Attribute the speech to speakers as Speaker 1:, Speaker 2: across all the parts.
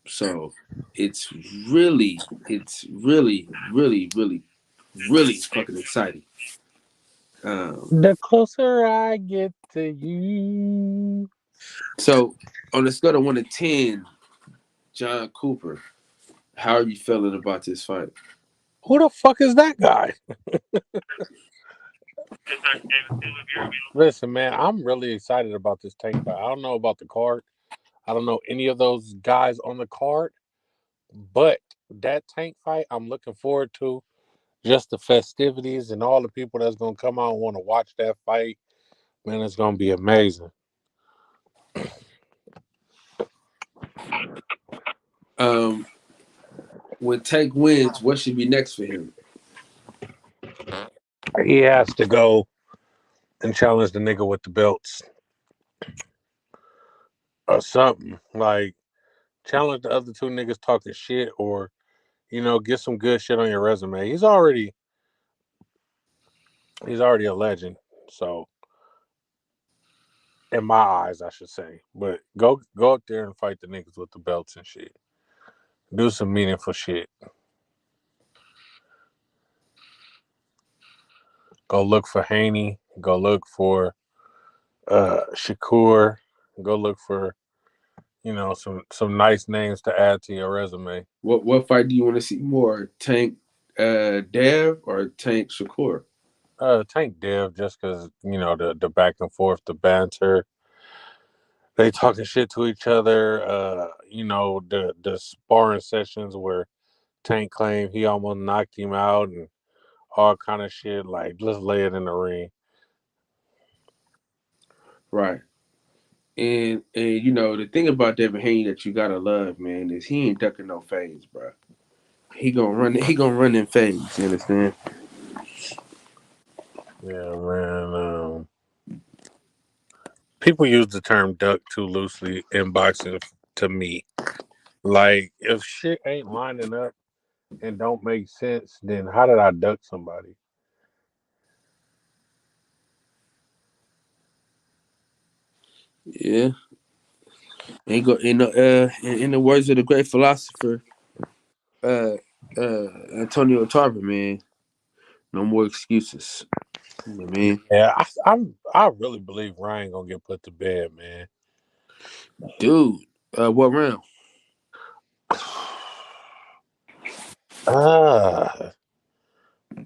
Speaker 1: So it's really fucking exciting. Um,
Speaker 2: The closer I get to you.
Speaker 1: so on a scale of 1 to 10, John Cooper, how are you feeling about this fight?
Speaker 2: Who the fuck is that guy? Listen, man, I'm really excited about this tank fight. I don't know about the card. I don't know any of those guys on the card, but that tank fight I'm looking forward to. Just the festivities and all the people that's gonna come out and want to watch that fight. Man, it's gonna be amazing.
Speaker 1: Um, when Tank wins, what should be next for him?
Speaker 2: He has to go and challenge the nigga with the belts or something. Like challenge the other two niggas talking shit or get some good shit on your resume. He's already a legend. So in my eyes, I should say. But go up there and fight the niggas with the belts and shit. Do some meaningful shit. Go look for Haney. Go look for Shakur. Go look for some nice names to add to your resume.
Speaker 1: What fight do you want to see more? Tank Dev or Tank Shakur?
Speaker 2: Tank Dev just because the back and forth, the banter, they talking shit to each other. The sparring sessions where Tank claimed he almost knocked him out and all kind of shit. Like let's lay it in the ring.
Speaker 1: Right. And the thing about Devin Haney that you gotta love, man, is he ain't ducking no fades, bro. He gonna run. He gonna run in fades. You understand?
Speaker 2: Yeah, man. People use the term duck too loosely in boxing to me. Like if shit ain't lining up and don't make sense, then how did I duck somebody?
Speaker 1: Yeah. Ain't go in the words of the great philosopher, uh, Antonio Tarver, man. No more excuses. You know what I mean,
Speaker 2: Yeah, I really believe Ryan gonna get put to bed, man.
Speaker 1: dude. What round?
Speaker 2: Uh,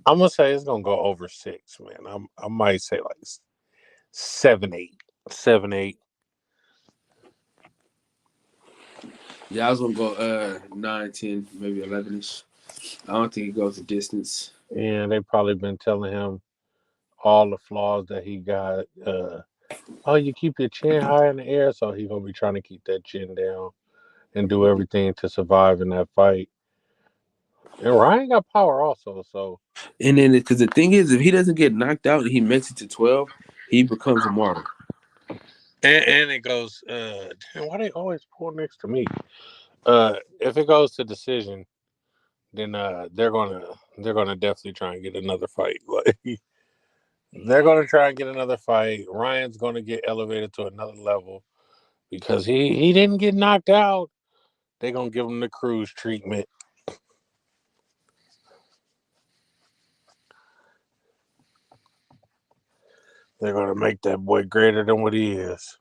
Speaker 2: I'm gonna say it's gonna go over 6, man. I might say like 7, 8, 7, 8.
Speaker 1: Yeah, I was gonna go 9, 10, maybe 11ish. I don't think it goes the distance.
Speaker 2: And they probably been telling him all the flaws that he got. Oh, you keep your chin high in the air, so he gonna be trying to keep that chin down and do everything to survive in that fight. And Ryan got power also, so
Speaker 1: And then, because the thing is, if he doesn't get knocked out and he makes it to 12, he becomes a martyr.
Speaker 2: and it goes. Damn, why they always pull next to me? If it goes to decision, then they're gonna definitely try and get another fight. Like they're gonna try and get another fight. Ryan's gonna get elevated to another level because he didn't get knocked out. They're gonna give him the cruise treatment. They're gonna make that boy greater than what he is.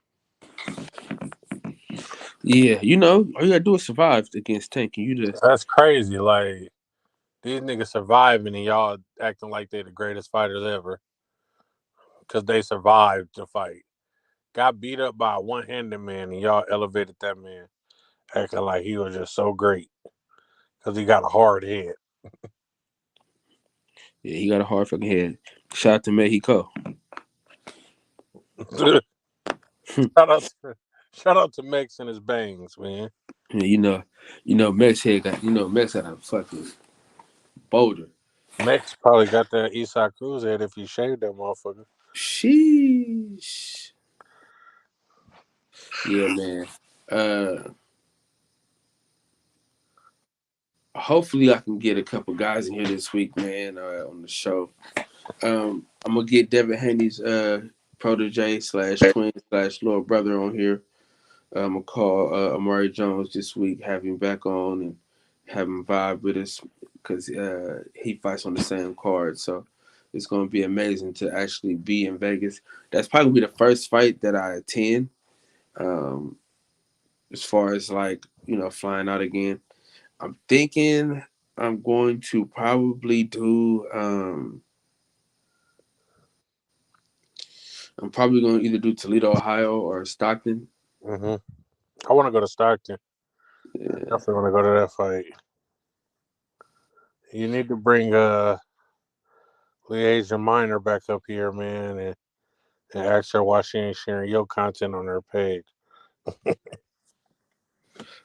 Speaker 1: Yeah, all you gotta do is survive against Tank, and you just
Speaker 2: That's crazy. Like these niggas surviving and y'all acting like they the greatest fighters ever because they survived the fight. Got beat up by a one-handed man and y'all elevated that man, acting like he was just so great because he got a hard head.
Speaker 1: yeah, he got a hard fucking head. Shout out to Mexico.
Speaker 2: shout out, to, shout out to Mex and his bangs, man.
Speaker 1: Yeah, Mex head got Mex had a fucking boulder.
Speaker 2: Mex probably got that Eastside Cruz head if he shaved that motherfucker.
Speaker 1: Sheesh. Yeah, man. Uh, Hopefully I can get a couple guys in here this week, man, on the show. I'm gonna get Devin Haney's protege slash twin slash little brother on here. I'm gonna call Amari Jones this week, have him back on and have him vibe with us because he fights on the same card. So it's gonna be amazing to actually be in Vegas. That's probably the first fight that I attend. Um, as far as like flying out again, I'm thinking I'm going to probably do. I'm probably going to either do Toledo, Ohio, or Stockton.
Speaker 2: Mm-hmm. I want to go to Stockton. I
Speaker 1: Yeah.
Speaker 2: definitely want to go to that fight. You need to bring Liaison Minor back up here, man, and ask her why she ain't sharing your content on her page.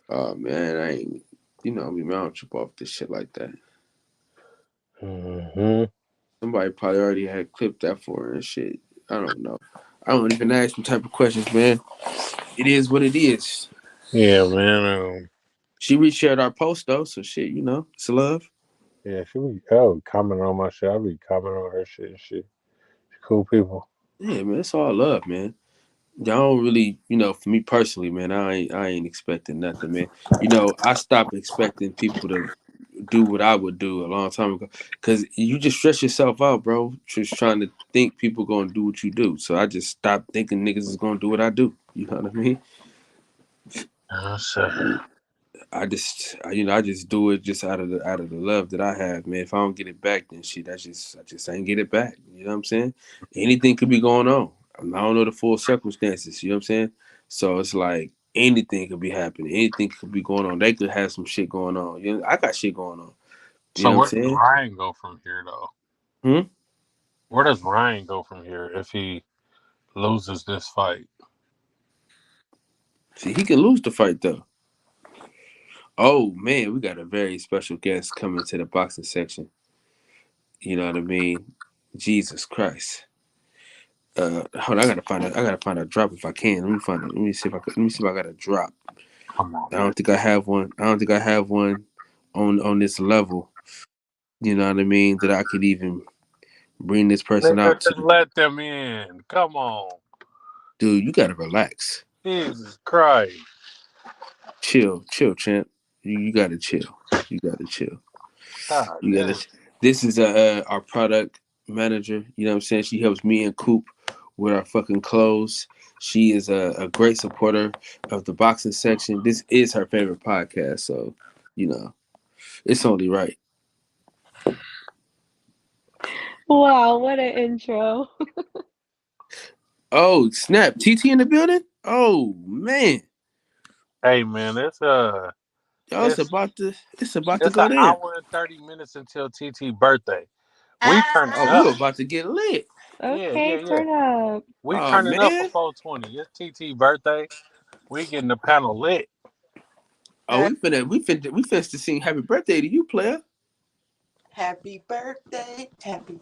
Speaker 1: Oh man, I ain't. I mean, I don't trip off this shit like that.
Speaker 2: Mm-hmm.
Speaker 1: Somebody probably already had clipped that for her and shit. I don't know. I don't even ask them type of questions, man. It is what it is.
Speaker 2: Yeah, man.
Speaker 1: She reshared our post though, so shit, it's love.
Speaker 2: Yeah, I would comment on my shit. I be commenting on her shit and shit. She cool people.
Speaker 1: Yeah, man, it's all love, man. Y'all don't really, for me personally, man, I ain't expecting nothing, man. I stopped expecting people to do what I would do a long time ago, because you just stress yourself out, bro. Just trying to think people gonna do what you do. So I just stopped thinking niggas is gonna do what I do. You know what I mean?
Speaker 2: So,
Speaker 1: I just do it just out of the love that I have, man. If I don't get it back, then shit, I just ain't get it back. You know what I'm saying? Anything could be going on. I don't know the full circumstances. You know what I'm saying? So it's like anything could be happening. Anything could be going on. They could have some shit going on. I got shit going on. You
Speaker 2: so
Speaker 1: know what
Speaker 2: where
Speaker 1: I'm
Speaker 2: does
Speaker 1: saying?
Speaker 2: Ryan go from here, though?
Speaker 1: Hmm?
Speaker 2: Where does Ryan go from here if he loses this fight?
Speaker 1: See, he can lose the fight though. Oh man, we got a very special guest coming to the boxing section. You know what I mean? Jesus Christ. Hold on, I gotta find a drop if I can. Let me find it. Let me see if I got a drop.
Speaker 2: Come on,
Speaker 1: I
Speaker 2: man.
Speaker 1: don't think I have one. I don't think I have one on this level. You know what I mean? That I could even bring this person
Speaker 2: Nigga,
Speaker 1: out
Speaker 2: just
Speaker 1: to.
Speaker 2: let them in. Come on.
Speaker 1: Dude, you gotta relax.
Speaker 2: Jesus Christ.
Speaker 1: Chill, champ. You gotta chill. You gotta chill.
Speaker 2: God
Speaker 1: You
Speaker 2: damn.
Speaker 1: gotta. This is our product manager. You know what I'm saying? She helps me and Coop with our fucking clothes. She is a great supporter of the boxing section. This is her favorite podcast, so it's only right.
Speaker 3: Wow, what an intro.
Speaker 1: Oh snap! TT in the building. Oh man,
Speaker 2: Hey, man,
Speaker 1: y'all, it's
Speaker 2: it's
Speaker 1: about to it's about to
Speaker 2: it's an
Speaker 1: go there.
Speaker 2: hour and 30 minutes until TT birthday. We turning
Speaker 1: Oh,
Speaker 3: Ah,
Speaker 1: we
Speaker 2: up.
Speaker 1: were about to get lit.
Speaker 2: Yeah,
Speaker 3: okay,
Speaker 2: yeah, yeah.
Speaker 3: turn up.
Speaker 2: We
Speaker 1: Oh
Speaker 2: turning up for
Speaker 1: man.
Speaker 2: 420. It's TT birthday. We getting the panel lit.
Speaker 1: Oh, we finna to sing happy birthday to you, player.
Speaker 4: Happy birthday, happy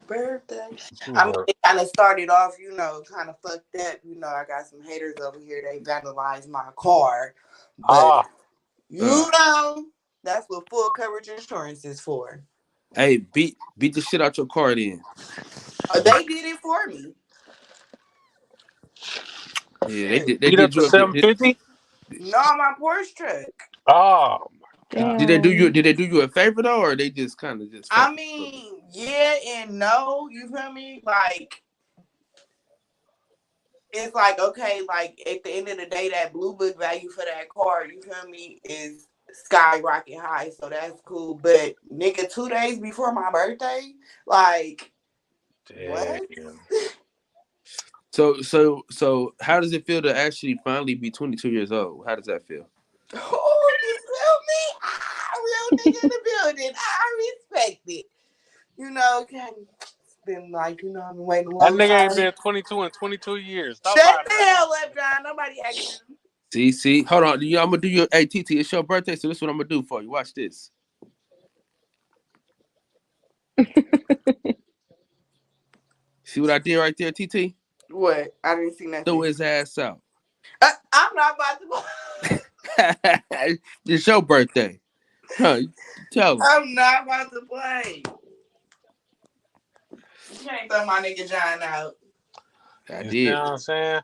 Speaker 4: birthday.
Speaker 2: She
Speaker 4: I mean,
Speaker 2: work.
Speaker 4: it kind of started off, kind of fucked up. I got some haters over here. They vandalized my car, but
Speaker 2: Ah,
Speaker 1: Uh,
Speaker 4: that's what full coverage insurance is for.
Speaker 1: hey, beat the shit out your car then.
Speaker 4: They did it for me.
Speaker 1: Yeah, they
Speaker 4: Shit.
Speaker 1: did. They
Speaker 2: beat up
Speaker 1: did
Speaker 2: the
Speaker 1: you. Did,
Speaker 2: 750.
Speaker 4: No, my Porsche truck.
Speaker 2: Oh my God.
Speaker 1: did they do you?
Speaker 3: Damn.
Speaker 1: Did they do you a favor though, or they just kind of just
Speaker 4: I
Speaker 1: fucked you a little bit?
Speaker 4: mean, yeah and no. You feel me? Like, it's like, okay, like at the end of the day, that blue book value for that car, you feel me, is skyrocket high. So that's cool. But nigga, 2 days before my birthday, like, what?
Speaker 2: Damn.
Speaker 1: So, how does it feel to actually finally be 22 years old? How does that feel?
Speaker 4: Oh, you feel me? Real nigga in the building. I respect it. Okay. It's been like, I've been waiting a
Speaker 2: That
Speaker 4: long
Speaker 2: nigga ain't
Speaker 4: time.
Speaker 2: been 22 in 22 years. Stop
Speaker 4: Shut
Speaker 2: lying
Speaker 4: the
Speaker 2: about
Speaker 4: hell
Speaker 2: that.
Speaker 4: up, John. Nobody asked you.
Speaker 1: See, hold on. I'm gonna do your. Hey, TT, it's your birthday, so this is what I'm gonna do for you. Watch this. See what I did right there, TT?
Speaker 4: What? I didn't see
Speaker 1: Throw
Speaker 4: nothing.
Speaker 1: his ass out.
Speaker 4: I'm not about to.
Speaker 1: It's your birthday, huh? Tell him.
Speaker 4: I'm not about to play. You can't throw my nigga John out.
Speaker 1: I
Speaker 2: You see what
Speaker 1: did.
Speaker 2: I'm saying?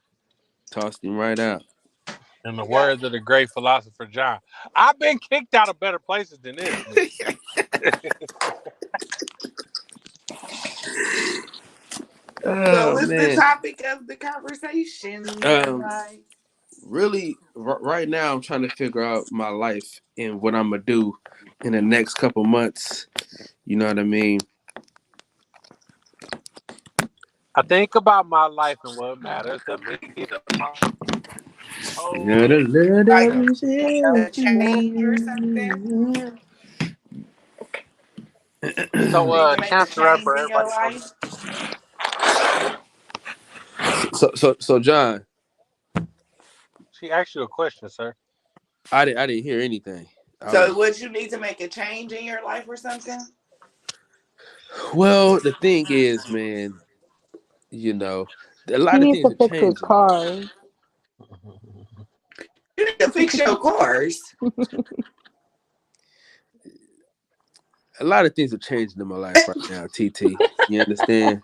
Speaker 1: Tossed him right out.
Speaker 2: In the words of the great philosopher John, I've been kicked out of better places than this.
Speaker 4: So
Speaker 1: Oh
Speaker 4: what's the
Speaker 1: man.
Speaker 4: topic of the conversation? Like,
Speaker 1: Really, right now I'm trying to figure out my life and what I'm gonna do in the next couple months. You know what I mean?
Speaker 2: I think about my life and what matters to me.
Speaker 1: Yeah, the
Speaker 4: like
Speaker 1: letters
Speaker 4: make
Speaker 1: here
Speaker 4: a
Speaker 1: for
Speaker 4: change or something.
Speaker 1: me.
Speaker 2: So,
Speaker 4: Need to make a
Speaker 2: Chance the
Speaker 4: change
Speaker 2: Rapper,
Speaker 4: in your
Speaker 2: everybody knows.
Speaker 4: life.
Speaker 1: So John,
Speaker 2: She asked you a question, sir.
Speaker 1: I didn't hear anything.
Speaker 4: So would you need to make a change in your life or something?
Speaker 1: Well, the thing is, man, you know, a
Speaker 3: He
Speaker 1: lot of
Speaker 3: needs
Speaker 1: things
Speaker 3: to
Speaker 1: are
Speaker 3: fix his
Speaker 1: changing.
Speaker 3: cars.
Speaker 4: You need to fix your cars.
Speaker 1: A lot of things are changing in my life right now, TT. You understand?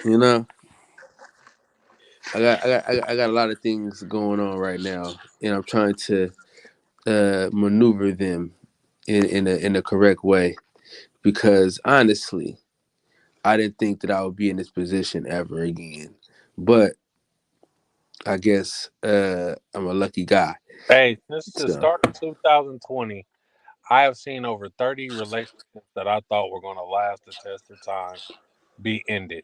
Speaker 1: You know, I got a lot of things going on right now, and I'm trying to maneuver them in the correct way. Because honestly, I didn't think that I would be in this position ever again. But I guess I'm a lucky guy.
Speaker 2: Hey, since the
Speaker 1: So,
Speaker 2: start of 2020, I have seen over 30 relationships that I thought were going to last the test of time be ended.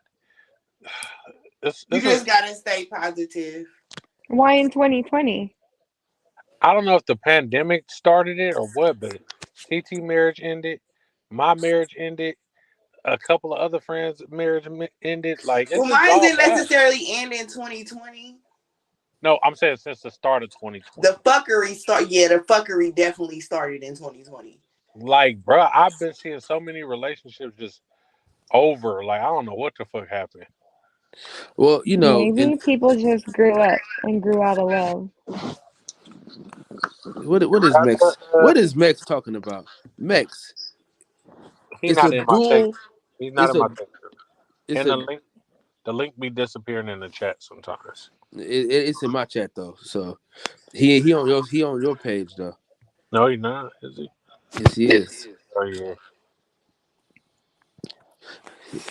Speaker 4: You
Speaker 2: It's
Speaker 4: just gotta stay positive.
Speaker 3: Why in 2020?
Speaker 2: I don't know if the pandemic started it or what, but TT marriage ended, my marriage ended, a couple of other friends' marriage ended. Like, it's
Speaker 4: Well,
Speaker 2: just
Speaker 4: mine
Speaker 2: all
Speaker 4: didn't
Speaker 2: bad.
Speaker 4: necessarily end in 2020.
Speaker 2: No, I'm saying since the start of 2020.
Speaker 4: The fuckery definitely started in 2020.
Speaker 2: Like, bro, I've been seeing so many relationships just over. Like, I don't know what the fuck happened.
Speaker 1: well,
Speaker 3: Maybe people just grew up and grew out of love.
Speaker 1: what is Mex? What is Mex talking about? Mex,
Speaker 2: He's
Speaker 1: it's a
Speaker 2: not in my text.
Speaker 1: dual.
Speaker 2: He's not
Speaker 1: It's
Speaker 2: in
Speaker 1: a
Speaker 2: my text.
Speaker 1: it's
Speaker 2: And
Speaker 1: a
Speaker 2: the link be disappearing in the chat sometimes.
Speaker 1: it's in my chat though. So he on your page though.
Speaker 2: No, he's not, is he?
Speaker 1: Yes, he is.
Speaker 2: Oh yeah.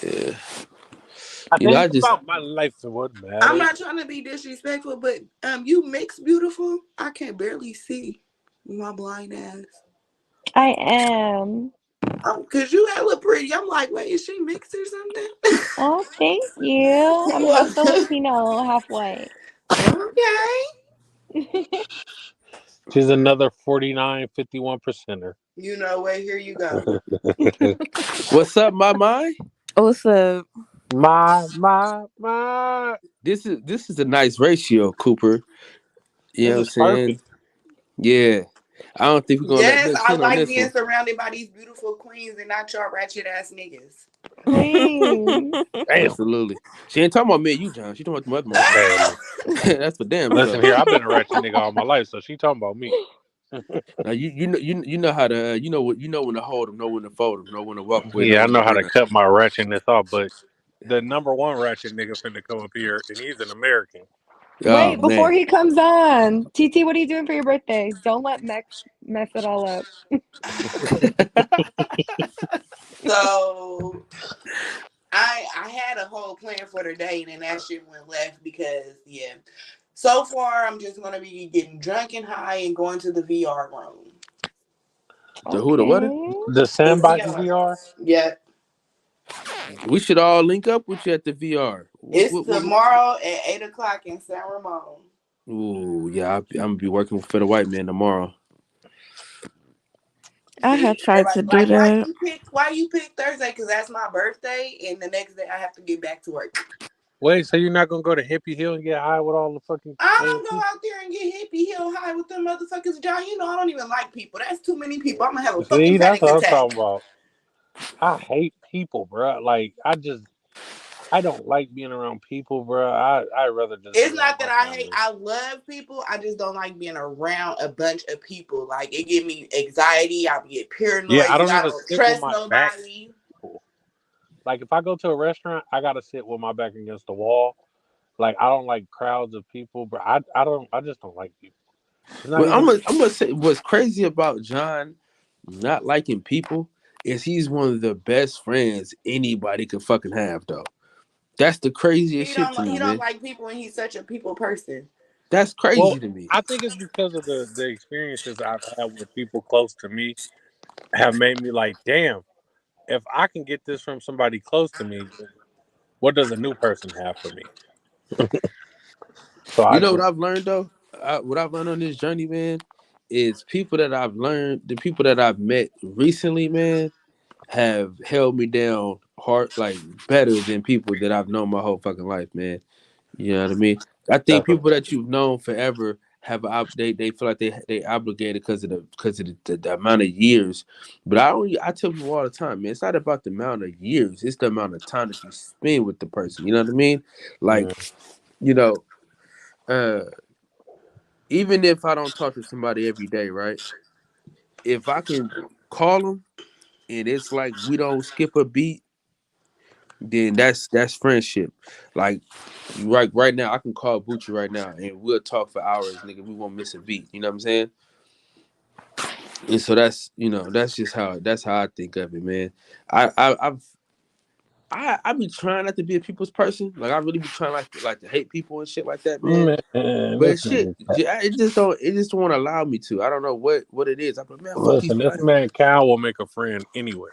Speaker 1: Yeah.
Speaker 2: I
Speaker 1: I
Speaker 2: think
Speaker 1: just
Speaker 2: about my life and what
Speaker 4: I'm
Speaker 2: matters.
Speaker 4: not trying to be disrespectful, but you mix beautiful. I can barely see my blind ass.
Speaker 3: I am.
Speaker 4: Cause you hella pretty. I'm like, wait, is she mixed or something?
Speaker 3: Oh, thank you. I'm half Filipino, half white.
Speaker 4: Okay.
Speaker 2: She's another 49, 51 percenter.
Speaker 4: You know what? Here you go.
Speaker 1: what's up, my mind?
Speaker 5: What's up?
Speaker 2: My.
Speaker 1: This is a nice ratio, Cooper. You know what I'm
Speaker 2: This is
Speaker 1: saying?
Speaker 2: perfect.
Speaker 1: Yeah. I don't think we're gonna let
Speaker 4: Yes,
Speaker 1: Mex
Speaker 4: I
Speaker 1: in on
Speaker 4: like
Speaker 1: this
Speaker 4: being
Speaker 1: one.
Speaker 4: surrounded by these beautiful queens and not y'all ratchet ass niggas.
Speaker 3: Please.
Speaker 2: Damn.
Speaker 1: Absolutely. She ain't talking about me and you, John. She talking about the other motherfuckers. That's for damn
Speaker 2: Listen
Speaker 1: sure.
Speaker 2: here, I've been a ratchet nigga all my life, so she talking about me.
Speaker 1: Now you know how to you know when to hold them, know when to fold them, know when to walk away, know
Speaker 2: Yeah, I
Speaker 1: when to
Speaker 2: know how to
Speaker 1: run.
Speaker 2: cut my ratchetness off, but the number one ratchet nigga finna come up here, and he's an American.
Speaker 1: Oh
Speaker 3: Wait, before
Speaker 1: man.
Speaker 3: he comes on, TT, what are you doing for your birthday? Don't let Mex mess it all up.
Speaker 4: So I had a whole plan for the day and then that shit went left because so far I'm just gonna be getting drunk and high and going to the VR room.
Speaker 1: The who the what?
Speaker 3: Okay.
Speaker 2: The
Speaker 4: The
Speaker 2: Sandbox
Speaker 4: VR.
Speaker 2: VR.
Speaker 4: Yeah.
Speaker 1: We should all link up with you at the VR.
Speaker 4: It's tomorrow at 8:00 in San Ramon.
Speaker 1: Ooh, yeah, I'm gonna be working for the white man tomorrow.
Speaker 5: I
Speaker 4: See,
Speaker 5: have tried to do
Speaker 4: like
Speaker 5: that.
Speaker 4: why you pick Thursday? Because that's my birthday, and the next day I have to get back to work.
Speaker 2: Wait, so you're not gonna go to Hippie Hill and get high with all the fucking?
Speaker 4: I don't go out there and get hippie hill high with them motherfuckers, John. You know I don't even like people. That's too many people. I'm gonna have a fucking
Speaker 2: See, that's
Speaker 4: panic
Speaker 2: what I'm
Speaker 4: attack.
Speaker 2: talking about. I hate people, bro. Like I don't like being around people, bro. I rather just.
Speaker 4: It's not that I hate. I love people. I just don't like being around a bunch of people. Like it give me anxiety. I get paranoid.
Speaker 2: Yeah, I don't
Speaker 4: I
Speaker 2: even
Speaker 4: don't
Speaker 2: sit with
Speaker 4: trust
Speaker 2: my back.
Speaker 4: nobody.
Speaker 2: Like if I go to a restaurant, I gotta sit with my back against the wall. Like I don't like crowds of people, but I just don't like people. It's not
Speaker 1: Well,
Speaker 2: even.
Speaker 1: I'm gonna say what's crazy about John not liking people is he's one of the best friends anybody could fucking have, though. That's the craziest shit to me,
Speaker 4: He don't
Speaker 1: man.
Speaker 4: like people, and he's such a people person.
Speaker 1: That's
Speaker 2: Well,
Speaker 1: crazy to me.
Speaker 2: I think it's because of the experiences I've had with people close to me have made me like, damn, if I can get this from somebody close to me, what does a new person have for me? So
Speaker 1: You
Speaker 2: I
Speaker 1: know
Speaker 2: just
Speaker 1: what I've learned though? What I've learned on this journey, man, is people that I've learned, the people that I've met recently, man, have held me down hard, like better than people that I've known my whole fucking life, man. You know what I mean? I think
Speaker 2: definitely.
Speaker 1: people that you've known forever have they feel like they obligated because of the amount of years. But I tell people all the time, man, it's not about the amount of years, it's the amount of time that you spend with the person. You know what I mean? Like,
Speaker 2: Yeah.
Speaker 1: you know, uh even if I don't talk to somebody every day, right? If I can call them and it's like we don't skip a beat, then that's friendship. Like right now, I can call Bucci right now and we'll talk for hours, nigga. We won't miss a beat. You know what I'm saying? And so that's just how I think of it, man. I be trying not to be a people's person. Like I really be trying like to hate people and shit like that, man.
Speaker 2: Man,
Speaker 1: But shit, it just don't want to allow me to. I don't know what it is. I'm like, man, fuck these
Speaker 2: listen, this
Speaker 1: guys.
Speaker 2: man Cal will make a friend anywhere.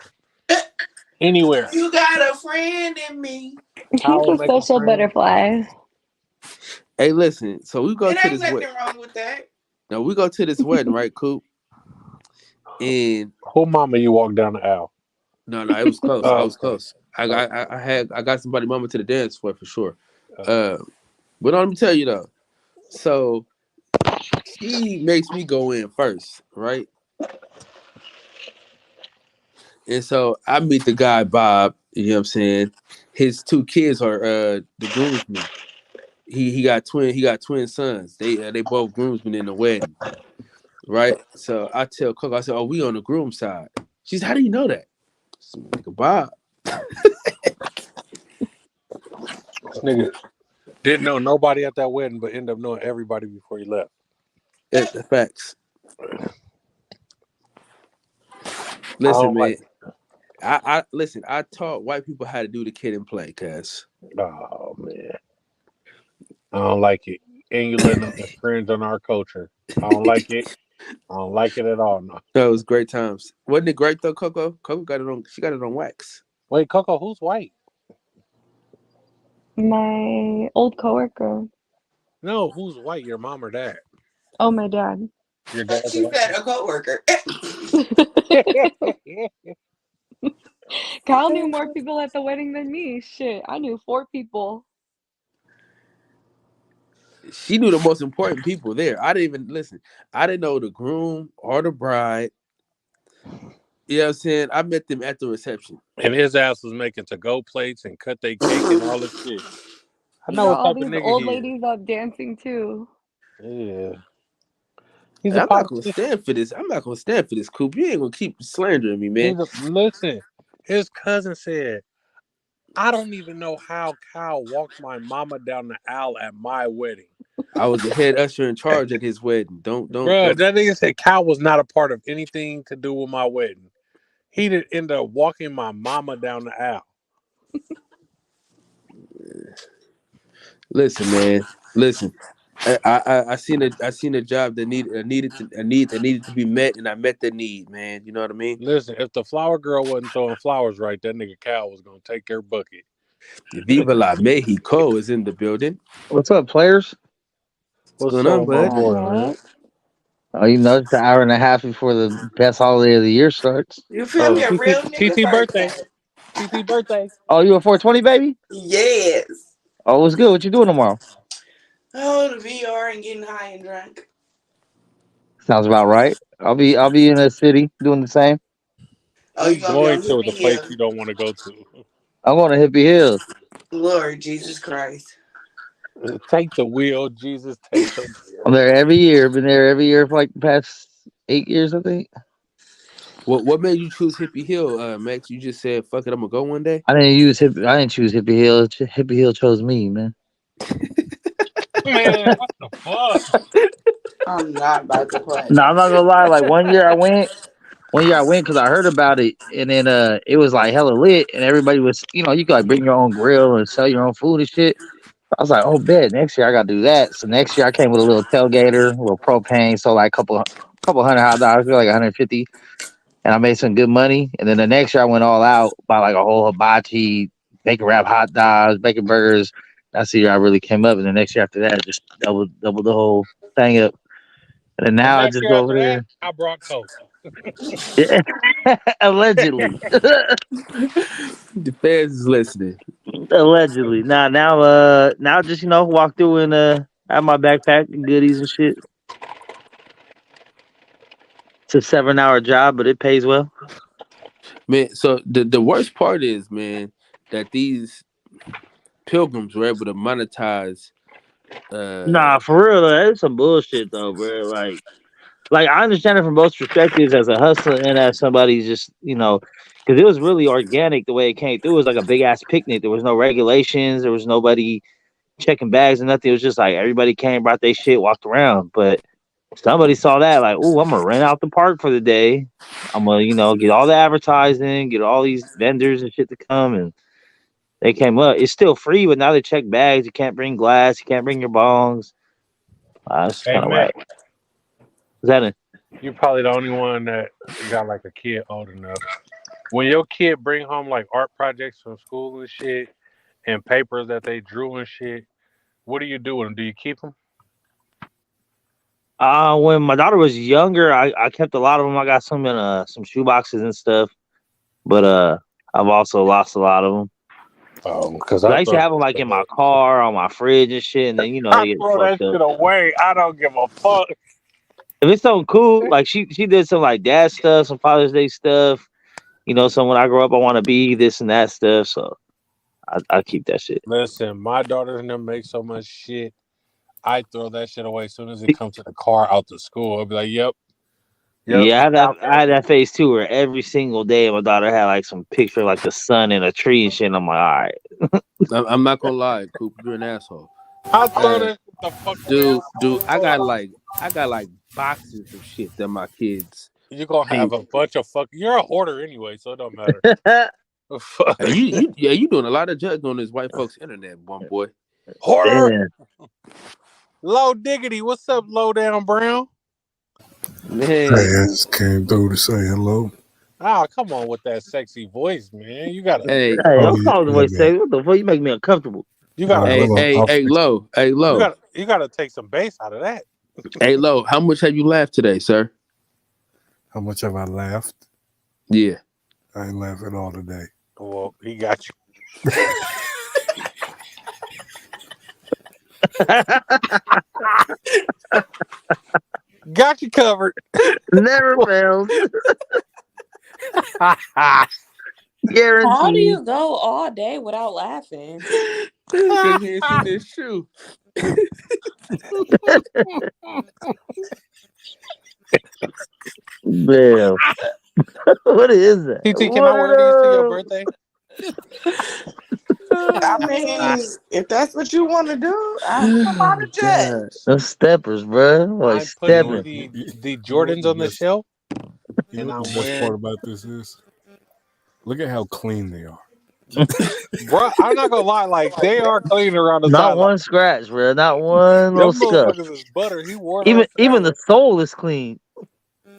Speaker 2: Anywhere.
Speaker 4: You got a friend in me.
Speaker 2: Cal
Speaker 3: He's
Speaker 2: will
Speaker 3: a
Speaker 2: make a
Speaker 3: social
Speaker 2: friend.
Speaker 3: butterfly.
Speaker 1: Hey, listen. So we go
Speaker 4: It
Speaker 1: to
Speaker 4: ain't
Speaker 1: this
Speaker 4: nothing
Speaker 1: wedding.
Speaker 4: wrong with that.
Speaker 1: Now we go to this wedding, right, Coop? And
Speaker 2: Who mama you walk down the aisle?
Speaker 1: no, it was close. I
Speaker 2: Oh,
Speaker 1: was
Speaker 2: okay.
Speaker 1: close. I
Speaker 2: Oh,
Speaker 1: got I got somebody mama to the dance for sure.
Speaker 2: okay.
Speaker 1: Uh, but let me tell you though. So she makes me go in first, right? And so I meet the guy Bob. You know what I'm saying? His two kids are the groomsmen. He got twin sons. They both groomsmen in the wedding, right? So I tell Coco, I said, "Oh, we on the groom side." She's, "How do you know that?" So, nigga, Bob.
Speaker 2: This nigga didn't know nobody at that wedding, but ended up knowing everybody before he left.
Speaker 1: The facts.
Speaker 2: I
Speaker 1: Listen,
Speaker 2: don't
Speaker 1: man.
Speaker 2: like it.
Speaker 1: I listen. I taught white people how to do the kid and play, cuz.
Speaker 2: Oh man, I don't like it. And you letting them infringe on our culture. I don't like it. I don't like it at all. No.
Speaker 1: That was great times. Wasn't it great though, Coco? Coco got it on. She got it on wax.
Speaker 2: Wait, Coco, who's white?
Speaker 3: My old coworker.
Speaker 2: No, who's white? Your mom or dad?
Speaker 3: Oh, my dad.
Speaker 2: Your dad's
Speaker 4: She
Speaker 2: white.
Speaker 4: said a coworker.
Speaker 3: Kyle knew more people at the wedding than me. Shit, I knew 4 people.
Speaker 1: She knew the most important people there. I didn't even listen. I didn't know the groom or the bride. You know what I'm saying? I met them at the reception.
Speaker 2: And his ass was making to-go plates and cut their cake and all this shit. I
Speaker 3: He
Speaker 2: know
Speaker 3: brought
Speaker 2: what
Speaker 3: all
Speaker 2: type of
Speaker 3: these
Speaker 2: nigga
Speaker 3: old
Speaker 2: he is.
Speaker 3: ladies up dancing too.
Speaker 2: Yeah. He's
Speaker 1: And
Speaker 2: a
Speaker 1: I'm not gonna
Speaker 2: politician.
Speaker 1: stand for this. I'm not gonna stand for this, Coop. You ain't gonna keep slandering me, man.
Speaker 2: Listen, his cousin said, I don't even know how Kyle walked my mama down the aisle at my wedding.
Speaker 1: I was the head usher in charge at his wedding. Don't.
Speaker 2: Bruh, that nigga said Kyle was not a part of anything to do with my wedding. He did end up walking my mama down the aisle.
Speaker 1: Listen, man. Listen. I seen a job that needed to be met, and I met the need, man. You know what I mean?
Speaker 2: Listen, if the flower girl wasn't throwing flowers right, that nigga Kyle was gonna take her bucket.
Speaker 1: Viva la Mexico is in the building.
Speaker 5: What's up, players?
Speaker 1: What's
Speaker 2: What's
Speaker 1: going on,
Speaker 2: up, my
Speaker 3: What
Speaker 1: bud?
Speaker 3: up,
Speaker 2: boy, man?
Speaker 3: Matt?
Speaker 5: Oh, it's an hour and a half before the best holiday of the year starts.
Speaker 4: You feel me? A real nigga
Speaker 2: TT birthday.
Speaker 4: birthday.
Speaker 2: TT birthday.
Speaker 5: Oh, you a 420 baby?
Speaker 4: Yes.
Speaker 5: Oh, what's good? What you doing tomorrow?
Speaker 4: Oh, the VR and getting high and drunk.
Speaker 5: Sounds about right. I'll be in the city doing the same.
Speaker 4: Oh, you
Speaker 2: He's
Speaker 4: gonna be
Speaker 2: going
Speaker 4: on
Speaker 2: to
Speaker 4: Hippie
Speaker 2: the place
Speaker 4: Hill?
Speaker 2: you don't want to go to.
Speaker 5: I'm on a Hippie Hill.
Speaker 4: Lord Jesus Christ.
Speaker 2: Take the wheel, Jesus. Take the
Speaker 5: I'm
Speaker 2: wheel.
Speaker 5: there every year. Been there every year for like the past 8 years, I think.
Speaker 1: What made you choose Hippie Hill, Max? You just said, "Fuck it, I'm gonna go one day."
Speaker 5: I didn't choose Hippie Hill. Hippie Hill chose me, man.
Speaker 2: Man, what the fuck?
Speaker 4: I'm not about to play.
Speaker 5: No, I'm not gonna lie. Like one year I went because I heard about it, and then it was like hella lit, and everybody was, you could like bring your own grill and sell your own food and shit. I was like, oh, bet next year I gotta do that. So next year I came with a little tailgater, a little propane, so like couple hundred hot dollars, like 150, and I made some good money. And then the next year I went all out, bought like a whole hibachi, bacon wrap hot dogs, bacon burgers. That's the year I really came up, and the next year after that, just double the whole thing up. And then
Speaker 2: The
Speaker 5: now I
Speaker 2: next
Speaker 5: just
Speaker 2: year
Speaker 5: go over
Speaker 2: after that,
Speaker 5: there.
Speaker 2: I brought Coke.
Speaker 5: Yeah. Allegedly.
Speaker 1: The fans is listening.
Speaker 5: Allegedly. Now just walk through and have my backpack and goodies and shit. It's a 7-hour job, but it pays well.
Speaker 1: Man, so the worst part is, man, that these pilgrims were able to monetize.
Speaker 5: Nah, for real though, that's some bullshit though, bro. Like I understand it from both perspectives as a hustler and as somebody just, because it was really organic the way it came through. It was like a big ass picnic. There was no regulations. There was nobody checking bags and nothing. It was just like everybody came, brought their shit, walked around. But somebody saw that, like, oh, I'm gonna rent out the park for the day. I'm gonna, get all the advertising, get all these vendors and shit to come, and they came up. It's still free, but now they check bags. You can't bring glass. You can't bring your bongs. That's
Speaker 2: Hey,
Speaker 5: kind of
Speaker 2: Matt,
Speaker 5: whack. Is that it?
Speaker 2: you're probably the only one that got like a kid old enough. When your kid bring home like art projects from school and shit and papers that they drew and shit, what do you do with them? Do you keep them?
Speaker 5: When my daughter was younger, I kept a lot of them. I got some in some shoe boxes and stuff, but I've also lost a lot of them.
Speaker 2: Oh, because
Speaker 5: I used to have them like in my car, on my fridge and shit, and then they
Speaker 2: I
Speaker 5: get
Speaker 2: throw that
Speaker 5: fucked up.
Speaker 2: shit away. I don't give a fuck.
Speaker 5: If it's something cool, like she did some like dad stuff, some Father's Day stuff, so when I grow up I want to be this and that stuff, so I keep that shit.
Speaker 2: Listen, my daughters and them make so much shit. I throw that shit away as soon as it comes to the car out to school. I'll be like, yep.
Speaker 5: Yeah, I had that phase too, where every single day my daughter had like some picture of, like the sun and a tree and shit. And I'm like, all right.
Speaker 1: I'm not gonna lie, Coop, you're an asshole.
Speaker 2: I'll throw that the fuck away.
Speaker 1: Dude, I got like boxes of shit that my kids.
Speaker 2: You're gonna have a bunch of fuck. You're a hoarder anyway, so it don't matter. Fuck.
Speaker 1: Hey, you doing a lot of judging on this white folks internet, one boy.
Speaker 2: Hoarder. Low diggity. What's up, low down Brown?
Speaker 1: Man,
Speaker 6: Hey, I just came through to say hello.
Speaker 2: Ah, come on with that sexy voice, man. You gotta.
Speaker 1: hey,
Speaker 5: Don't call the voice say, what the fuck? You make me uncomfortable.
Speaker 2: You gotta.
Speaker 1: hey, low.
Speaker 2: You gotta take some bass out of that.
Speaker 1: Hey, low. How much have you laughed today, sir?
Speaker 6: How much have I laughed?
Speaker 1: Yeah.
Speaker 6: I ain't laughing all today.
Speaker 2: Well, he got you. Got you covered.
Speaker 5: Never fails. Guaranteed.
Speaker 7: How do you go all day without laughing?
Speaker 1: Because he ain't seen this shoe.
Speaker 5: Man. What is that?
Speaker 2: TT, can I wear these to your birthday?
Speaker 4: I mean, if that's what you want to do, I'm not a judge.
Speaker 5: Those steppers, bro. Like
Speaker 2: I'm putting
Speaker 5: stepping.
Speaker 2: the Jordans on the shelf.
Speaker 6: You
Speaker 2: And
Speaker 6: know
Speaker 2: I'm
Speaker 6: the best
Speaker 2: wearing-
Speaker 6: part about this is? Look at how clean they are.
Speaker 2: Bro, I'm not gonna lie, like they are clean around the
Speaker 5: Not
Speaker 2: side.
Speaker 5: one scratch, bro. Not one
Speaker 2: Them
Speaker 5: little scuff.
Speaker 2: motherfuckers is butter. He wore
Speaker 5: Even the sole is clean,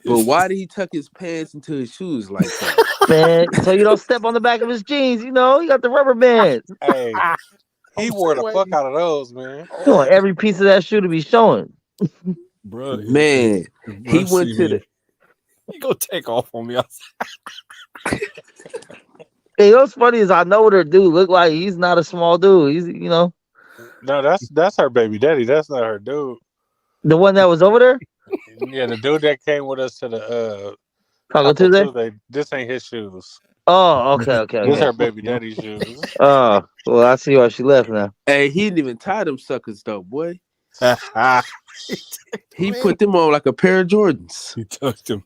Speaker 1: But why did he tuck his pants into his shoes like that?
Speaker 5: man. So you don't step on the back of his jeans. He got the rubber bands.
Speaker 2: Hey, he wore the fuck out of those, man.
Speaker 5: You want every piece of that shoe to be showing.
Speaker 6: Bro,
Speaker 1: Man, he went to the.
Speaker 6: He gonna take off on me.
Speaker 5: Hey, what's funny is I know what her dude look like. He's not a small dude. He's
Speaker 2: No, that's her baby daddy. That's not her dude.
Speaker 5: the one that was over there.
Speaker 2: Yeah, the dude that came with us to the
Speaker 5: Taco Tuesday.
Speaker 2: This ain't his shoes.
Speaker 5: Oh, okay.
Speaker 2: This her baby daddy's shoes.
Speaker 5: Oh, well, I see why she left now.
Speaker 1: Hey, he didn't even tie them suckers though, boy. He put them on like a pair of Jordans.
Speaker 6: He touched him.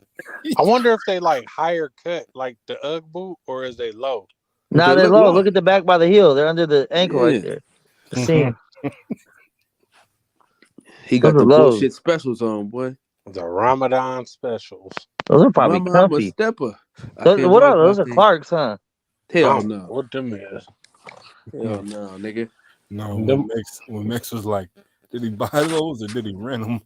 Speaker 2: I wonder if they like higher cut, like the UGG boot, or is they low?
Speaker 5: Now
Speaker 1: They
Speaker 5: they're
Speaker 1: look
Speaker 5: low.
Speaker 1: low.
Speaker 5: Look at the back by the heel. They're under the ankle right
Speaker 1: Yeah.
Speaker 5: there. The seam.
Speaker 1: He got
Speaker 5: Those
Speaker 1: the
Speaker 5: are lows.
Speaker 1: bullshit specials on, boy.
Speaker 2: The Ramadan specials.
Speaker 5: Those are probably
Speaker 1: My mama
Speaker 5: comfy.
Speaker 1: stepper. I
Speaker 5: Those,
Speaker 1: can't
Speaker 5: what
Speaker 1: walk
Speaker 5: are those?
Speaker 1: my
Speaker 5: Are
Speaker 1: feet.
Speaker 5: Clarks, huh?
Speaker 1: Hell no.
Speaker 2: What them is?
Speaker 1: Hell no, nigga.
Speaker 6: No,
Speaker 2: Them-
Speaker 6: when Mex was like, did he buy those or did he rent them?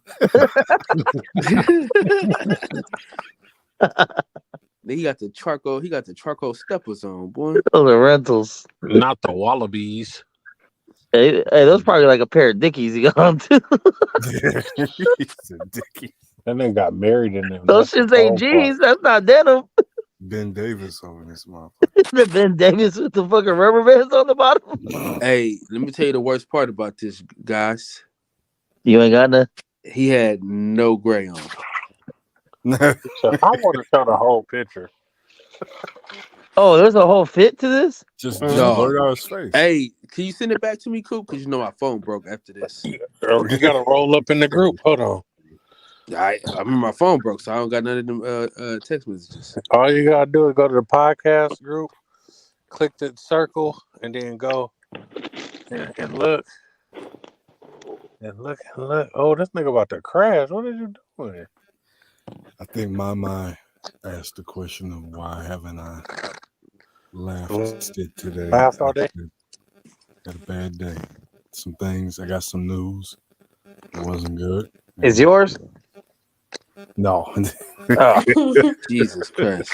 Speaker 1: He got the charcoal steppers on, boy.
Speaker 5: Those are rentals.
Speaker 2: Not the Wallabies.
Speaker 5: Hey, those probably like a pair of Dickies you got on too.
Speaker 6: He's a dickie.
Speaker 2: And then got married in them.
Speaker 5: Those
Speaker 2: That's
Speaker 5: shits
Speaker 2: the
Speaker 5: ain't
Speaker 2: cold
Speaker 5: jeans.
Speaker 2: part.
Speaker 5: That's not denim.
Speaker 6: Ben Davis over this motherfucker.
Speaker 5: The Ben Davis with the fucking rubber bands on the bottom.
Speaker 1: Hey, let me tell you the worst part about this, guys.
Speaker 5: You ain't got none.
Speaker 1: He had no gray on.
Speaker 2: So I want to show the whole picture.
Speaker 5: Oh, there's a whole fit to this.
Speaker 6: just
Speaker 1: No.
Speaker 6: blurred out his face.
Speaker 1: Hey, can you send it back to me, Coop? Because you know my phone broke after this.
Speaker 2: You got to roll up in the group. Hold on.
Speaker 1: I mean, my phone broke, so I don't got none of them text messages.
Speaker 2: All you got to do is go to the podcast group, click the circle, and then go and look. And look. Oh, this nigga about to crash. What are you doing?
Speaker 6: I think my mind asked the question of why haven't I laughed today?
Speaker 2: Laughed all day?
Speaker 6: Had a bad day. Some things. I got some news. It wasn't good.
Speaker 5: Is yours?
Speaker 6: No.
Speaker 5: Oh.
Speaker 1: Jesus Christ.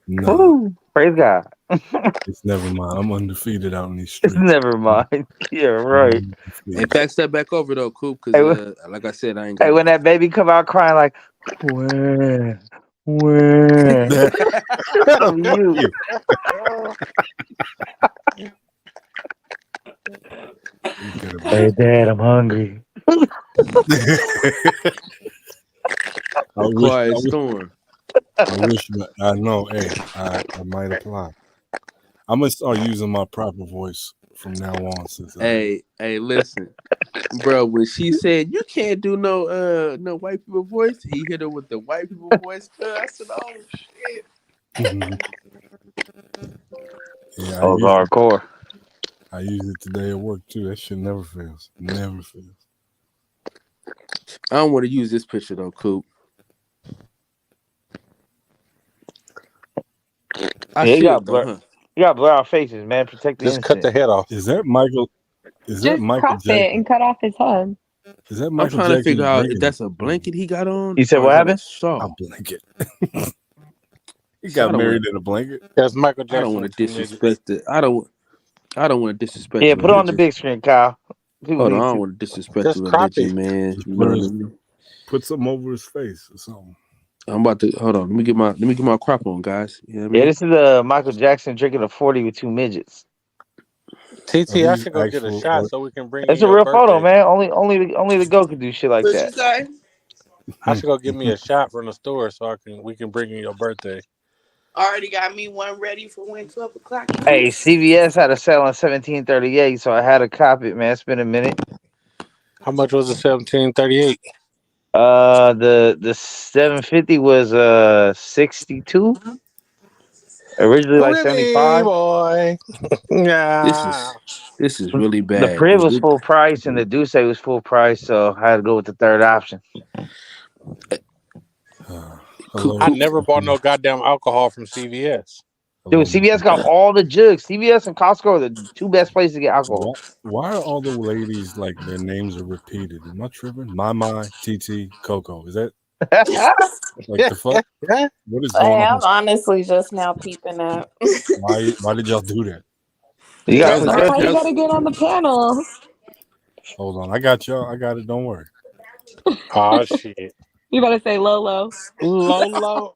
Speaker 6: No.
Speaker 5: Woo. Praise God.
Speaker 6: It's never mind. I'm undefeated out in these streets.
Speaker 5: Never mind. Yeah, right.
Speaker 1: Hey, fax that back over though, Coop, because like I said, I ain't got
Speaker 5: Hey, when that baby come out crying like, where? You. Hey, Dad, I'm hungry.
Speaker 1: Quiet storm.
Speaker 6: I wish, but I know. Hey, I might apply. I'm gonna start using my proper voice from now on. Since
Speaker 1: Hey, listen, bro. When she said you can't do no white people voice, he hit her with the white people voice. I said, oh shit.
Speaker 6: Yeah,
Speaker 5: Oh, hardcore.
Speaker 6: I use it today at work too. That shit never fails. Never fails.
Speaker 1: I don't want to use this picture though, Coop.
Speaker 5: You got blur our faces, man. Protect the
Speaker 2: Just
Speaker 5: innocent.
Speaker 2: cut the head off.
Speaker 6: Is that Michael? Is that
Speaker 3: Just
Speaker 6: Michael
Speaker 3: crop it
Speaker 6: Jackson?
Speaker 3: and cut off his head.
Speaker 6: Is that
Speaker 1: I'm
Speaker 6: Michael
Speaker 1: trying
Speaker 6: Jackson
Speaker 1: to figure out
Speaker 6: drinking
Speaker 1: if that's a blanket he got on.
Speaker 5: You said
Speaker 1: or
Speaker 5: what
Speaker 1: is that
Speaker 5: happened?
Speaker 6: a
Speaker 1: shawl?
Speaker 6: blanket? He got married in a blanket.
Speaker 2: That's Michael Jackson.
Speaker 1: I don't want to disrespect it. I don't want to disrespect.
Speaker 5: Yeah, put it on the big screen, Kyle.
Speaker 1: Hold on, I don't want to disrespect
Speaker 2: Just
Speaker 1: the
Speaker 2: crop
Speaker 1: religion,
Speaker 2: it.
Speaker 1: man.
Speaker 6: Just
Speaker 1: You know what I mean?
Speaker 6: Put something over his face or something.
Speaker 1: I'm about to hold on. Let me get my crop on, guys. You know what I mean?
Speaker 5: Yeah, this is Michael Jackson drinking a 40 with two midgets.
Speaker 2: TT, I should go get a shot so we can bring
Speaker 5: It's
Speaker 2: you
Speaker 5: a
Speaker 2: your
Speaker 5: real
Speaker 2: birthday.
Speaker 5: photo, man. Only the GOAT could do shit like
Speaker 4: What
Speaker 5: that.
Speaker 4: you say?
Speaker 2: I should go get me a shot from the store so we can bring you your birthday.
Speaker 4: Already got me one ready for when 12 o'clock.
Speaker 5: Hey, CVS had a sale on 1738, so I had to cop it, man. It's been a minute.
Speaker 2: How much was it? 1738.
Speaker 5: The 750 was 62. Originally like 75.
Speaker 2: Boy. Yeah.
Speaker 1: This is really bad.
Speaker 5: The Priv was full price and the Douce was full price, so I had to go with the third option.
Speaker 2: I never bought no goddamn alcohol from CVS.
Speaker 5: Dude, CVS got all the jugs. CVS and Costco are the two best places to get alcohol.
Speaker 6: Why are all the ladies like their names are repeated? Am I tripping? My, TT, Coco. Is that like the fuck? What is going
Speaker 7: I'm
Speaker 6: on?
Speaker 7: honestly just now peeping that.
Speaker 6: Why did y'all do that?
Speaker 3: That's how you gotta get on the panel.
Speaker 6: Hold on, I got y'all. I got it. Don't worry.
Speaker 2: Oh shit.
Speaker 3: You better say Lolo.
Speaker 2: Lolo.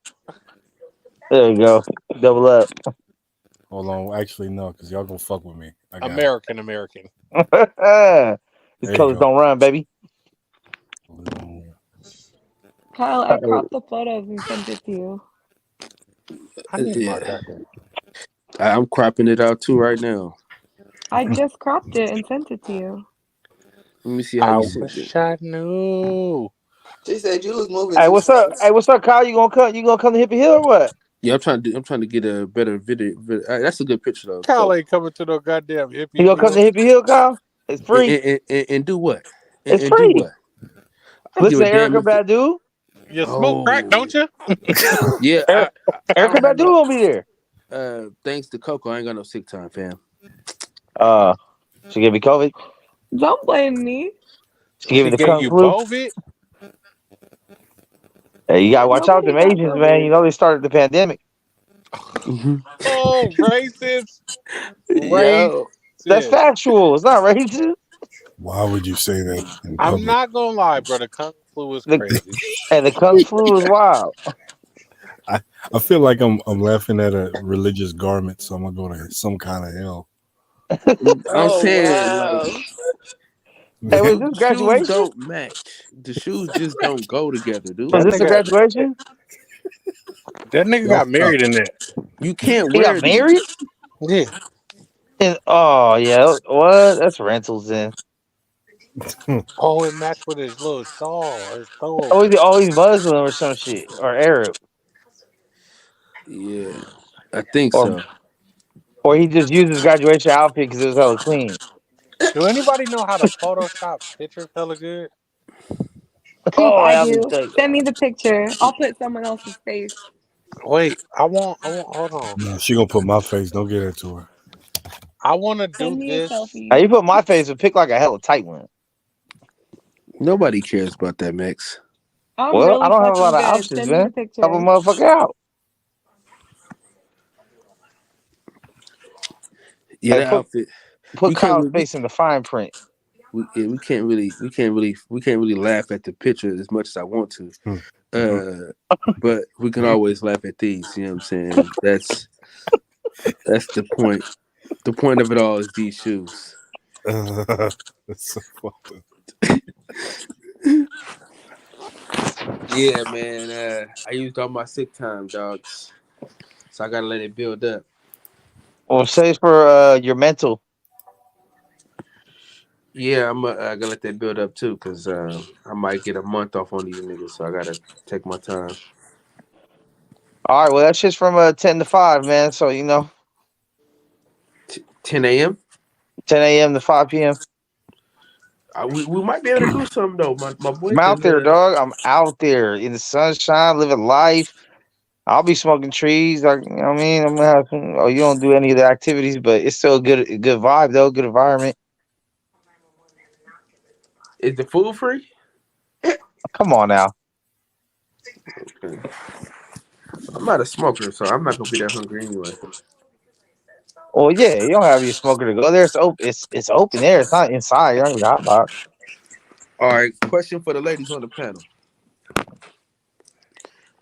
Speaker 5: There you go. Double up.
Speaker 6: Hold on. Actually, no, because y'all gonna fuck with me.
Speaker 2: American.
Speaker 5: These colors don't run, baby.
Speaker 3: Kyle, I cropped the photos and sent it to you.
Speaker 1: I'm cropping it out too right now.
Speaker 3: I just cropped it and sent it to you.
Speaker 1: Let me see how
Speaker 2: I
Speaker 1: you sent
Speaker 2: wish
Speaker 1: it.
Speaker 2: I knew.
Speaker 4: She said you was moving.
Speaker 5: Hey, what's up? Hey, what's up, Kyle? You gonna come to Hippie Hill or what?
Speaker 1: Yeah, I'm trying to get a better video. That's a good picture though.
Speaker 2: Kyle ain't coming to no goddamn hippie.
Speaker 5: You gonna come to Hippie Hill, Kyle? It's free.
Speaker 1: And do what?
Speaker 5: It's free.
Speaker 1: Do what? I give
Speaker 5: Listen
Speaker 1: a
Speaker 5: to
Speaker 1: damn
Speaker 5: Erica
Speaker 1: if it,
Speaker 5: Badu.
Speaker 2: You smoke crack,
Speaker 1: oh
Speaker 2: don't you?
Speaker 1: yeah. I
Speaker 5: Erica
Speaker 1: don't have
Speaker 5: Badu
Speaker 1: no.
Speaker 5: will be there.
Speaker 1: Thanks to Coco, I ain't got no sick time, fam.
Speaker 5: She gave me COVID.
Speaker 3: Don't blame me.
Speaker 5: She gave me
Speaker 2: She
Speaker 5: the
Speaker 2: gave
Speaker 5: kung
Speaker 2: you
Speaker 5: flu.
Speaker 2: COVID.
Speaker 5: Hey, you gotta watch out
Speaker 3: Nobody
Speaker 5: them
Speaker 3: got
Speaker 5: Asians, man. You
Speaker 3: COVID.
Speaker 5: know they started the pandemic.
Speaker 1: Mm-hmm.
Speaker 2: Oh, racist,
Speaker 1: Yo,
Speaker 5: That's
Speaker 2: racist.
Speaker 5: factual. It's not racist.
Speaker 6: Why would you say that in
Speaker 2: I'm
Speaker 6: public?
Speaker 2: not gonna lie, bro. The kung flu is
Speaker 5: The
Speaker 2: crazy.
Speaker 5: and the kung flu is wild.
Speaker 6: I feel like I'm laughing at a religious garment, so I'm gonna go to some kind of hell.
Speaker 1: I'm
Speaker 7: Oh
Speaker 1: saying like
Speaker 7: wow.
Speaker 5: Hey, was
Speaker 1: the
Speaker 5: this
Speaker 1: shoes
Speaker 5: graduation?
Speaker 1: don't match. The shoes just don't go together,
Speaker 5: Was
Speaker 2: That
Speaker 1: dude.
Speaker 5: this a
Speaker 2: nigga,
Speaker 5: graduation?
Speaker 2: that nigga
Speaker 6: Y'all
Speaker 2: got
Speaker 6: stop.
Speaker 2: married in that.
Speaker 1: You can't
Speaker 5: He got
Speaker 1: wear
Speaker 5: married?
Speaker 1: these.
Speaker 2: Yeah.
Speaker 5: And, oh yeah, what? That's rentals then.
Speaker 2: Oh, it matched with his little shawl or his
Speaker 5: Oh,
Speaker 2: throwover.
Speaker 5: he's Muslim or some shit or Arab
Speaker 1: Yeah, I think
Speaker 5: or
Speaker 1: so.
Speaker 5: he just used his graduation outfit because it was hella clean.
Speaker 2: Do anybody know how to Photoshop pictures hella good?
Speaker 3: Coop,
Speaker 5: Oh,
Speaker 3: I
Speaker 5: I'll be
Speaker 3: do.
Speaker 5: sick.
Speaker 3: Send me the picture. I'll put someone else's face.
Speaker 2: Wait, hold on.
Speaker 6: No, she gonna put my face. Don't get that to her.
Speaker 2: I want to
Speaker 3: Send
Speaker 2: do
Speaker 3: me a
Speaker 2: this.
Speaker 5: Now
Speaker 3: selfie.
Speaker 5: you put my face and pick like a hella tight one.
Speaker 1: Nobody cares about that, Max.
Speaker 3: I'm
Speaker 5: Well, I
Speaker 3: really
Speaker 5: don't have a lot
Speaker 3: fucking
Speaker 5: of
Speaker 3: good.
Speaker 5: options,
Speaker 3: Send me the
Speaker 5: man. Help a
Speaker 3: picture.
Speaker 5: motherfucker out.
Speaker 1: Yeah,
Speaker 5: Hey,
Speaker 1: that outfit.
Speaker 5: put
Speaker 1: We can't.
Speaker 5: Kyle's face in the fine print.
Speaker 1: Yeah, we can't really laugh at the picture as much as I want to. But we can always laugh at these. You know what I'm saying? That's the point. The point of it all is these shoes.
Speaker 6: That's so fucked up.
Speaker 1: Yeah, man. I used all my sick time, dogs. So I gotta let it build up.
Speaker 5: Well, say for your mental.
Speaker 1: Yeah, I gotta let that build up too, cause I might get a month off on these niggas, so I gotta take my time.
Speaker 5: All right, well that shit's from 10 to 5, man. So
Speaker 1: 10 a.m.
Speaker 5: 10 a.m. to 5 p.m.
Speaker 1: We might be able to do something though, my boy.
Speaker 5: I'm out
Speaker 1: Cause
Speaker 5: there, dog. I'm out there in the sunshine, living life. I'll be smoking trees. Like, you know what I mean? I'm gonna have some, you don't do any of the activities, but it's still a good vibe though, good environment.
Speaker 1: is the food free?
Speaker 5: Come on now.
Speaker 1: Okay. I'm not a smoker, so I'm not gonna be that hungry anyway.
Speaker 5: Well, yeah, you don't have your smoker to go there. It's open. It's open air. It's not inside. You don't need a hot box.
Speaker 1: All right, question for the ladies on the panel.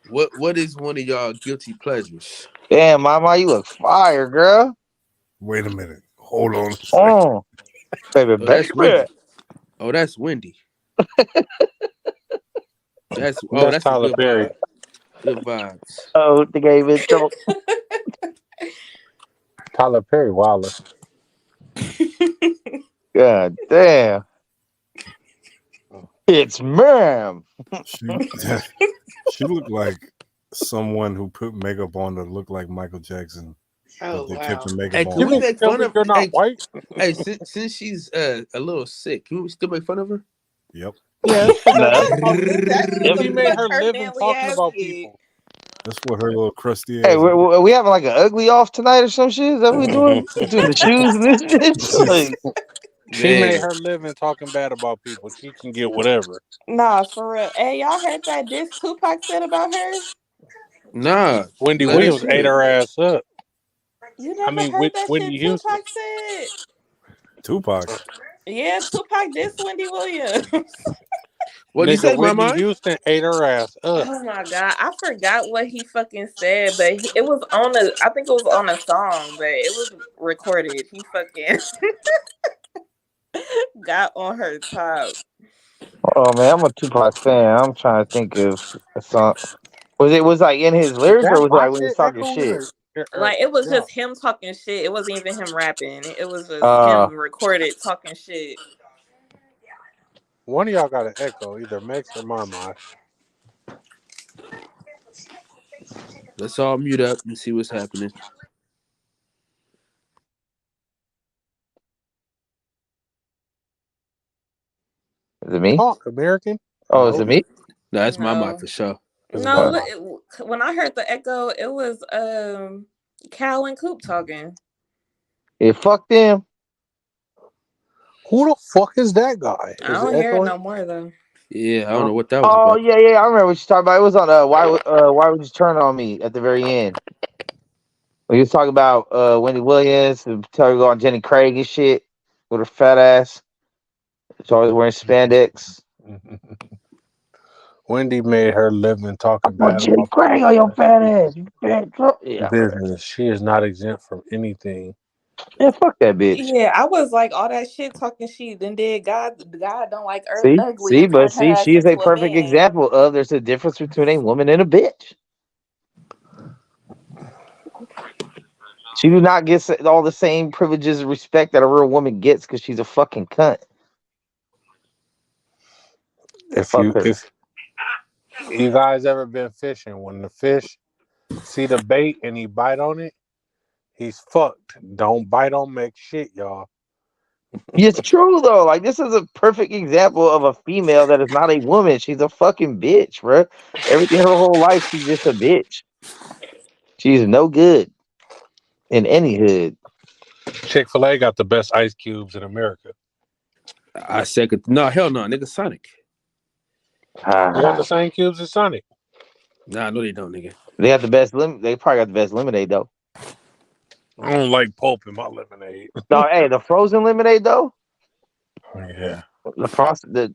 Speaker 1: What is one of y'all guilty pleasures?
Speaker 5: Damn, mama, you look fire, girl.
Speaker 6: Wait a minute. Hold on a second.
Speaker 5: Oh, baby,
Speaker 1: Oh, that's
Speaker 5: baby.
Speaker 1: Wendy. Oh, that's Wendy. That's
Speaker 2: That's
Speaker 1: that's a
Speaker 2: Tyler
Speaker 1: good
Speaker 2: Perry.
Speaker 1: vibe. Good vibes.
Speaker 5: Oh, the game in trouble.
Speaker 2: Tyler Perry, Wilder.
Speaker 5: God damn. It's ma'am.
Speaker 6: She looked like someone who put makeup on to look like Michael Jackson.
Speaker 4: Oh
Speaker 6: But they kept
Speaker 4: wow.
Speaker 6: the makeup
Speaker 1: Hey,
Speaker 6: on.
Speaker 1: can we make fun of?
Speaker 2: You're not white.
Speaker 1: Hey, since she's a little sick, can we still make fun of her?
Speaker 6: Yep.
Speaker 2: Yes, but
Speaker 5: No.
Speaker 7: Exactly.
Speaker 2: she
Speaker 7: What
Speaker 2: made
Speaker 7: the
Speaker 2: her
Speaker 7: fuck
Speaker 2: living
Speaker 7: manly
Speaker 2: talking
Speaker 7: ass
Speaker 2: about
Speaker 7: did.
Speaker 2: people.
Speaker 6: That's what her little crusty
Speaker 5: Hey,
Speaker 6: ass.
Speaker 5: we having like an ugly off tonight or some shit? Is that what we doing? We doing the shoes and this bitch? Like,
Speaker 2: She made
Speaker 1: Man,
Speaker 2: her living talking bad about people. She can get whatever.
Speaker 7: Nah, for real. Hey, y'all heard that diss Tupac said about her?
Speaker 1: nah.
Speaker 2: Wendy
Speaker 1: Let us
Speaker 2: Williams
Speaker 1: hear
Speaker 2: ate
Speaker 1: it.
Speaker 2: her ass up.
Speaker 7: You never heard that
Speaker 2: Whitney
Speaker 7: shit
Speaker 2: Houston.
Speaker 7: Tupac said?
Speaker 6: Tupac.
Speaker 7: Yeah, Tupac dissed Wendy Williams.
Speaker 1: What'd you
Speaker 2: Nigga,
Speaker 1: say,
Speaker 2: Whitney
Speaker 1: Mama?
Speaker 2: Houston ate her ass up.
Speaker 7: Oh my god, I forgot what he fucking said, but it was on a. I think it was on a song, but it was recorded. He fucking got on her top.
Speaker 5: oh man, I'm a Tupac fan. I'm trying to think of a song. Was like in his lyrics or was it
Speaker 2: My
Speaker 5: like when he was
Speaker 2: shit
Speaker 5: talking
Speaker 2: echoing
Speaker 5: shit?
Speaker 7: Like it was
Speaker 2: yeah.
Speaker 7: just him talking shit. It wasn't even him rapping. It was just
Speaker 5: Uh,
Speaker 7: him recorded talking shit.
Speaker 2: One of y'all got an echo, either Max or Marmot.
Speaker 1: Let's all mute up and see what's happening.
Speaker 5: is it me?
Speaker 2: Talk, American.
Speaker 5: Oh, is it me?
Speaker 1: No, that's my
Speaker 7: No.
Speaker 1: mic for sure.
Speaker 7: No, when I heard the echo, it was Cal and Coop talking.
Speaker 5: Yeah, fuck them.
Speaker 2: Who the fuck is that guy?
Speaker 7: I don't hear it no more though.
Speaker 1: Yeah, I don't know what that was
Speaker 5: Oh
Speaker 1: about.
Speaker 5: yeah, I remember what you're talking about. It was on why would you turn on me at the very end? We was talking about Wendy Williams and tell her to go on Jenny Craig and shit with her fat ass. She's always wearing spandex.
Speaker 2: Wendy made her living talking bad
Speaker 5: Jenny
Speaker 2: about
Speaker 5: Craig on your fat ass. You fat yeah,
Speaker 2: business. She is not exempt from anything.
Speaker 5: yeah, fuck that bitch.
Speaker 7: Yeah, I was like all that shit talking shit. Then did God don't like Earth
Speaker 5: See,
Speaker 7: ugly and
Speaker 5: but
Speaker 7: turned her ass
Speaker 5: she is a
Speaker 7: into
Speaker 5: perfect
Speaker 7: man.
Speaker 5: example of there's a difference between a woman and a bitch. She do not get all the same privileges and respect that a real woman gets because she's a fucking cunt.
Speaker 2: If you guys ever been fishing, when the fish see the bait and he bite on it, he's fucked. Don't bite on make shit, y'all.
Speaker 5: It's true though. Like this is a perfect example of a female that is not a woman. She's a fucking bitch, bro. Everything her whole life, she's just a bitch. She's no good in any hood.
Speaker 2: Chick-fil-A got the best ice cubes in America.
Speaker 1: I second. No, hell no, nigga. Sonic.
Speaker 2: They got the same cubes as Sonic.
Speaker 1: Nah, no, they don't, nigga.
Speaker 5: They got the best They probably got the best lemonade though.
Speaker 2: I don't like pulp in my lemonade.
Speaker 5: No, hey, the frozen lemonade though.
Speaker 2: Yeah.
Speaker 5: The frosted,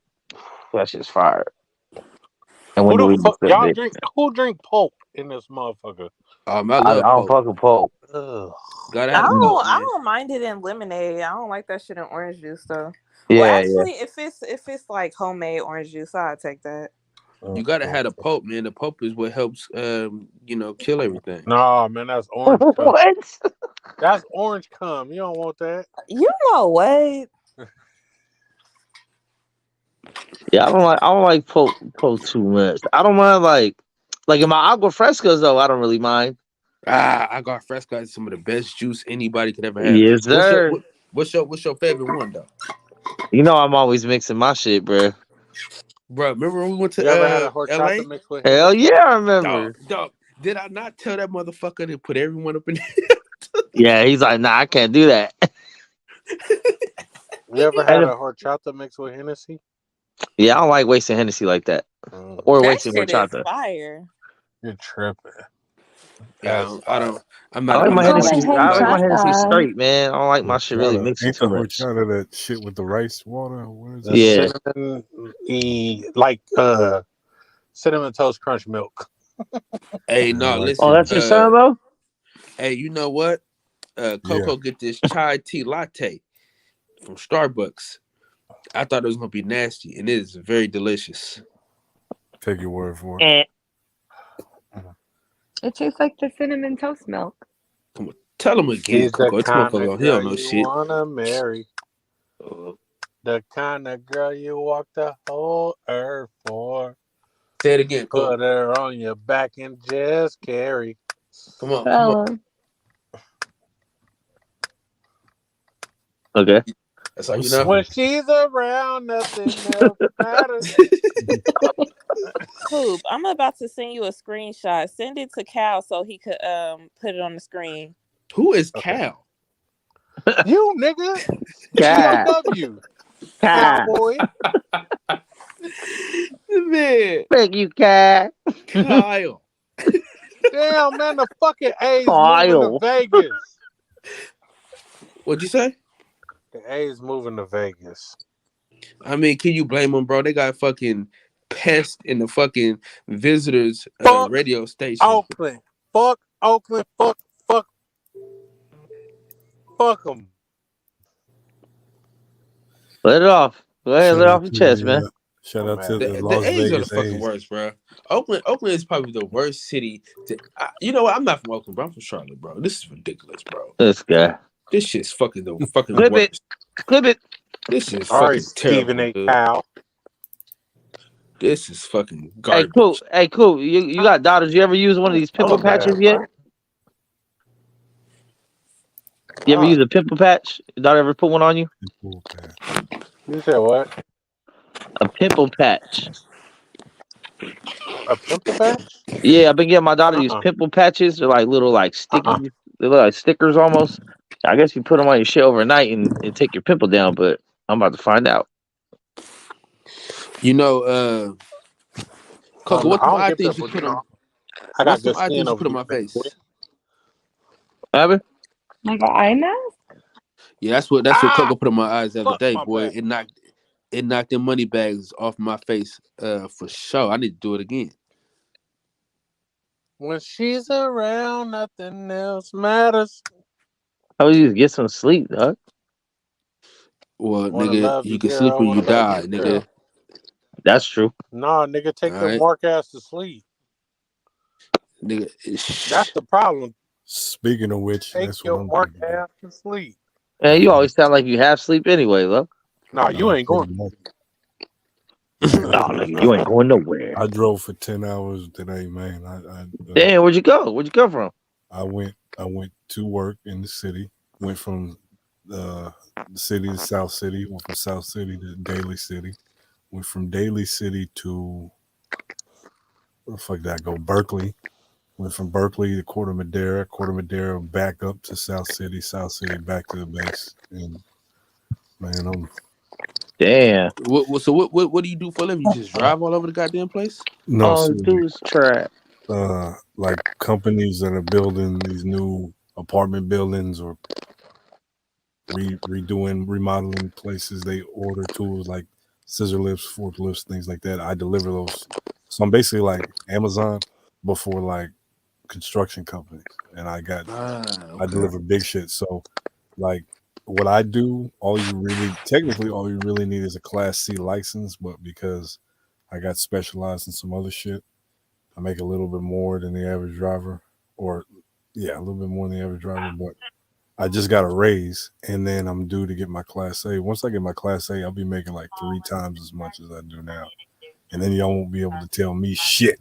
Speaker 5: that shit's fire. And
Speaker 2: Who
Speaker 5: when
Speaker 2: the fuck y'all drink? Who drink pulp in this motherfucker?
Speaker 1: I
Speaker 5: don't fucking pulp.
Speaker 1: Gotta have pulp,
Speaker 7: I
Speaker 1: man.
Speaker 7: don't mind it in lemonade. I don't like that shit in orange juice though.
Speaker 5: Yeah,
Speaker 7: well, actually, if it's like homemade orange juice, I'll take that.
Speaker 1: You gotta have the pulp, man. The pulp is what helps, kill everything.
Speaker 2: Nah, man, that's orange.
Speaker 5: What?
Speaker 2: That's orange cum. You don't want that.
Speaker 7: You know what?
Speaker 5: Yeah, I don't like pulp too much. I don't mind like in my agua frescas though. I don't really mind.
Speaker 1: Agua fresca is some of the best juice anybody could ever have.
Speaker 5: Yes, sir.
Speaker 1: What's your favorite one though?
Speaker 5: You know I'm always mixing my shit, bro.
Speaker 1: Bro, remember when we went to
Speaker 2: you ever had a horchata
Speaker 1: LA?
Speaker 2: mix with
Speaker 5: Hell yeah, I remember.
Speaker 1: Dog, did I not tell that motherfucker to put everyone up in there?
Speaker 5: Yeah, he's like, nah, I can't do that.
Speaker 2: You ever had a horchata mix with Hennessy?
Speaker 5: Yeah, I don't like wasting Hennessy like that. Or wasting horchata.
Speaker 7: Fire.
Speaker 2: You're tripping.
Speaker 1: Yeah, I'm
Speaker 5: not. I like my Hennessy straight, man. I don't like my
Speaker 6: horchata.
Speaker 5: shit really mixing too much.
Speaker 6: Horchata, that shit with the rice water. What is
Speaker 2: it?
Speaker 5: Yeah,
Speaker 2: cinnamon toast crunch milk.
Speaker 1: Hey, no, listen.
Speaker 5: Oh, that's your son, though.
Speaker 1: Hey, you know what? Coco get this chai tea latte from Starbucks. I thought it was gonna be nasty, and it is very delicious.
Speaker 6: Take your word for it.
Speaker 3: It tastes like the cinnamon toast milk.
Speaker 1: Come on, tell him again, Coco. It's Coco. He don't know shit.
Speaker 2: Wanna marry the kind of girl you walk the whole earth for.
Speaker 1: Say it again, Coco.
Speaker 2: Put her on your back and just carry.
Speaker 1: Come on.
Speaker 5: Okay.
Speaker 1: That's all you know.
Speaker 2: When she's around, nothing else matters.
Speaker 7: Coop, I'm about to send you a screenshot. Send it to Cal so he could put it on the screen.
Speaker 1: Who is Cal?
Speaker 2: You nigga.
Speaker 5: Cal.
Speaker 2: CW. Cowboy.
Speaker 1: Man.
Speaker 5: Thank you, Cal.
Speaker 1: Kyle.
Speaker 2: Damn, man, the fucking A's moving to Vegas.
Speaker 1: What'd you say?
Speaker 2: The A's moving to Vegas.
Speaker 1: I mean, can you blame them, bro? They got fucking pest in the fucking visitors radio station.
Speaker 2: Oakland. Fuck Oakland. Fuck them.
Speaker 5: Let it off. Let it off your chest, man.
Speaker 6: Shout out to the
Speaker 1: Las A's
Speaker 6: Vegas
Speaker 1: are the fucking
Speaker 6: A's.
Speaker 1: worst, bro. Oakland is probably the worst city. You know what? I'm not from Oakland, bro. I'm from Charlotte, bro. This is ridiculous, bro.
Speaker 5: This guy.
Speaker 1: This shit's fucking the fucking
Speaker 5: Clip
Speaker 1: worst.
Speaker 5: Clip it.
Speaker 1: This is
Speaker 2: All
Speaker 1: fucking
Speaker 2: right, Stephen A.
Speaker 1: terrible.
Speaker 2: Cow.
Speaker 1: This is fucking garbage.
Speaker 5: Hey, cool. You got daughters. You ever use one of these pimple patches yet? You ever use a pimple patch? Your daughter ever put one on you?
Speaker 2: You said what?
Speaker 5: A pimple patch.
Speaker 2: A pimple patch?
Speaker 5: Yeah, I've been getting my daughter these
Speaker 2: Uh-uh.
Speaker 5: pimple patches. They're like little like sticky.
Speaker 2: Uh-uh.
Speaker 5: They look like stickers almost. I guess you put them on your shit overnight and take your pimple down. But I'm about to find out.
Speaker 1: You know,
Speaker 2: Oh,
Speaker 1: Coco,
Speaker 2: no,
Speaker 1: what's
Speaker 2: I
Speaker 1: some
Speaker 2: don't
Speaker 1: odd
Speaker 2: get
Speaker 1: things you
Speaker 2: pimples.
Speaker 1: put on?
Speaker 2: I got
Speaker 1: What's some
Speaker 2: good
Speaker 1: odd
Speaker 2: skin
Speaker 1: things you
Speaker 2: over
Speaker 1: put on
Speaker 2: here.
Speaker 1: my face?
Speaker 5: Abby?
Speaker 3: Like an eye mask?
Speaker 1: Yeah, that's what
Speaker 2: Ah,
Speaker 1: Coco put on my eyes the other
Speaker 2: fuck
Speaker 1: day,
Speaker 2: my
Speaker 1: boy.
Speaker 2: back.
Speaker 1: It knocked them money bags off my face, for sure. I need to do it again.
Speaker 2: When she's around, nothing else matters.
Speaker 5: How you just get some sleep, dog?
Speaker 1: Well,
Speaker 2: Wanna
Speaker 1: nigga,
Speaker 2: love you,
Speaker 1: you can sleep
Speaker 2: girl.
Speaker 1: when you
Speaker 2: Wanna love
Speaker 1: die,
Speaker 2: you,
Speaker 1: nigga.
Speaker 2: girl.
Speaker 5: That's true.
Speaker 2: Nah, nigga,
Speaker 1: All
Speaker 2: take your
Speaker 1: right,
Speaker 2: mark ass to sleep.
Speaker 1: nigga.
Speaker 2: That's the problem.
Speaker 6: Speaking of which,
Speaker 2: Take
Speaker 6: that's what
Speaker 2: your
Speaker 6: I'm
Speaker 2: mark
Speaker 6: thinking of.
Speaker 2: ass to sleep.
Speaker 5: Man, you always sound like you half sleep anyway, look.
Speaker 2: Nah, you ain't going.
Speaker 6: Pretty much.
Speaker 5: Nah, nigga, you ain't going nowhere.
Speaker 6: I drove for 10 hours today, man.
Speaker 5: Damn, where'd you go? Where'd you come from?
Speaker 6: I went to work in the city. Went from the city to South City. Went from South City to Daly City. Went from Daly City to where the fuck did I go? Berkeley. Went from Berkeley to Corte Madera back up to South City back to the base. And man, I'm
Speaker 5: Damn.
Speaker 1: What do you do for a living? You just drive all over the goddamn place?
Speaker 6: no
Speaker 5: All
Speaker 6: so
Speaker 5: you do is trap.
Speaker 6: like companies that are building these new apartment buildings or remodeling places. They order tools like scissor lifts, forklifts, things like that. I deliver those. So I'm basically like Amazon before like construction companies, and I
Speaker 1: Okay.
Speaker 6: deliver big shit. So like what I do, all you really need is a Class C license, but because I got specialized in some other shit, I make a little bit more than the average driver, or yeah, a little bit more than the average driver, but I just got a raise, and then I'm due to get my Class A. Once I get my Class A, I'll be making like 3 times as much as I do now, and then y'all won't be able to tell me shit.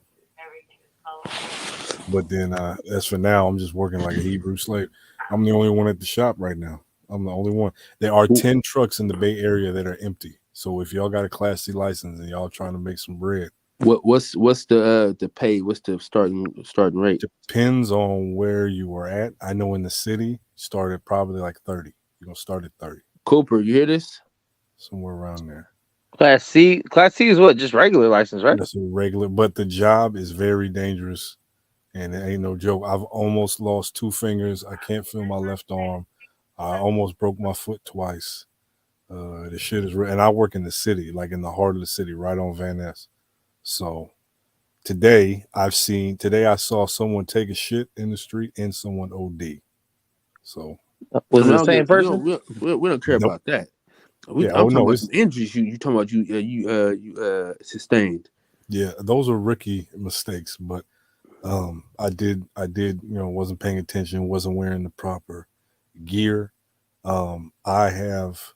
Speaker 6: But then, as for now, I'm just working like a Hebrew slave. I'm the only one at the shop right now. I'm the only one. There are 10 trucks in the Bay Area that are empty. So if y'all got a Class C license and y'all trying to make some bread,
Speaker 1: What's the pay? What's the starting rate?
Speaker 6: depends on where you are at. I know in the city, start at probably like 30. You're gonna start at 30,
Speaker 1: Cooper, you hear this?
Speaker 6: somewhere around there.
Speaker 5: Class C. Class C is what? Just regular license, right?
Speaker 6: That's a regular, but the job is very dangerous, and it ain't no joke. I've almost lost 2 fingers. I can't feel my left arm. I almost broke my foot twice. The shit is real, and I work in the city, like in the heart of the city, right on Van Ness. So today I saw someone take a shit in the street and someone OD. So
Speaker 5: Was it
Speaker 1: I
Speaker 5: the
Speaker 1: don't
Speaker 5: same
Speaker 1: give.
Speaker 5: person?
Speaker 1: We don't care
Speaker 6: nope.
Speaker 1: about that.
Speaker 6: Yeah.
Speaker 1: I'm
Speaker 6: Oh
Speaker 1: talking
Speaker 6: no.
Speaker 1: about some injuries. You talking about you sustained.
Speaker 6: Yeah. Those are rookie mistakes, but I did. Wasn't paying attention. Wasn't wearing the proper gear. I have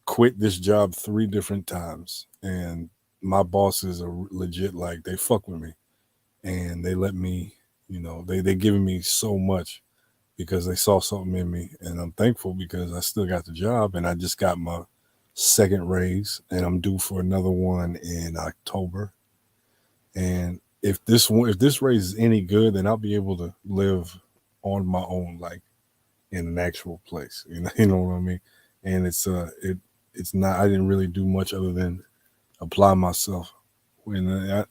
Speaker 6: quit this job 3 different times, and my bosses are legit. Like they fuck with me, and they let me. They giving me so much because they saw something in me, and I'm thankful because I still got the job, and I just got my second raise, and I'm due for another one in October. And if this raise is any good, then I'll be able to live on my own, like in an actual place. You know what I mean? And it's not. I didn't really do much other than apply myself. When I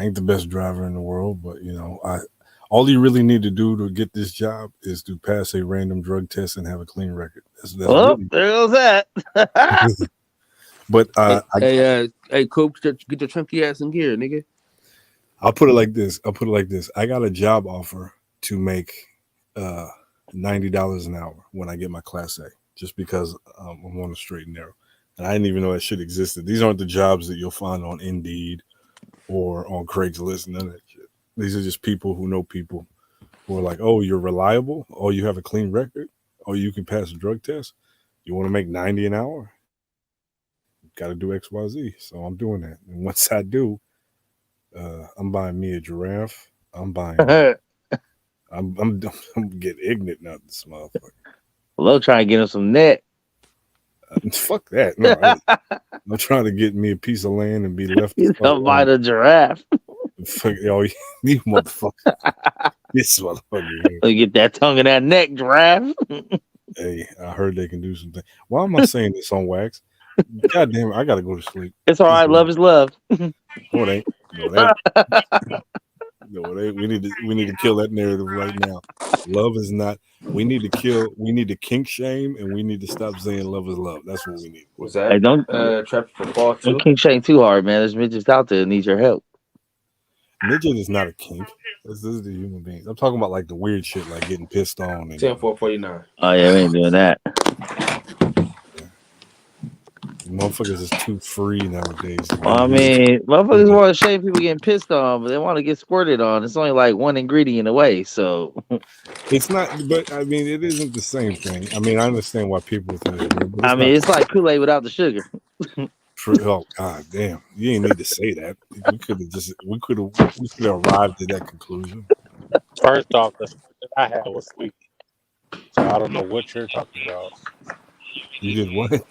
Speaker 6: ain't the best driver in the world, but all you really need to do to get this job is to pass a random drug test and have a clean record. That's
Speaker 5: Oh,
Speaker 6: really.
Speaker 5: there goes that.
Speaker 6: But
Speaker 1: Hey, Coop, get your chunky ass in gear, nigga.
Speaker 6: I'll put it like this. I got a job offer to make $90 an hour when I get my Class A, just because I'm on the straight and narrow. And I didn't even know that shit existed. These aren't the jobs that you'll find on Indeed or on Craigslist. None of that shit. These are just people who know people who are like, oh, you're reliable. Oh, you have a clean record. Oh, you can pass a drug test. You want to make 90 an hour? Got to do X, Y, Z. So I'm doing that. And once I do, I'm buying me a giraffe. I'm get ignorant now, this motherfucker.
Speaker 5: Hello, trying to get him some net.
Speaker 6: Fuck that. No, I'm trying to get me a piece of land and be left.
Speaker 5: You don't buy the giraffe.
Speaker 6: Fuck, yo, these motherfuckers. This motherfucker here.
Speaker 5: You get that tongue in that neck, giraffe.
Speaker 6: Hey, I heard they can do something. Why am I saying this on wax? God damn it, I gotta go to sleep.
Speaker 5: It's all right. Love is love.
Speaker 6: No, it ain't. No, it ain't. We need to kill that narrative right now. Love is not. We need to kink shame, and we need to stop saying love is love. That's what we need.
Speaker 1: Was that
Speaker 5: Hey, don't
Speaker 1: trap for fall too?
Speaker 5: don't kink shame too hard, man. There's midgets out there that need your help.
Speaker 6: Midget is not a kink. This is the human beings. I'm talking about like the weird shit, like getting pissed on.
Speaker 1: 10-4-49.
Speaker 5: Oh yeah, we ain't doing that.
Speaker 6: Motherfuckers is too free nowadays.
Speaker 5: Well, I mean, motherfuckers want to shame people getting pissed on, but they want to get squirted on. It's only like one ingredient away, so
Speaker 6: it's not. But I mean, it isn't the same thing. I mean, I understand why people think it's weird.
Speaker 5: I mean, it's like Kool-Aid without the sugar.
Speaker 6: Oh god damn! You ain't need to say that. We could have arrived at that conclusion.
Speaker 2: First off, the squirt that I had was sweet, so I don't know what you're talking about.
Speaker 6: You did what?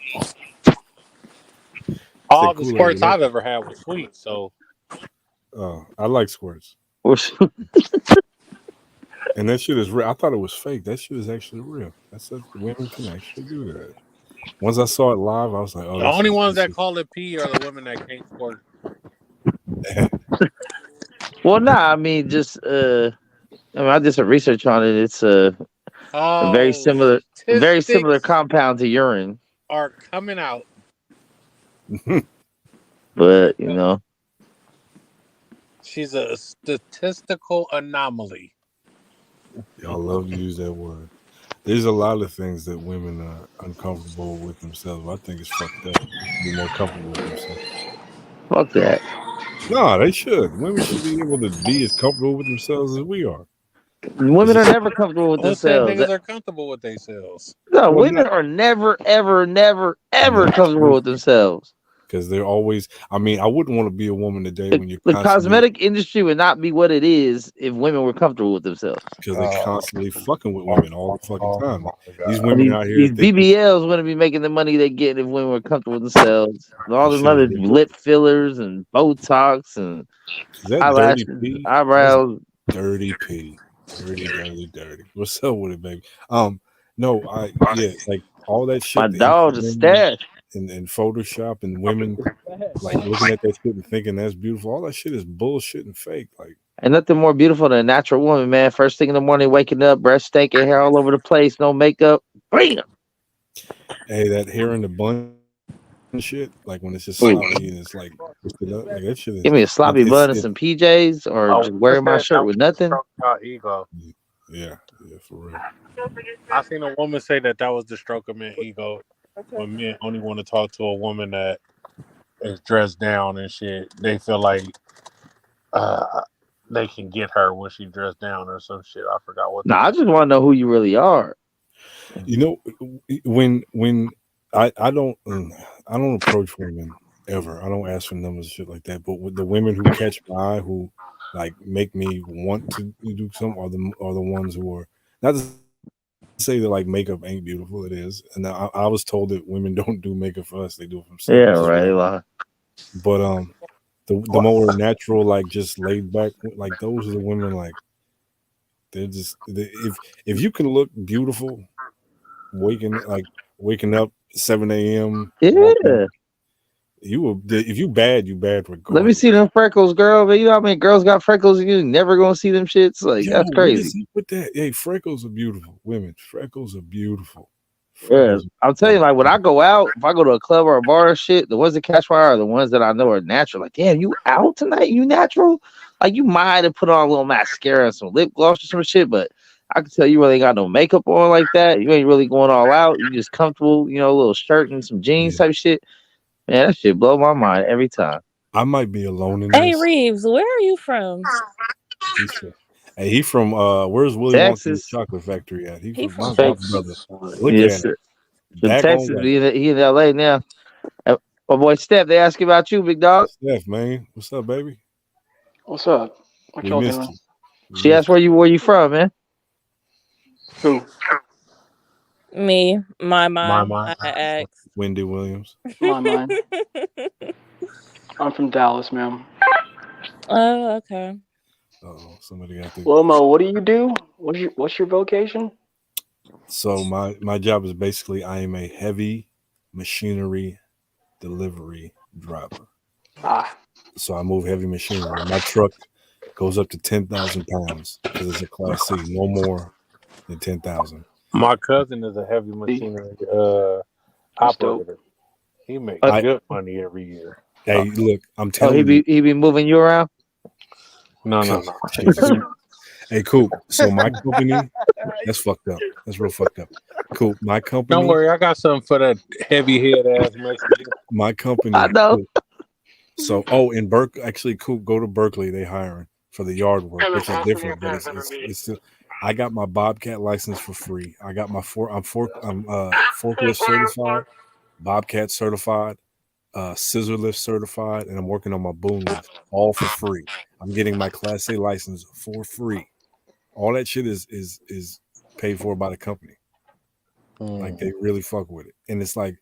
Speaker 2: All the squirts I've ever had was sweet, so.
Speaker 6: I like squirts. And that shit is real. I thought it was fake. That shit is actually real. That's what women can actually do that. Once I saw it live, I was like, "Oh."
Speaker 2: The only ones that call it pee are the women that can't squirt.
Speaker 5: Well, nah, I mean, just I did some research on it. It's a very similar compound to urine.
Speaker 2: Are coming out.
Speaker 5: But you know,
Speaker 2: she's a statistical anomaly.
Speaker 6: Y'all love to use that word. There's a lot of things that women are uncomfortable with themselves. I think it's fucked up. Be more comfortable with themselves.
Speaker 5: Fuck that.
Speaker 6: No, they should. Women should be able to be as comfortable with themselves as we are.
Speaker 5: Women are never comfortable with themselves.
Speaker 2: Niggas are comfortable with themselves.
Speaker 5: No, women are never, ever, never, ever comfortable with themselves.
Speaker 6: Because they're always. I mean, I wouldn't want to be a woman today when you're.
Speaker 5: The cosmetic industry would not be what it is if women were comfortable with themselves.
Speaker 6: Because they're constantly fucking with women all the fucking time. These women out here.
Speaker 5: These BBLs wouldn't be making the money they get if women were comfortable with themselves. All the other lip fillers and Botox and eyelashes, eyebrows.
Speaker 6: Dirty P. Dirty. What's up with it, baby? No, like all that shit.
Speaker 5: My dog is stash.
Speaker 6: And Photoshop and women like looking at that shit and thinking that's beautiful. All that shit is bullshit and fake. Like,
Speaker 5: and nothing more beautiful than a natural woman, man. First thing in the morning, waking up, breath stinking, hair all over the place, no makeup. Bam!
Speaker 6: Hey, that hair in the bun and shit, like when it's just sloppy and it's like that shit is,
Speaker 5: give me a sloppy bun and some PJs, or just wearing my shirt with nothing.
Speaker 2: Ego.
Speaker 6: Yeah, for real.
Speaker 2: I seen a woman say that was the stroke of men's ego. When men only want to talk to a woman that is dressed down and shit, they feel like they can get her when she dressed down or some shit. I forgot what.
Speaker 5: I just want to know who you really are.
Speaker 6: You know, when I don't approach women ever. I don't ask for numbers and shit like that. But with the women who catch my eye, who like make me want to do something, are the ones who are not to say that like makeup ain't beautiful. It is, and I was told that women don't do makeup for us; they do it for themselves.
Speaker 5: Yeah, right.
Speaker 6: But the more natural, like just laid back, like those are the women. Like they're just if you can look beautiful, waking up 7 a.m.
Speaker 5: Yeah.
Speaker 6: If you bad regardless.
Speaker 5: Let me see them freckles, girl. But you know how many girls got freckles and you never gonna see them shits? Like, that's crazy.
Speaker 6: With that, hey, freckles are beautiful. Women, freckles are beautiful.
Speaker 5: Yeah, I'll tell you, like when I go out, if I go to a club or a bar or shit, the ones that catch my eye are the ones that I know are natural. Like, damn, you out tonight? You natural? Like, you might have put on a little mascara and some lip gloss or some shit, but I can tell you really ain't got no makeup on like that. You ain't really going all out. You just comfortable, you know, a little shirt and some jeans type shit. Man, that shit blow my mind every time.
Speaker 6: I might be alone in
Speaker 8: Hey
Speaker 6: this.
Speaker 8: Reeves, where are you from?
Speaker 6: He from where's Willy Wonka's chocolate factory at? He from my brother. Look
Speaker 5: yes,
Speaker 6: at
Speaker 5: it. Texas, he in LA now. My boy Steph, they ask about you, big dog.
Speaker 6: Steph, man, what's up, baby?
Speaker 9: What's up? What y'all doing?
Speaker 5: She asked where you from, man.
Speaker 9: Who?
Speaker 7: Me, my
Speaker 2: My.
Speaker 7: ex.
Speaker 6: Wendy Williams.
Speaker 9: Mine. I'm from Dallas, ma'am.
Speaker 7: Oh, okay.
Speaker 6: Oh, somebody got the.
Speaker 9: Lomo, what do you do? What's your vocation?
Speaker 6: So my job is basically I am a heavy machinery delivery driver.
Speaker 9: Ah,
Speaker 6: So I move heavy machinery. My truck goes up to 10,000 pounds because it's a Class C, no more than 10,000.
Speaker 2: My cousin is a heavy machinery
Speaker 9: that's dope.
Speaker 2: operator. He makes
Speaker 6: I-
Speaker 2: good money every year.
Speaker 6: Hey, look, I'm
Speaker 5: Oh,
Speaker 6: telling you.
Speaker 5: he be moving you around?
Speaker 2: No.
Speaker 6: Jesus. Hey, cool. So my company, that's fucked up. That's real fucked up. Cool. My company.
Speaker 2: Don't worry, I got something for that heavy head ass Mexican.
Speaker 6: My company.
Speaker 5: I know.
Speaker 6: So, in Berkeley, actually, cool. Go to Berkeley. They hiring for the yard work, which is different, but it's still. I got my Bobcat license for free. I got my I'm forklift certified, Bobcat certified, scissor lift certified, and I'm working on my boom lift, all for free. I'm getting my Class A license for free. All that shit is paid for by the company. Like they really fuck with it, and it's like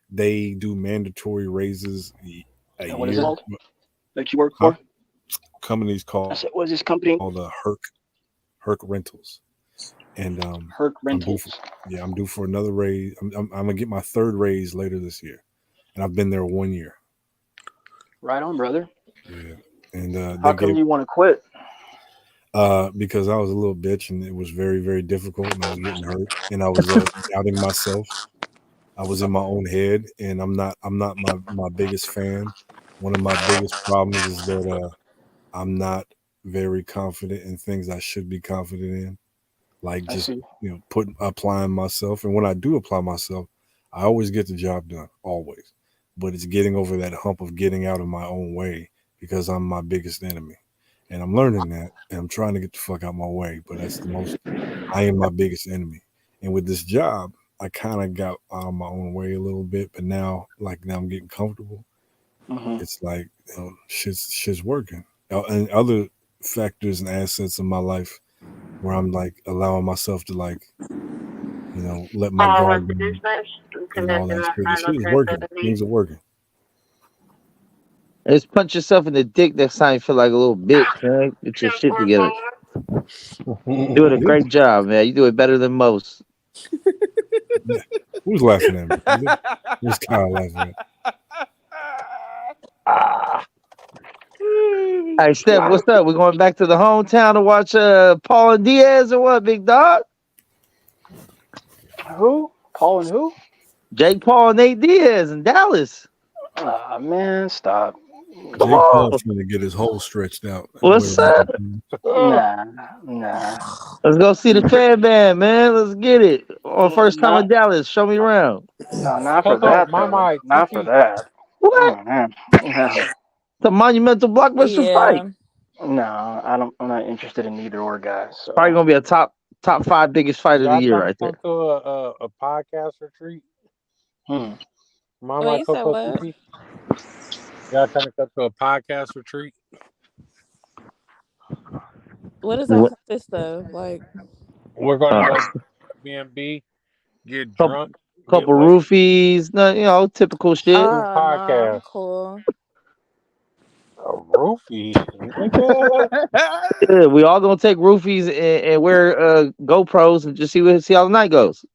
Speaker 6: they do mandatory raises a
Speaker 9: What is
Speaker 6: year.
Speaker 9: it called that you work for?
Speaker 6: Company's
Speaker 9: I
Speaker 6: called
Speaker 9: said, what's this company?
Speaker 6: the Herc Rentals, and
Speaker 9: Herc Rentals.
Speaker 6: I'm due for another raise. I'm gonna get my third raise later this year, and I've been there 1 year.
Speaker 9: Right on, brother.
Speaker 6: Yeah, and
Speaker 9: How come you want to quit?
Speaker 6: because I was a little bitch and it was very, very difficult, and I was getting hurt, and I was doubting myself. I was in my own head, and I'm not my biggest fan. One of my biggest problems is that I'm not very confident in things I should be confident in, like
Speaker 9: I
Speaker 6: just
Speaker 9: see.
Speaker 6: applying myself. And when I do apply myself, I always get the job done, always. But it's getting over that hump of getting out of my own way because I'm my biggest enemy. And I'm learning that, and I'm trying to get the fuck out my way. But that's I am my biggest enemy. And with this job, I kind of got out of my own way a little bit. But now I'm getting comfortable.
Speaker 9: Mm-hmm.
Speaker 6: It's like, shit's working. And other factors and assets in my life where I'm like allowing myself to let my guard down and all that shit. The shit is working. Things are working.
Speaker 5: Just punch yourself in the dick next time you feel like a little bitch, man. Get your shit together. Doing a great job, man. You do it better than most.
Speaker 6: Yeah. Who's laughing at me? Who's Kyle laughing at?
Speaker 5: Hey, Steph, what's up? We're going back to the hometown to watch Paul and Diaz or what, big dog?
Speaker 9: Who? Paul and who?
Speaker 5: Jake Paul and Nate Diaz in Dallas.
Speaker 9: Man, stop.
Speaker 6: Jake Paul's trying to get his hole stretched out.
Speaker 5: What's up?
Speaker 9: Nah.
Speaker 5: Let's go see the fan band, man. Let's get it. On first time in Dallas. Show me around.
Speaker 9: No, not for that.
Speaker 2: My
Speaker 9: not for that.
Speaker 5: What?
Speaker 9: Oh, man.
Speaker 5: It's a monumental blockbuster fight.
Speaker 9: No, I'm not interested in either or, guys. So.
Speaker 5: Probably gonna be a top 5 biggest fight of the year right there.
Speaker 2: Come to a podcast retreat.
Speaker 7: Wait, you said what?
Speaker 2: Y'all trying to come to a podcast retreat?
Speaker 7: What does that consist of? Like,
Speaker 2: we're going to go to Airbnb, get drunk,
Speaker 5: couple roofies, typical shit.
Speaker 2: Podcast.
Speaker 7: No, cool.
Speaker 2: A roofie?
Speaker 5: Yeah, we all gonna take roofies and wear GoPros and just see how the night goes.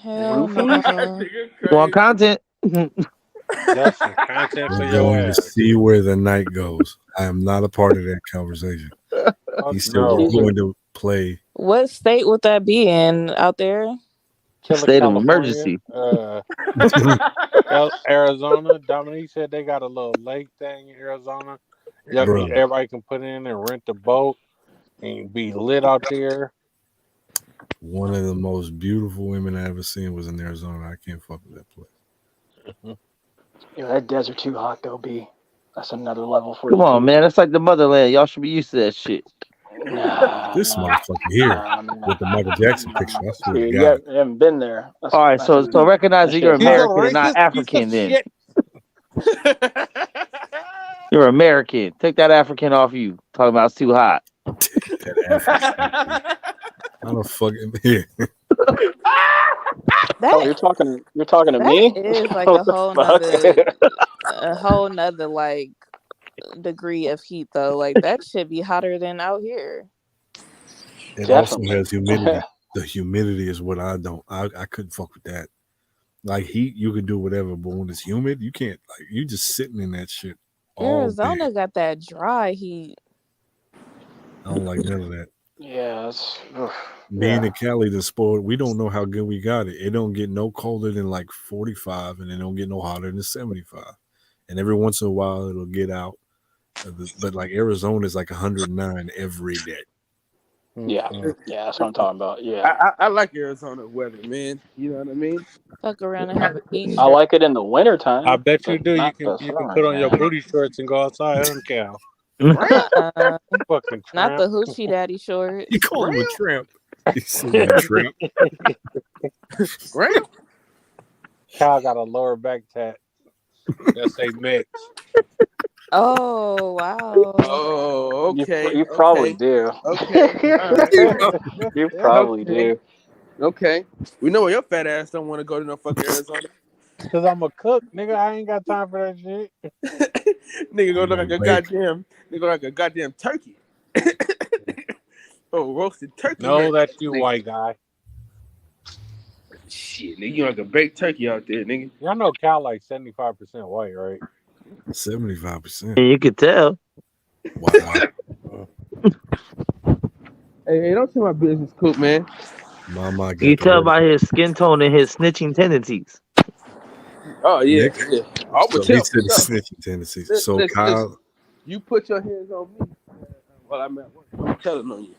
Speaker 7: Hell no.
Speaker 5: You want content?
Speaker 2: That's some content for
Speaker 6: We're
Speaker 2: your
Speaker 6: going to
Speaker 2: ass.
Speaker 6: see where the night goes. I am not a part of that conversation. He's still going to play.
Speaker 7: What state would that be in out there?
Speaker 5: State of emergency.
Speaker 2: Arizona. Dominique said they got a little lake thing in Arizona. Everybody can put in and rent a boat and be lit out there.
Speaker 6: One of the most beautiful women I ever seen was in Arizona. I can't fuck with that place.
Speaker 9: Yeah, that desert too hot though, B. That's another level for you.
Speaker 5: Come on, man. That's like the motherland. Y'all should be used to that shit.
Speaker 6: This motherfucker here with the Michael Jackson picture. I swear to
Speaker 9: You
Speaker 6: God.
Speaker 9: haven't been there.
Speaker 5: All right, so recognize that you're American and not African then. You're American. Take that African off you. Talking about it's too hot.
Speaker 6: I don't fucking here.
Speaker 9: Oh,
Speaker 7: That
Speaker 9: you're talking to
Speaker 7: that
Speaker 9: me?
Speaker 7: is like
Speaker 9: What the
Speaker 7: a whole nother like degree of heat though. Like that should be hotter than out here.
Speaker 6: It also
Speaker 9: Definitely.
Speaker 6: has humidity. The humidity is what I couldn't fuck with that. Like heat, you can do whatever, but when it's humid, you can't. Like you just sitting in that shit all day.
Speaker 7: Arizona got that dry heat.
Speaker 6: I don't like none of that.
Speaker 9: Yeah, it's,
Speaker 6: Being in Cali, the sport, we don't know how good we got it. It don't get no colder than like 45, and it don't get no hotter than 75. And every once in a while, it'll get out. But like Arizona is like 109 every day.
Speaker 9: yeah, that's what I'm talking about. Yeah,
Speaker 1: I like Arizona weather, man. You know what I mean?
Speaker 7: Fuck around and have a heat
Speaker 9: I like it in the wintertime.
Speaker 2: I bet you
Speaker 9: but
Speaker 2: do. You
Speaker 9: not
Speaker 2: can
Speaker 9: the
Speaker 2: you can
Speaker 9: summer,
Speaker 2: put on your
Speaker 9: man.
Speaker 2: booty shorts and go outside, huh, Cal? Fucking
Speaker 7: not
Speaker 2: tramp.
Speaker 7: the hoochie daddy shorts.
Speaker 6: You call him a tramp. He said a tramp.
Speaker 1: Right?
Speaker 2: Cal got a lower back tat. That say mix.
Speaker 7: Oh wow.
Speaker 1: Oh, okay.
Speaker 9: You probably do.
Speaker 1: Okay. All right.
Speaker 9: You probably do.
Speaker 1: Okay. We know where your fat ass don't want to go to no fucking Arizona.
Speaker 2: Cause I'm a cook, nigga. I ain't got time for that shit.
Speaker 1: Nigga go look like a goddamn turkey. Oh, roasted turkey.
Speaker 2: No, that's you, white guy.
Speaker 1: Shit, nigga, you like a baked turkey out there, nigga.
Speaker 2: Y'all know Cal like 75% white, right?
Speaker 6: 75%.
Speaker 5: You could tell.
Speaker 6: Wow.
Speaker 1: Hey, don't tell my business, Coop, man.
Speaker 6: Mama got
Speaker 5: You
Speaker 6: the
Speaker 5: tell
Speaker 6: word.
Speaker 5: by his skin tone and his snitching tendencies.
Speaker 1: Oh yeah,
Speaker 6: Nick?
Speaker 1: yeah. I
Speaker 6: So
Speaker 1: would
Speaker 6: he
Speaker 1: tell.
Speaker 6: said he's snitching tendencies. So
Speaker 1: Listen,
Speaker 6: Kyle,
Speaker 1: you put your hands on me. Well, I'm at work. I'm telling on you.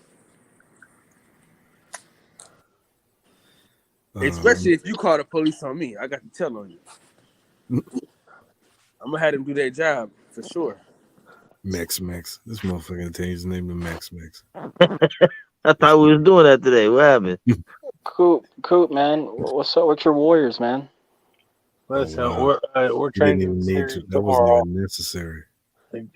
Speaker 1: Especially if you call the police on me, I got to tell on you. I'm gonna have them do their job for sure.
Speaker 6: Max. This motherfucker changed his name to Max.
Speaker 5: I thought we was doing that today. What happened?
Speaker 9: Coop, man. What's up with your Warriors, man?
Speaker 2: Listen,
Speaker 6: wow.
Speaker 2: we're
Speaker 6: You didn't
Speaker 2: changing
Speaker 6: even
Speaker 2: the
Speaker 6: need
Speaker 2: series
Speaker 6: to. That
Speaker 2: tomorrow.
Speaker 6: wasn't even necessary.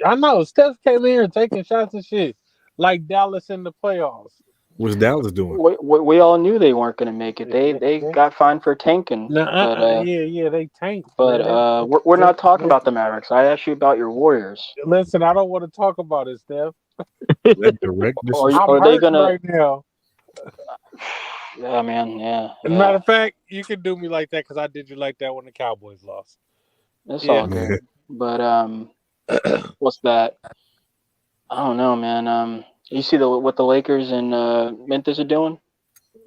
Speaker 2: I know Steph came in here taking shots and shit like Dallas in the playoffs.
Speaker 6: What's Dallas doing?
Speaker 9: We all knew they weren't going to make it. They got fined for tanking.
Speaker 2: Yeah, they tanked.
Speaker 9: But we're not talking about the Mavericks. I asked you about your Warriors.
Speaker 2: Listen, I don't want to talk about it, Steph.
Speaker 6: That direct
Speaker 9: Are they gonna
Speaker 2: right now?
Speaker 9: Yeah, man. Yeah.
Speaker 2: As a matter of fact, you can do me like that because I did you like that when the Cowboys lost.
Speaker 9: It's all good. But what's that? I don't know, man. You see what the Lakers and Memphis are doing?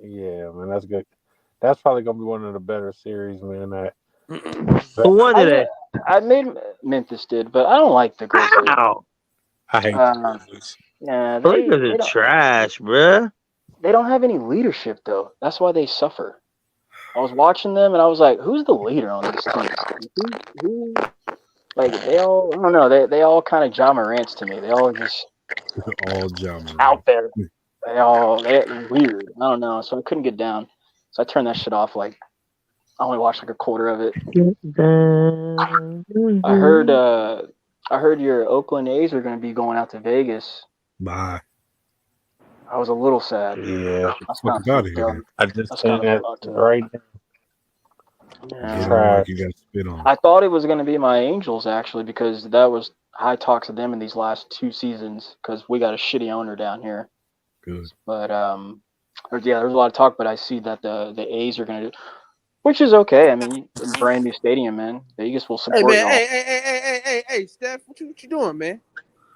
Speaker 2: Yeah, man, that's good. That's probably gonna be one of the better series, man.
Speaker 5: Who won today?
Speaker 9: I made Memphis did, but I don't like the Grizzlies.
Speaker 5: Wow.
Speaker 2: I hate the Grizzlies.
Speaker 9: Yeah,
Speaker 5: The Lakers are trash, bruh.
Speaker 9: They don't have any leadership though. That's why they suffer. I was watching them and I was like, "Who's the leader on this team? Who? Like they all, I don't know. They all kind of Ja Morant's to me. They all just out there. They're weird. I don't know. So I couldn't get down. So I turned that shit off. Like I only watched like a quarter of it. I heard your Oakland A's are going to be going out to Vegas.
Speaker 6: Bye.
Speaker 9: I was a little sad.
Speaker 2: Yeah.
Speaker 9: I
Speaker 2: just saying that right now.
Speaker 9: Yeah.
Speaker 6: You got spit on.
Speaker 9: I thought it was going to be my Angels actually because that was high talks of them in these last 2 seasons because we got a shitty owner down here.
Speaker 6: Good.
Speaker 9: But there's a lot of talk. But I see that the A's are going to do, which is okay. I mean, brand new stadium, man. Vegas will support.
Speaker 1: Hey man, hey, Steph, what you doing, man?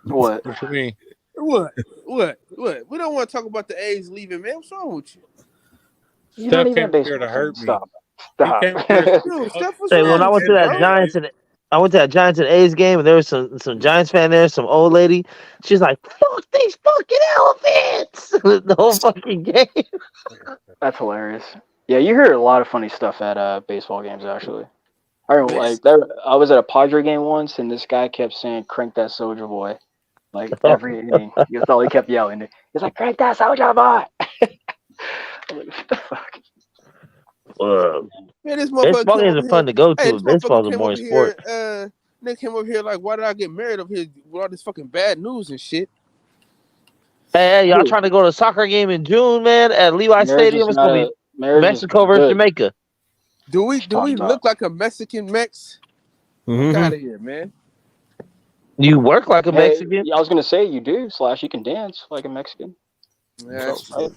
Speaker 9: What?
Speaker 2: What you mean?
Speaker 1: What? We don't want to talk about the A's leaving, man. What's wrong with you?
Speaker 2: Steph came here to hurt me.
Speaker 9: Stop.
Speaker 1: Dude, Steph, what's
Speaker 5: Hey,
Speaker 1: wrong
Speaker 5: when I went to that Giants and A's game, and there was some Giants fan there, some old lady. She's like, "Fuck these fucking elephants!" The whole fucking game.
Speaker 9: That's hilarious. Yeah, you hear a lot of funny stuff at baseball games. Actually, I was at a Padre game once, and this guy kept saying, "Crank that Soulja Boy," like every inning. That's all he kept yelling. He's like, "Crank that Soulja Boy!" I'm like, what the fuck?
Speaker 1: Man, this
Speaker 5: baseball games are fun to go to. Baseball's a boring sport.
Speaker 1: Nick came over here like, why did I get married over here with all this fucking bad news and shit?
Speaker 5: Hey, y'all trying to go to a soccer game in June, man, at Levi Stadium? It's going to be Mexico versus Jamaica.
Speaker 1: Do we
Speaker 9: talking about-
Speaker 1: look like a Mexican Mex?
Speaker 6: Mhm.
Speaker 1: Get out of here, man.
Speaker 5: You work like a
Speaker 9: Hey,
Speaker 5: Mexican.
Speaker 9: I was gonna say you do. / you can dance like a Mexican.
Speaker 1: Yeah, that's
Speaker 9: So,
Speaker 1: true.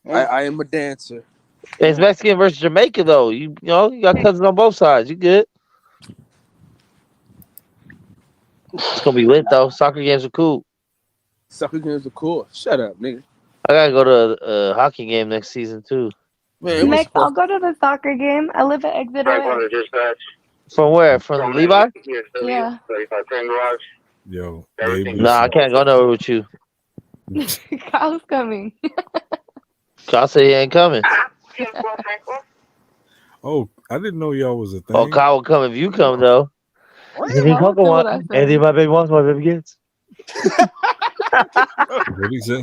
Speaker 9: yeah.
Speaker 1: I am a dancer.
Speaker 5: It's Mexican versus Jamaica though. You know you got cousins on both sides. You good? It's gonna be lit though. Soccer games are cool.
Speaker 1: Soccer games are cool. Shut up, nigga.
Speaker 5: I gotta go to a hockey game next season too.
Speaker 1: Man, it was
Speaker 3: Mix, I'll go to the soccer game. I live at Exit Away.
Speaker 5: From where? From Levi?
Speaker 3: Yeah.
Speaker 6: Yo,
Speaker 5: Nah, I can't go nowhere with you.
Speaker 3: Kyle's coming.
Speaker 5: Kyle said he ain't coming.
Speaker 6: Oh, I didn't know y'all was a thing.
Speaker 5: Oh, Kyle will come if you come though. Anything
Speaker 3: I'll do what I say.
Speaker 5: Anything my baby wants, my baby gets.
Speaker 6: What he say?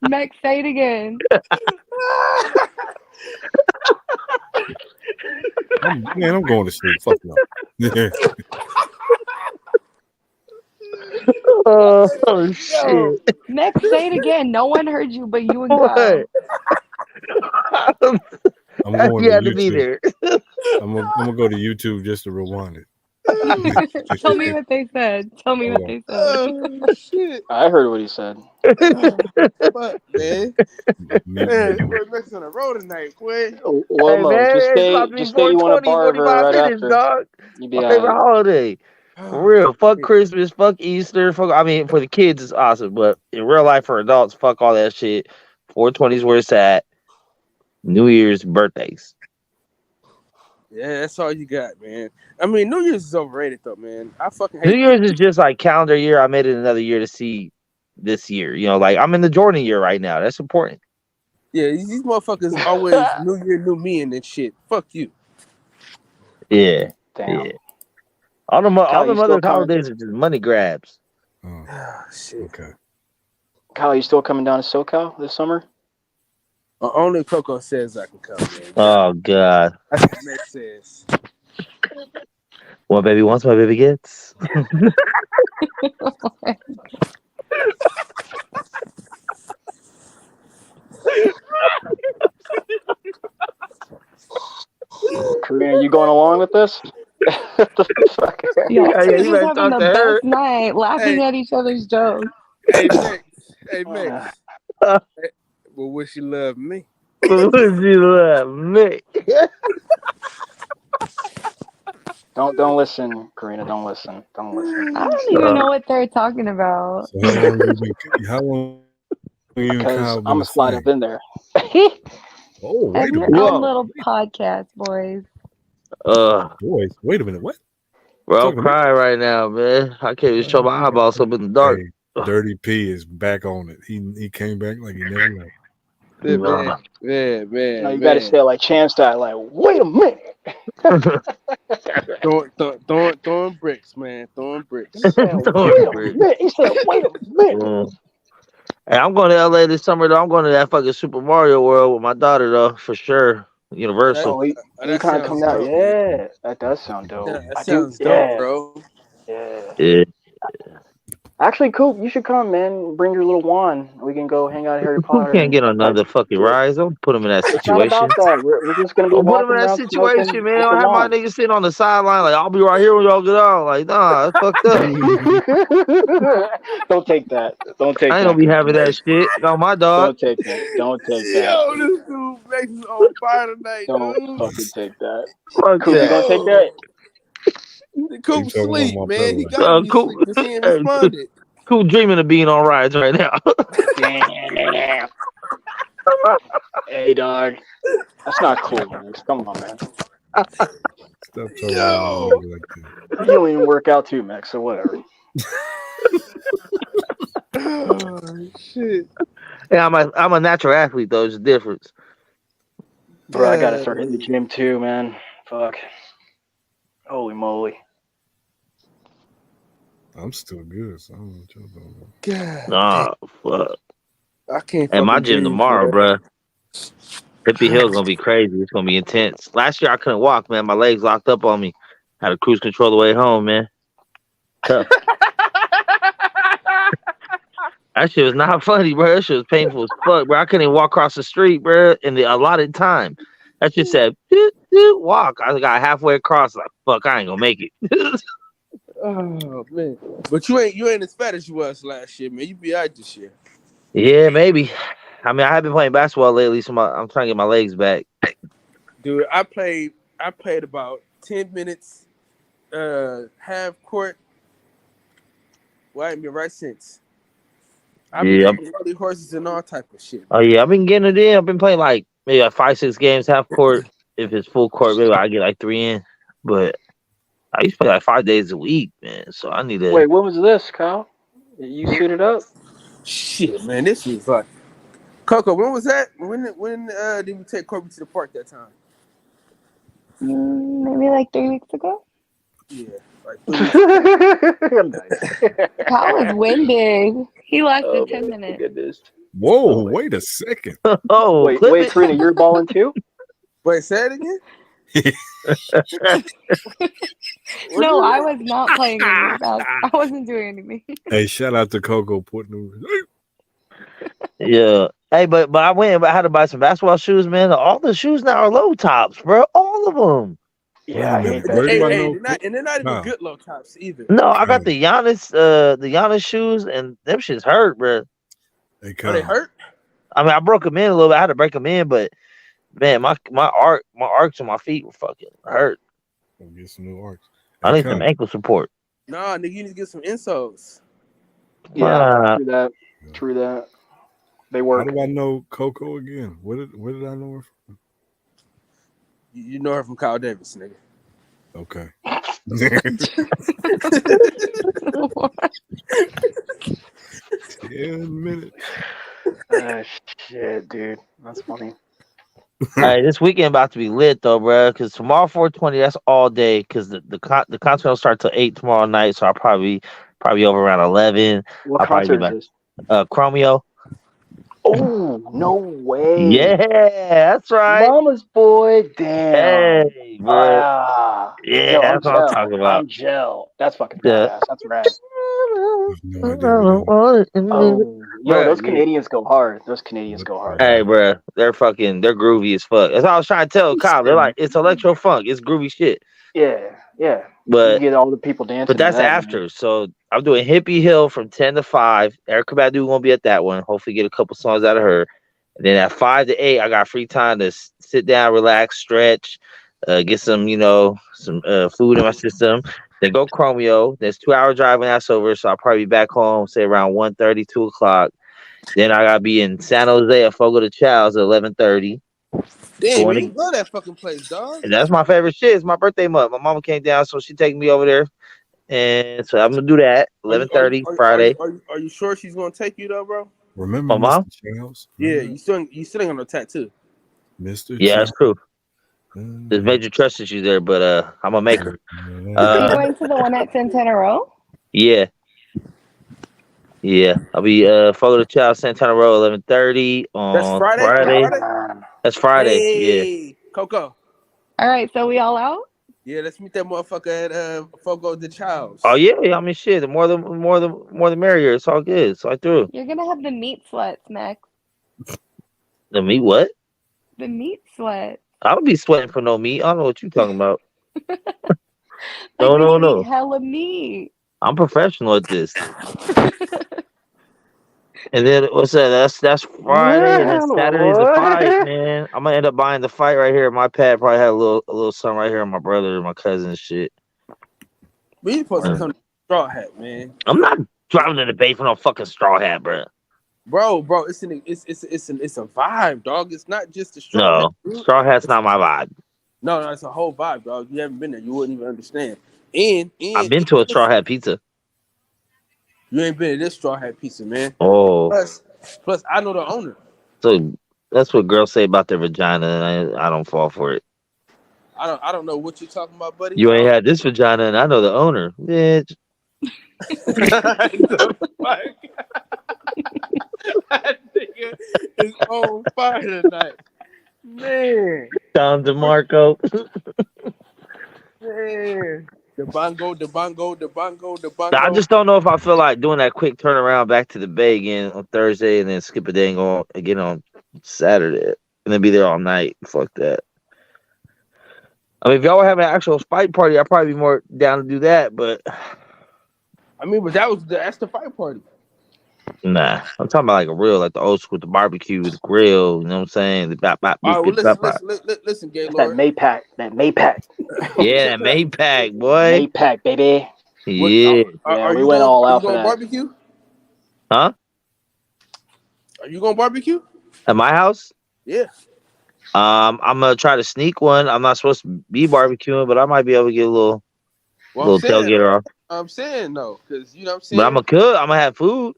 Speaker 3: Max, say it again.
Speaker 6: I'm going to sleep. Fuck no.
Speaker 5: Oh shit!
Speaker 3: Max, say it again. No one heard you but you and Kyle.
Speaker 5: What?
Speaker 6: I'm going
Speaker 5: You
Speaker 6: to
Speaker 5: had to be
Speaker 6: YouTube.
Speaker 5: there.
Speaker 6: I'm gonna go to YouTube just to rewind it.
Speaker 3: Tell me what they said. Tell me what they said.
Speaker 1: Oh shit!
Speaker 9: I heard what he said.
Speaker 1: Fuck, man.
Speaker 6: Me-
Speaker 1: Man, you were messing on the road tonight, boy.
Speaker 9: Well,
Speaker 5: Hey,
Speaker 9: Mo,
Speaker 5: man,
Speaker 9: just
Speaker 5: it's about to be
Speaker 9: stay you want to
Speaker 5: 420,
Speaker 9: barber
Speaker 5: 45
Speaker 9: right
Speaker 5: minutes,
Speaker 9: after.
Speaker 5: dog.
Speaker 9: You be
Speaker 5: My favorite
Speaker 9: alright.
Speaker 5: holiday. For real. Fuck Christmas, fuck Easter, fuck. I mean, for the kids, it's awesome, but in real life, for adults, fuck all that shit. 420 is where it's at. New Year's, birthdays.
Speaker 1: Yeah, that's all you got, man. I mean, New Year's is overrated, though, man. I fucking hate
Speaker 5: New Year's is just like calendar year. I made it another year to see this year. You know, like I'm in the Jordan year right now. That's important.
Speaker 1: Yeah, these motherfuckers always New Year, new me and that shit. Fuck you.
Speaker 5: Yeah.
Speaker 9: Damn.
Speaker 5: Yeah. All them
Speaker 9: you
Speaker 5: other
Speaker 9: still coming?
Speaker 5: holidays are just money grabs.
Speaker 6: Oh,
Speaker 1: Ah, shit.
Speaker 6: okay.
Speaker 9: Kyle, you still coming down to SoCal this summer?
Speaker 1: Only Coco says I can come, man.
Speaker 5: Oh God.
Speaker 1: That's what Matt says.
Speaker 5: One baby wants, my baby gets.
Speaker 9: Karina, you going along with this? Fuck.
Speaker 3: Y'all
Speaker 5: Yeah,
Speaker 3: two
Speaker 5: you
Speaker 3: just
Speaker 5: better
Speaker 3: having
Speaker 5: talk
Speaker 3: the
Speaker 5: to her.
Speaker 3: best night, laughing
Speaker 1: Hey.
Speaker 3: at each other's jokes.
Speaker 1: Hey, Max. Hey, Max. Well, wish you love me.
Speaker 5: Would you love me?
Speaker 9: Don't listen, Karina. Don't listen. Don't listen.
Speaker 3: I don't even know what they're talking about.
Speaker 6: So how long you and
Speaker 9: Because
Speaker 6: Kyle
Speaker 9: I'm
Speaker 6: been
Speaker 9: gonna slide
Speaker 6: a
Speaker 9: up in there.
Speaker 6: Oh,
Speaker 3: Have
Speaker 6: wait a
Speaker 3: your
Speaker 6: minute.
Speaker 3: own little podcast, boys.
Speaker 6: Boys, wait a minute. What?
Speaker 5: Bro, I'm
Speaker 6: Talking to me?
Speaker 5: crying right now, man. I can't even show my eyeballs up in the dark.
Speaker 6: Hey, Dirty P is back on it. He came back like he never left.
Speaker 1: Yeah,
Speaker 5: Nah.
Speaker 1: man.
Speaker 9: No, you gotta say it like Chance style. Like, wait a minute.
Speaker 1: Throwing bricks, man. Throwing bricks.
Speaker 9: He said, wait a minute. He said, wait a minute.
Speaker 5: Hey, I'm going to LA this summer though. I'm going to that fucking Super Mario World with my daughter though, for sure. Universal.
Speaker 9: Oh, you
Speaker 1: That
Speaker 9: kind of
Speaker 1: sounds
Speaker 9: come out.
Speaker 1: dope,
Speaker 9: Yeah, that does sound dope.
Speaker 1: Yeah, that
Speaker 9: I
Speaker 1: sounds
Speaker 9: do.
Speaker 1: dope,
Speaker 9: Yeah.
Speaker 1: bro.
Speaker 9: Yeah.
Speaker 5: Yeah.
Speaker 9: Actually, Coop, you should come, man. Bring your little wand. We can go hang out at Harry
Speaker 5: Who
Speaker 9: Potter.
Speaker 5: can't get on
Speaker 9: like,
Speaker 5: another fucking rise? Don't put him in that
Speaker 9: it's not
Speaker 5: situation.
Speaker 9: about that. We're just gonna be
Speaker 5: Don't put him
Speaker 9: walking
Speaker 5: in that
Speaker 9: around
Speaker 5: situation,
Speaker 9: smoking
Speaker 5: man.
Speaker 9: with
Speaker 5: Don't
Speaker 9: the
Speaker 5: have my
Speaker 9: wand.
Speaker 5: niggas sitting on the sideline like I'll be right here when y'all get out. Like, nah, that's fucked up.
Speaker 9: Don't take that. Don't take
Speaker 5: I
Speaker 9: that.
Speaker 5: ain't gonna be having that shit. No, my dog.
Speaker 9: Don't take that. Don't take that.
Speaker 1: Yo, this dude makes us on fire tonight,
Speaker 9: Don't
Speaker 1: dude.
Speaker 9: fucking take that.
Speaker 5: Fuck
Speaker 9: Coop, you
Speaker 5: that.
Speaker 9: gonna take that?
Speaker 1: Coop
Speaker 6: You talking about
Speaker 1: sleep,
Speaker 6: my
Speaker 1: man. He
Speaker 6: brother,
Speaker 1: gotta be
Speaker 5: Cool.
Speaker 1: asleep because he ain't responded.
Speaker 5: Cool dreaming of being on rides right now.
Speaker 9: Damn. Hey, dog. That's not cool, man. Come on, man.
Speaker 6: Stop talking
Speaker 1: Yo.
Speaker 6: about me like that.
Speaker 9: You don't even work out too, Max, so whatever.
Speaker 1: Oh, shit.
Speaker 5: Yeah, I'm a natural athlete though. It's a difference.
Speaker 9: Bro, I gotta start hitting the gym too, man. Fuck. Holy moly.
Speaker 6: I'm still good, so I don't know what y'all talking about.
Speaker 1: God,
Speaker 5: Nah, fuck.
Speaker 1: I can't.
Speaker 5: And my
Speaker 1: fucking
Speaker 5: gym
Speaker 1: breathe,
Speaker 5: tomorrow,
Speaker 1: bro.
Speaker 5: bruh. Hippie Hill's gonna be crazy. It's gonna be intense. Last year I couldn't walk, man. My legs locked up on me. Had to cruise control the way home, man. Tough. That shit was not funny, bro. That shit was painful as fuck, bro. I couldn't even walk across the street, bro, in the allotted time. That shit said walk. I got halfway across. Like fuck, I ain't gonna make it.
Speaker 1: Oh man, but you ain't as fat as you was last year, man. You be out this year.
Speaker 5: Yeah, maybe. I mean, I have been playing basketball lately, so I'm trying to get my legs back.
Speaker 1: Dude, I played about 10 minutes, half court. Well, I ain't been right since. I've been taking early horses and all type of shit.
Speaker 5: Oh yeah, I've been getting it in. I've been playing like maybe like 5-6 games, half court. If it's full court, maybe I get like 3 in. But I used to play like 5 days a week, man. So I need to.
Speaker 9: Wait, when was this, Kyle? You suited up?
Speaker 1: Shit, man, this was like Coco. When was that? When did we take Kobe to the park that time?
Speaker 3: Maybe like 3 weeks ago.
Speaker 1: Yeah, like 3 weeks ago.
Speaker 9: Nice.
Speaker 3: Kyle was winded. He lasted 10
Speaker 9: my
Speaker 3: minutes.
Speaker 9: goodness.
Speaker 6: Whoa, wait a second.
Speaker 5: Oh,
Speaker 9: Wait, Karina, you're balling too?
Speaker 1: Wait, say it again.
Speaker 3: No, I was not playing any basketball. I wasn't doing anything.
Speaker 6: Hey, shout out to Coco putting.
Speaker 5: yeah. Hey, but I went and I had to buy some basketball shoes, man. All the shoes now are low tops, bro. All of them.
Speaker 9: Yeah, I hate
Speaker 6: minute,
Speaker 9: that.
Speaker 6: where
Speaker 1: Hey,
Speaker 6: do I
Speaker 1: hey,
Speaker 6: know?
Speaker 1: they're not even
Speaker 6: Nah.
Speaker 1: good low tops either.
Speaker 5: No, I got the Giannis shoes, and them shits hurt, bro.
Speaker 6: Hey,
Speaker 1: Are
Speaker 6: Kyle.
Speaker 1: they hurt?
Speaker 5: I mean, I broke them in a little bit. I had to break them in, but man, my arcs on my feet were fucking hurt.
Speaker 6: Go get some new arcs.
Speaker 5: I
Speaker 6: Hey,
Speaker 5: need
Speaker 6: Kyle,
Speaker 5: some ankle support.
Speaker 1: Nah, nigga, you need to get some insoles.
Speaker 9: Yeah, true that. True that. They
Speaker 6: how
Speaker 9: work.
Speaker 6: do I know Coco again? Where did I know her from?
Speaker 1: You know her from Kyle Davis, nigga.
Speaker 6: Okay. 10 minutes.
Speaker 9: Shit, dude. That's funny.
Speaker 5: Hey, this weekend about to be lit though, bro. Because tomorrow 420, that's all day. Because the concert will start till 8 tomorrow night, so I'll probably over around 11.
Speaker 9: What
Speaker 5: I'll probably
Speaker 9: concert
Speaker 5: get
Speaker 9: is
Speaker 5: back.
Speaker 9: this?
Speaker 5: Chromeo.
Speaker 9: Oh, no way.
Speaker 5: Yeah, that's right.
Speaker 9: Mama's boy. Damn.
Speaker 5: Hey, bro. Yeah,
Speaker 9: Yo, I'm
Speaker 5: that's what I'm
Speaker 9: gel.
Speaker 5: talking about.
Speaker 9: I'm gel. That's fucking
Speaker 5: Yeah.
Speaker 9: badass. That's rad.
Speaker 6: No idea what that is.
Speaker 9: Oh, yo,
Speaker 5: Bruh,
Speaker 9: those
Speaker 5: yeah.
Speaker 9: Canadians go hard. Those Canadians go hard.
Speaker 5: Hey, bro, they're groovy as fuck. That's all I was trying to tell Kyle. They're like, it's electro funk, it's groovy shit.
Speaker 9: Yeah.
Speaker 5: But
Speaker 9: you get all the people dancing.
Speaker 5: But that's
Speaker 9: to that,
Speaker 5: after.
Speaker 9: man.
Speaker 5: So I'm doing Hippie Hill from 10 to 5. Erykah Badu won't be at that one. Hopefully get a couple songs out of her. And then at 5 to 8, I got free time to sit down, relax, stretch, get some, some food in my system. Then go Chromeo. There's 2-hour drive when that's over. So I'll probably be back home, say around 1:30, 2 o'clock. Then I got to be in San Jose at Fogo de Chao at 11:30.
Speaker 1: Damn, man, you love that fucking place, dog.
Speaker 5: And that's my favorite shit. It's my birthday month. My mama came down, so she taking me over there. And so I'm going to do that. 11:30 Friday.
Speaker 1: Are you sure she's going to take you, though, bro?
Speaker 6: Remember
Speaker 5: My mom?
Speaker 6: Mr. Charles?
Speaker 1: Yeah, you still ain't got no tattoo.
Speaker 6: Mr.
Speaker 5: Yeah, that's true.
Speaker 6: Charles?
Speaker 5: There's major trust issues there, but I'm going to make her.
Speaker 3: Is he going to the one at Santana Row?
Speaker 5: Yeah. Yeah. I'll be Fogo de Chao, Santana Row, 11:30 on
Speaker 1: That's Friday?
Speaker 5: That's Friday.
Speaker 1: Hey,
Speaker 5: Yeah.
Speaker 1: Coco.
Speaker 3: All right, so we all out?
Speaker 1: Yeah, let's meet that motherfucker at Fogo de Chao.
Speaker 5: Oh yeah, I mean shit. The more the merrier. It's all good. It's all through.
Speaker 3: You're going to have the meat sweats, Max.
Speaker 5: The meat what?
Speaker 3: The meat sweat.
Speaker 5: I would be sweating for no meat. I don't know what you talking about.
Speaker 3: Like,
Speaker 5: No.
Speaker 3: Hella meat.
Speaker 5: I'm professional at this. And then what's that? That's Friday, and then Saturday's the fight, man. I'm gonna end up buying the fight right here. My pad probably had a little something right here. My brother, my cousin, and shit.
Speaker 1: We supposed to come to Straw Hat, man.
Speaker 5: I'm not driving to the bay for no fucking straw hat, bro.
Speaker 1: Bro, it's a vibe, dog. It's not just a straw hat.
Speaker 5: No, straw hat's not my vibe.
Speaker 1: No, it's a whole vibe, dog. You haven't been there, you wouldn't even understand. And
Speaker 5: I've been to a straw hat pizza.
Speaker 1: You ain't been to this Straw Hat pizza, man.
Speaker 5: Oh,
Speaker 1: plus I know the owner.
Speaker 5: So that's what girls say about their vagina, and I don't fall for it.
Speaker 1: I don't know what you're talking about, buddy.
Speaker 5: You ain't had this vagina, and I know the owner, bitch.
Speaker 1: That nigga is on fire tonight, man.
Speaker 5: Tom DeMarco.
Speaker 1: Man. The bongo.
Speaker 5: I just don't know if I feel like doing that quick turnaround back to the Bay again on Thursday and then skip a day and go again on Saturday and then be there all night. Fuck that. I mean, if y'all were having an actual fight party, I'd probably be more down to do that. But
Speaker 1: I mean, but that's the fight party.
Speaker 5: nah, I'm talking about like a real, like the old school, the barbecue, the grill. You know what I'm saying? The bop, bop,
Speaker 1: All
Speaker 5: beep,
Speaker 1: right,
Speaker 5: beep,
Speaker 1: well,
Speaker 5: bop, bop.
Speaker 1: listen,
Speaker 9: That
Speaker 1: Gaylord.
Speaker 9: Maypac. That Maypac.
Speaker 5: Yeah, that Maypac, boy.
Speaker 9: Maypac, baby.
Speaker 1: What,
Speaker 5: Yeah.
Speaker 9: Yeah,
Speaker 1: are
Speaker 9: we
Speaker 1: you
Speaker 9: went
Speaker 1: going?
Speaker 9: all
Speaker 1: Are you
Speaker 9: out for
Speaker 1: going
Speaker 9: that.
Speaker 1: barbecue?
Speaker 5: Huh?
Speaker 1: Are you going barbecue?
Speaker 5: At my house?
Speaker 1: Yeah.
Speaker 5: I'm gonna try to sneak one. I'm not supposed to be barbecuing, but I might be able to get a little
Speaker 1: Well,
Speaker 5: tailgater off.
Speaker 1: I'm saying no, because you know what I'm
Speaker 5: But
Speaker 1: saying.
Speaker 5: I'm gonna cook. I'm gonna have food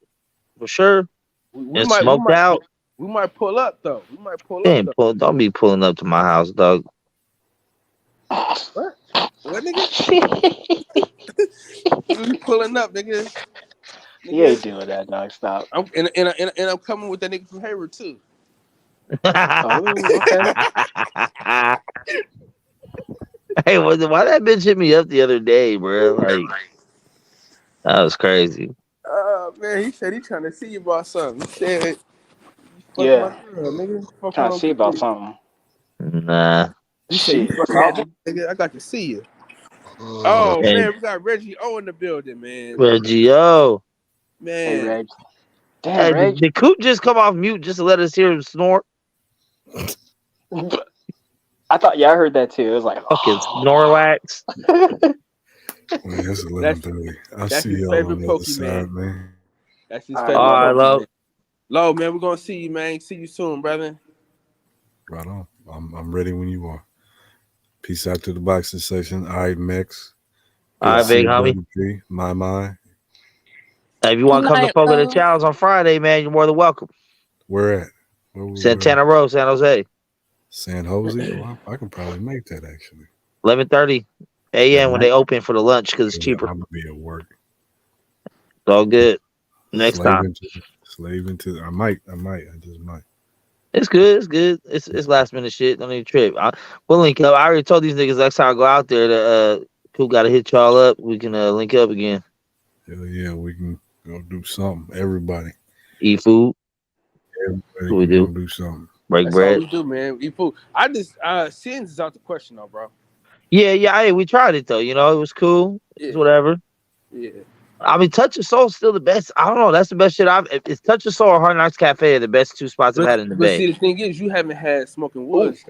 Speaker 5: for sure.
Speaker 1: We
Speaker 5: And
Speaker 1: might
Speaker 5: smoked out.
Speaker 1: we might pull up though. We might pull up though.
Speaker 5: Don't be pulling up to my house, dog.
Speaker 1: What? What, nigga? We pulling up, nigga.
Speaker 9: He ain't doing that, dog. Stop.
Speaker 1: I'm coming with that nigga from Hayward too.
Speaker 9: Oh, okay.
Speaker 5: Hey, why that bitch hit me up the other day, bro? Like, that was crazy.
Speaker 1: Man, he said he trying to see you about something. He said, "Fuck
Speaker 9: Yeah.
Speaker 1: my girl, nigga. Fuck
Speaker 9: Trying
Speaker 1: my
Speaker 9: to see about
Speaker 1: kid."
Speaker 9: something.
Speaker 5: Nah.
Speaker 1: He said, "You
Speaker 9: Shit.
Speaker 1: fuck my boy, nigga. I got to see you." Oh
Speaker 5: Hey.
Speaker 1: man, we got Reggie O in the building, man.
Speaker 5: Reggie, yo.
Speaker 9: Hey,
Speaker 1: Man,
Speaker 9: Reg. Damn,
Speaker 5: Hey,
Speaker 9: Reg.
Speaker 5: did Coop just come off mute just to let us hear him snort?
Speaker 9: I thought, yeah, I heard that too. It was like,
Speaker 5: Fucking Snorlax.
Speaker 6: Man, it's 11:30. I'll
Speaker 1: that's
Speaker 6: see
Speaker 1: his
Speaker 6: y'all
Speaker 1: favorite
Speaker 6: on the other
Speaker 1: Pokemon.
Speaker 6: side, man.
Speaker 1: that's his
Speaker 9: All right,
Speaker 1: favorite.
Speaker 5: All right,
Speaker 1: Pokemon.
Speaker 5: love.
Speaker 1: Low, man, we're gonna see you, man. See you soon, brother.
Speaker 6: Right on. I'm ready when you are. Peace out to the boxing section. All right, Mex.
Speaker 5: All right, big homie.
Speaker 6: P, my.
Speaker 5: Hey, if you want to come to fuck with the challenge on Friday, man, you're more than welcome.
Speaker 6: Where at? Where
Speaker 5: Santana Row, San Jose.
Speaker 6: San Jose? Well, I can probably make that actually.
Speaker 5: 11:30 a.m. when they open for the lunch because it's cheaper.
Speaker 6: I'm gonna be at work.
Speaker 5: It's all good. Next time.
Speaker 6: Slave into. I might. I just might.
Speaker 5: It's good. It's good. It's last minute shit. Don't need to trip. We'll link up. I already told these niggas next time I go out there that Coop got to hit y'all up. We can link up again.
Speaker 6: Hell yeah, we can go do something. Everybody.
Speaker 5: Eat food.
Speaker 6: Everybody
Speaker 5: What we do?
Speaker 6: do something.
Speaker 5: Break
Speaker 1: That's
Speaker 5: bread.
Speaker 1: all we do, man. Eat food. I just sins is out the question, though, bro.
Speaker 5: Yeah. Hey, we tried it though. You know, it was cool.
Speaker 1: Yeah.
Speaker 5: It's whatever.
Speaker 1: Yeah.
Speaker 5: I mean, Touch of Soul is still the best. I don't know. That's the best shit It's Touch of Soul or Hard Knocks Cafe are the best two spots I've had in the
Speaker 1: But
Speaker 5: Bay.
Speaker 1: see, the thing is, you haven't had Smoking Woods.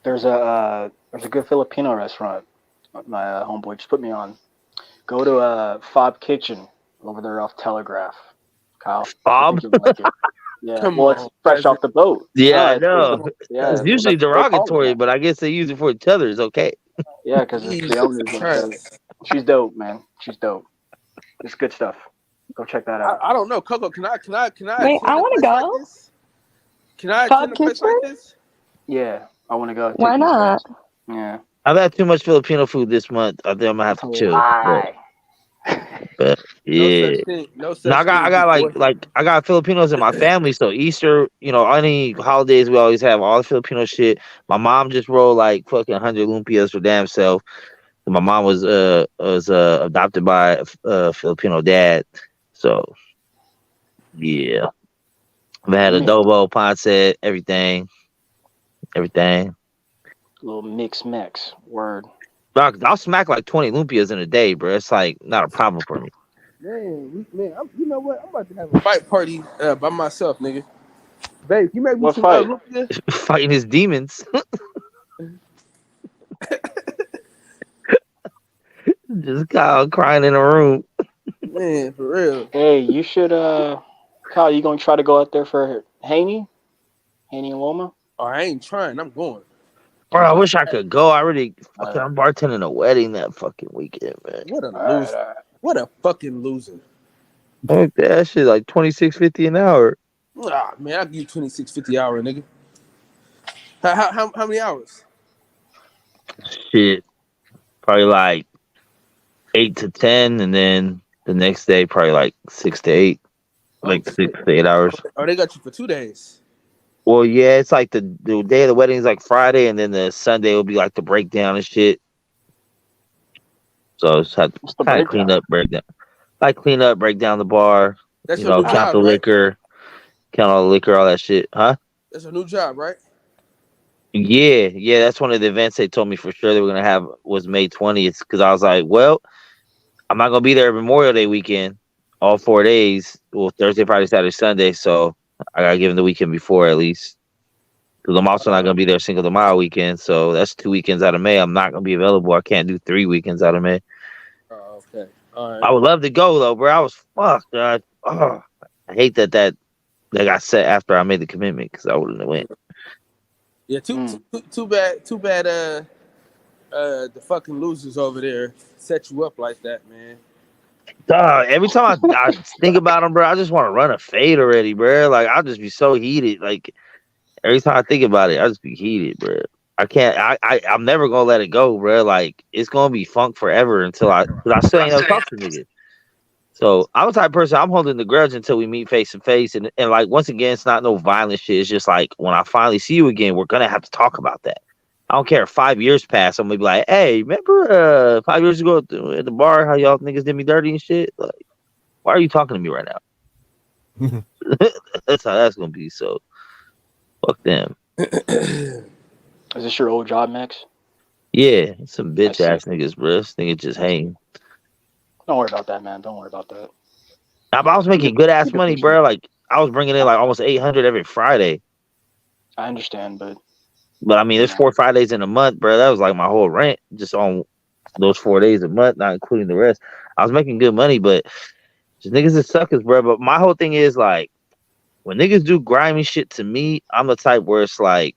Speaker 9: there's a good Filipino restaurant. My homeboy just put me on. Go to Fob Kitchen over there off Telegraph. Kyle.
Speaker 5: Fob?
Speaker 9: I think you'll like it. Yeah.
Speaker 1: Come
Speaker 9: well,
Speaker 1: on.
Speaker 9: it's fresh off the boat.
Speaker 5: Yeah, I know.
Speaker 9: Yeah,
Speaker 5: It's usually
Speaker 9: that's what they call it
Speaker 5: derogatory,
Speaker 9: now.
Speaker 5: but I guess they use it for each other. It's okay.
Speaker 9: Yeah, because the owner's she's dope, man. She's dope. It's good stuff. Go check that out.
Speaker 1: I don't know, Coco. Can I?
Speaker 3: Wait, I want to go.
Speaker 1: Like can I
Speaker 3: Fob
Speaker 1: attend a place like this?
Speaker 9: Yeah, I want to go.
Speaker 3: Why not?
Speaker 9: Yeah.
Speaker 5: I've had too much Filipino food this month. I think I'm gonna have to chill. But yeah.
Speaker 1: No such
Speaker 5: No, I got Filipinos in my family, so Easter, any holidays we always have all the Filipino shit. My mom just rolled like fucking 100 lumpias for damn self. My mom was adopted by a Filipino dad, so yeah. I've had adobo, pancit, everything.
Speaker 9: Little mix word.
Speaker 5: I'll smack like 20 lumpias in a day, bro. It's like not a problem for me.
Speaker 1: Man, you know what? I'm about to have a fight party by myself, nigga. Babe, you make me
Speaker 9: What
Speaker 1: some
Speaker 9: fight?
Speaker 1: lumpia?
Speaker 5: Fighting his demons. Just Kyle crying in a room.
Speaker 1: Man, for real.
Speaker 9: Hey, you should Kyle, you gonna try to go out there for Haney and Loma?
Speaker 1: Oh, I ain't trying. I'm going.
Speaker 5: Bro, I wish I could go. I'm bartending a wedding that fucking weekend, man.
Speaker 1: What a loser.
Speaker 9: Right.
Speaker 1: What a fucking loser.
Speaker 5: Fuck that shit, like $26.50 an hour.
Speaker 1: Ah, man, I'll give you $26.50 hour, nigga. How many hours?
Speaker 5: Shit. Probably like 8 to 10, and then the next day probably like 6 to 8. Like 6 to 8 hours.
Speaker 1: Oh, they got you for 2 days.
Speaker 5: Well, yeah, it's like the day of the wedding is like Friday, and then the Sunday will be like the breakdown and shit. So it's had to kind of clean up, break down the bar.
Speaker 1: That's
Speaker 5: you know,
Speaker 1: your new
Speaker 5: count
Speaker 1: job,
Speaker 5: the
Speaker 1: right?
Speaker 5: liquor, count all the liquor, all that shit, huh?
Speaker 1: That's a new job, right?
Speaker 5: Yeah, that's one of the events they told me for sure they were gonna have was May 20th. Because I was like, well, I'm not gonna be there Memorial Day weekend, all 4 days. Well, Thursday, Friday, Saturday, Sunday. So I gotta give them the weekend before at least. Because I'm also not gonna be there Cinco de Mayo weekend. So that's 2 weekends out of May. I'm not gonna be available. I can't do 3 weekends out of May.
Speaker 1: Oh, okay. All right.
Speaker 5: I would love to go though, bro. I was fucked. I hate that got set after I made the commitment because I wouldn't have went.
Speaker 1: Yeah, too bad. The fucking losers over there set you up like that, man.
Speaker 5: Every time I think about them, bro, I just want to run a fade already, bro. Like I'll just be so heated. Like every time I think about it, I just be heated, bro. I can't. I'm never gonna let it go, bro. Like it's gonna be funk forever until I still ain't never talk to niggas. So I'm the type of person I'm holding the grudge until we meet face to face, and like once again, it's not no violent shit. It's just like when I finally see you again, we're gonna have to talk about that. I don't care if 5 years pass. I'm gonna be like, hey, remember 5 years ago at the bar how y'all niggas did me dirty and shit? Like, why are you talking to me right now? That's how that's gonna be. So fuck them.
Speaker 9: Is this your old job, Max?
Speaker 5: Yeah, some bitch ass niggas, bro. This nigga just hang.
Speaker 9: Don't worry about that, man. Don't worry about that.
Speaker 5: I was making good ass money, bro. Like I was bringing in like almost 800 every Friday.
Speaker 9: I understand, but
Speaker 5: I mean, there's 4 or 5 days in a month, bro. That was like my whole rent just on those 4 days a month, not including the rest. I was making good money, but just niggas are suckers, bro. But my whole thing is like, when niggas do grimy shit to me, I'm the type where it's like,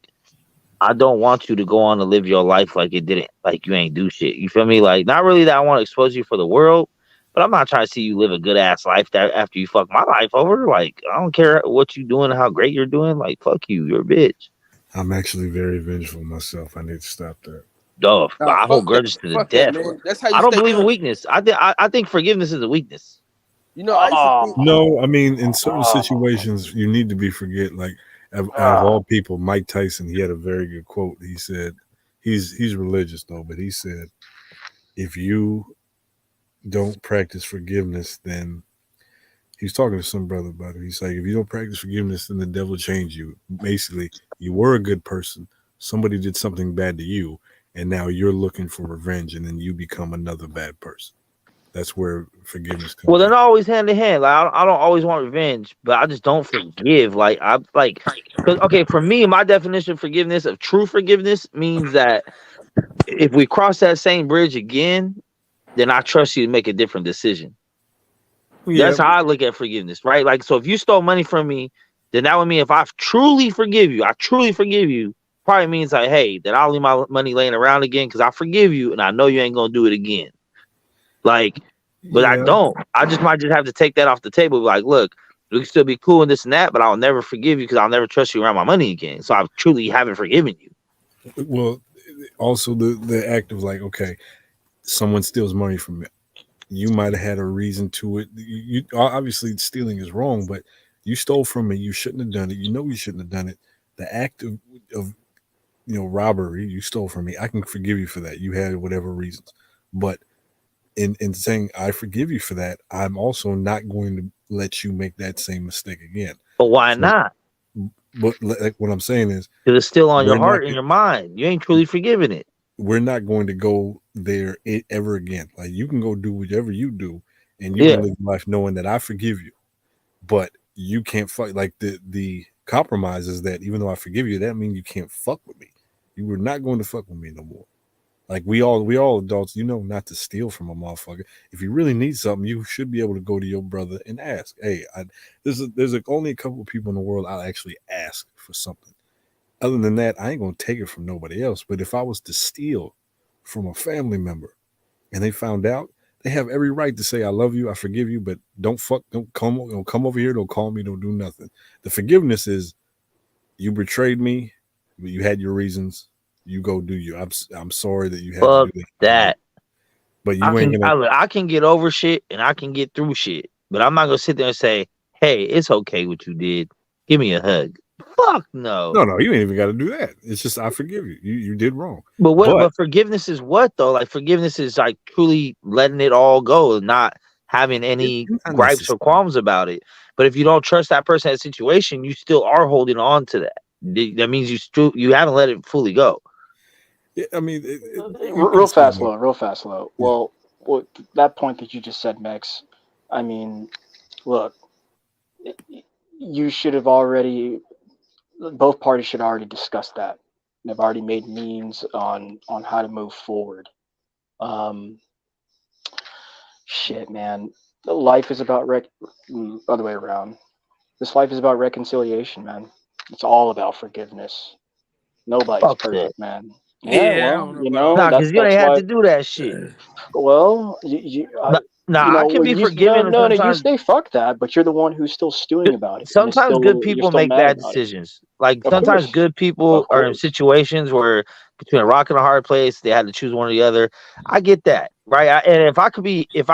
Speaker 5: I don't want you to go on to live your life like it didn't, like you ain't do shit. You feel me? Like, not really that I want to expose you for the world, but I'm not trying to see you live a good ass life that after you fuck my life over. Like, I don't care what you doing and how great you're doing. Like, fuck you, you're a bitch.
Speaker 6: I'm actually very vengeful myself. I need to stop that.
Speaker 5: Oh, I hold grudges to the death.
Speaker 1: That's how you
Speaker 5: I don't
Speaker 1: stay
Speaker 5: believe in
Speaker 1: young.
Speaker 5: weakness. I think forgiveness is a weakness.
Speaker 1: You know, I used to think,
Speaker 6: No, I mean, in certain situations, you need to be forget. Like, out of all people, Mike Tyson, he had a very good quote. He said, he's religious though, but he said, if you don't practice forgiveness, then he's talking to some brother about it. He's like, if you don't practice forgiveness, then the devil change you. Basically, you were a good person. Somebody did something bad to you, and now you're looking for revenge, and then you become another bad person. That's where forgiveness comes.
Speaker 5: Well, they're not always hand in hand. Like I don't always want revenge, but I just don't forgive. Like okay, for me, my definition of forgiveness, of true forgiveness, means that if we cross that same bridge again, then I trust you to make a different decision. Yeah. That's how I look at forgiveness, right? Like, so if you stole money from me, then that would mean if I truly forgive you, probably means like, hey, then I'll leave my money laying around again because I forgive you and I know you ain't gonna do it again. Like, but I don't. I just might have to take that off the table. Like, look, we can still be cool and this and that, but I'll never forgive you because I'll never trust you around my money again. So I truly haven't forgiven you.
Speaker 6: Well, also the act of like, okay, someone steals money from me. You might have had a reason to it. You obviously stealing is wrong, but you stole from me. You shouldn't have done it. You know you shouldn't have done it. The act of robbery, you stole from me. I can forgive you for that. You had whatever reasons, but in saying I forgive you for that, I'm also not going to let you make that same mistake again.
Speaker 5: But why not?
Speaker 6: But like what I'm saying is,
Speaker 5: because it's still on your heart and your mind. You ain't truly forgiven it.
Speaker 6: We're not going to go there ever again. Like, you can go do whatever you do, and you can live life knowing that I forgive you, but you can't fuck. Like the compromise is that even though I forgive you, that means you can't fuck with me. You were not going to fuck with me no more. Like, we all adults, not to steal from a motherfucker. If you really need something, you should be able to go to your brother and ask. Hey, there's only a couple of people in the world I'll actually ask for something. Other than that, I ain't gonna take it from nobody else. But if I was to steal from a family member and they found out, they have every right to say, I love you, I forgive you, but don't come over here, don't call me, don't do nothing. The forgiveness is, you betrayed me, but you had your reasons. You go do you. I'm sorry that you had to do
Speaker 5: that.
Speaker 6: But
Speaker 5: I can get over shit and I can get through shit. But I'm not gonna sit there and say, hey, it's okay what you did. Give me a hug. Fuck no.
Speaker 6: No, you ain't even got to do that. It's just, I forgive you. You did wrong.
Speaker 5: But forgiveness is what though? Like, forgiveness is like truly letting it all go and not having any gripes or qualms about it. But if you don't trust that person in that situation, you still are holding on to that. that means you haven't let it fully go.
Speaker 6: Yeah, I mean,
Speaker 9: real fast, low. Well, that point that you just said, Max. I mean, look, you should have already. Both parties should already discuss that. They've already made means on how to move forward. Shit, man. Life is about other way around. This life is about reconciliation, man. It's all about forgiveness. Nobody's
Speaker 5: Fuck that.
Speaker 9: perfect, man.
Speaker 1: Yeah,
Speaker 9: Yeah,
Speaker 1: I
Speaker 9: well,
Speaker 1: don't know
Speaker 9: you
Speaker 1: about all
Speaker 9: know,
Speaker 5: Nah,
Speaker 1: that.
Speaker 5: because you ain't
Speaker 9: that's
Speaker 5: have
Speaker 9: why.
Speaker 5: to do that shit.
Speaker 9: Well,
Speaker 5: Nah, I can be forgiving.
Speaker 9: no, you
Speaker 5: Sometimes,
Speaker 9: say fuck that, but you're the one who's still stewing about it, and
Speaker 5: sometimes good
Speaker 9: you're
Speaker 5: people
Speaker 9: still
Speaker 5: make
Speaker 9: mad
Speaker 5: bad
Speaker 9: about it.
Speaker 5: decisions. Like
Speaker 9: Of
Speaker 5: sometimes
Speaker 9: course,
Speaker 5: good people are in situations where between a rock and a hard place, they had to choose one or the other. I get that, right? And if I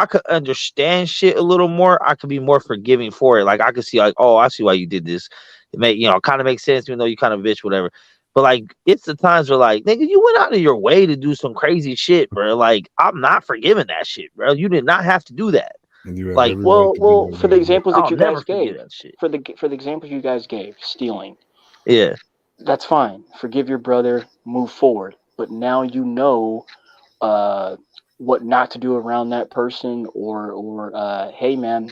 Speaker 5: could understand shit a little more, I could be more forgiving for it. Like I could see, like, oh, I see why you did this. It kind of makes sense, even though you kind of bitch, whatever. But like, it's the times where like, nigga, you went out of your way to do some crazy shit, bro. Like, I'm not forgiving that shit, bro. You did not have to do that.
Speaker 6: Like,
Speaker 9: well, for the examples that you guys gave,
Speaker 5: that shit.
Speaker 9: for the examples you guys gave, stealing,
Speaker 5: yeah,
Speaker 9: that's fine. Forgive your brother, move forward. But now you know what not to do around that person, or hey, man,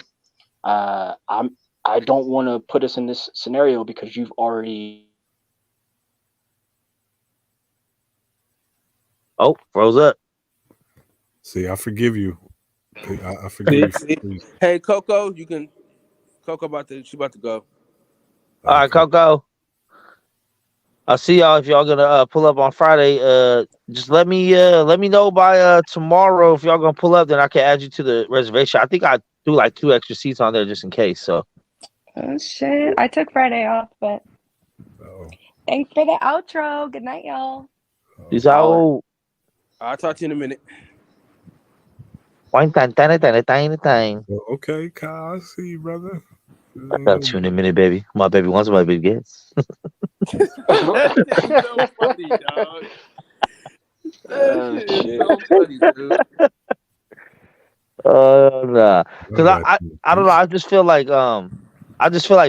Speaker 9: I don't want to put us in this scenario because you've already.
Speaker 5: Oh, froze up.
Speaker 6: See, I forgive you. I forgive you.
Speaker 1: Hey, Coco, Coco she about to go.
Speaker 5: All right, Coco. I'll see y'all if y'all gonna pull up on Friday. Just let me know by tomorrow if y'all gonna pull up. Then I can add you to the reservation. I think I threw like 2 extra seats on there just in case. So.
Speaker 3: Oh shit! I took Friday off, but thanks for the outro. Good night, y'all.
Speaker 5: Peace out.
Speaker 1: I'll talk to you in a minute.
Speaker 6: Okay, Kyle, I see you, brother.
Speaker 5: I'll talk to you in a minute, baby. My baby wants my baby gets.
Speaker 1: That's so funny, dog. That shit is so funny, dude.
Speaker 5: Nah, because I don't know. I just feel like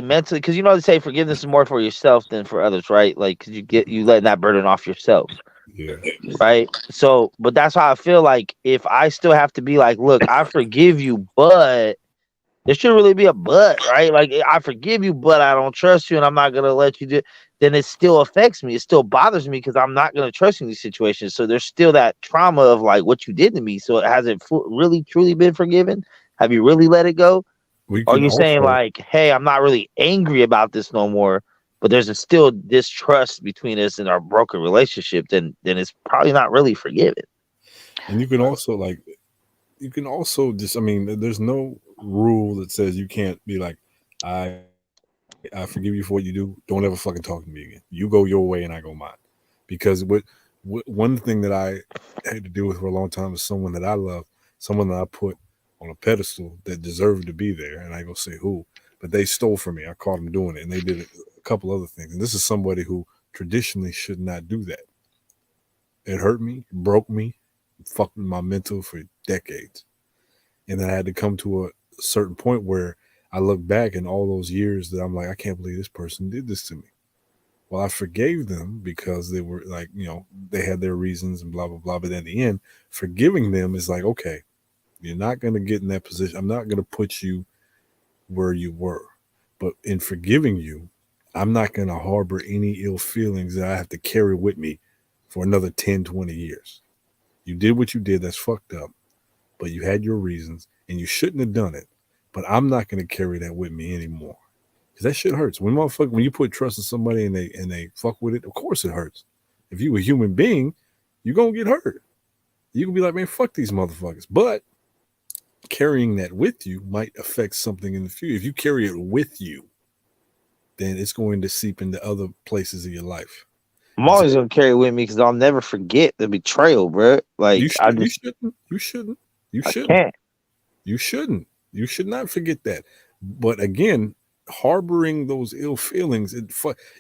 Speaker 5: mentally, because they say forgiveness is more for yourself than for others, right? Like, cause you letting that burden off yourself.
Speaker 6: Yeah.
Speaker 5: Right. So, but that's how I feel like if I still have to be like, look, I forgive you, but there shouldn't really be a but, right? Like, I forgive you, but I don't trust you, and I'm not gonna let you do. Then it still affects me. It still bothers me because I'm not gonna trust you in these situations. So there's still that trauma of like what you did to me. So it hasn't really truly been forgiven. Have you really let it go? Or are you saying like, hey, I'm not really angry about this no more, but there's still distrust between us and our broken relationship? Then it's probably not really forgiven.
Speaker 6: And you can also just, I mean, there's no rule that says you can't be like, I forgive you for what you do. Don't ever fucking talk to me again. You go your way and I go mine. Because one thing that I had to deal with for a long time is someone that I love, someone that I put on a pedestal that deserved to be there. And I go say who, but they stole from me. I caught them doing it, and they did a couple other things. And this is somebody who traditionally should not do that. It hurt me, broke me, fucked with my mental for decades. And then I had to come to a certain point where I look back in all those years that I'm like, I can't believe this person did this to me. Well, I forgave them because they were like, they had their reasons and blah, blah, blah. But in the end, forgiving them is like, okay, you're not going to get in that position. I'm not going to put you where you were. But in forgiving you, I'm not going to harbor any ill feelings that I have to carry with me for another 10, 20 years. You did what you did. That's fucked up. But you had your reasons and you shouldn't have done it. But I'm not going to carry that with me anymore. Because that shit hurts. When you put trust in somebody and they fuck with it, of course it hurts. If you a human being, you're going to get hurt. You can be like, man, fuck these motherfuckers. But carrying that with you might affect something in the future. If you carry it with you, then it's going to seep into other places of your life.
Speaker 5: I'm always going to carry it with me because I'll never forget the betrayal, bro. Like,
Speaker 6: you shouldn't.
Speaker 5: Can't.
Speaker 6: You shouldn't. You should not forget that. But again, harboring those ill feelings,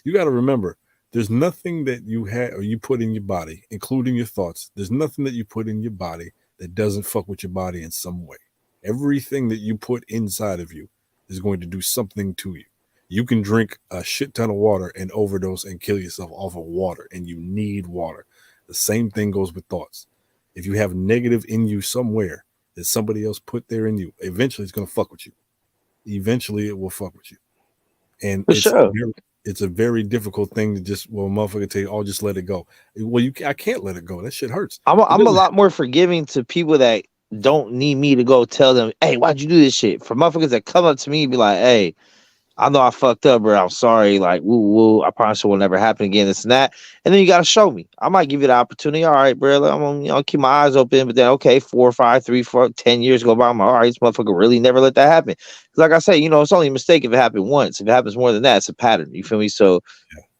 Speaker 6: you got to remember, there's nothing that you have or you put in your body, including your thoughts. There's nothing that you put in your body that doesn't fuck with your body in some way. Everything that you put inside of you is going to do something to you. You can drink a shit ton of water and overdose and kill yourself off of water, and you need water. The same thing goes with thoughts. If you have negative in you somewhere that somebody else put there in you, eventually it's going to fuck with you. Eventually it will fuck with you. And it's a very difficult thing to just, motherfucker tell you, oh, just let it go. Well, I can't let it go. That shit hurts.
Speaker 5: I'm a lot more forgiving to people that don't need me to go tell them, hey, why'd you do this shit? For motherfuckers that come up to me and be like, hey, I know I fucked up, bro. I'm sorry. Like, woo. I promise it will never happen again. This and that. And then you gotta show me. I might give you the opportunity. All right, bro. I'm gonna keep my eyes open. But then, okay, 4, 5, 3, 4, 10 years go by. I'm like, all right, this motherfucker really never let that happen. Like I say, it's only a mistake if it happened once. If it happens more than that, it's a pattern. You feel me? So,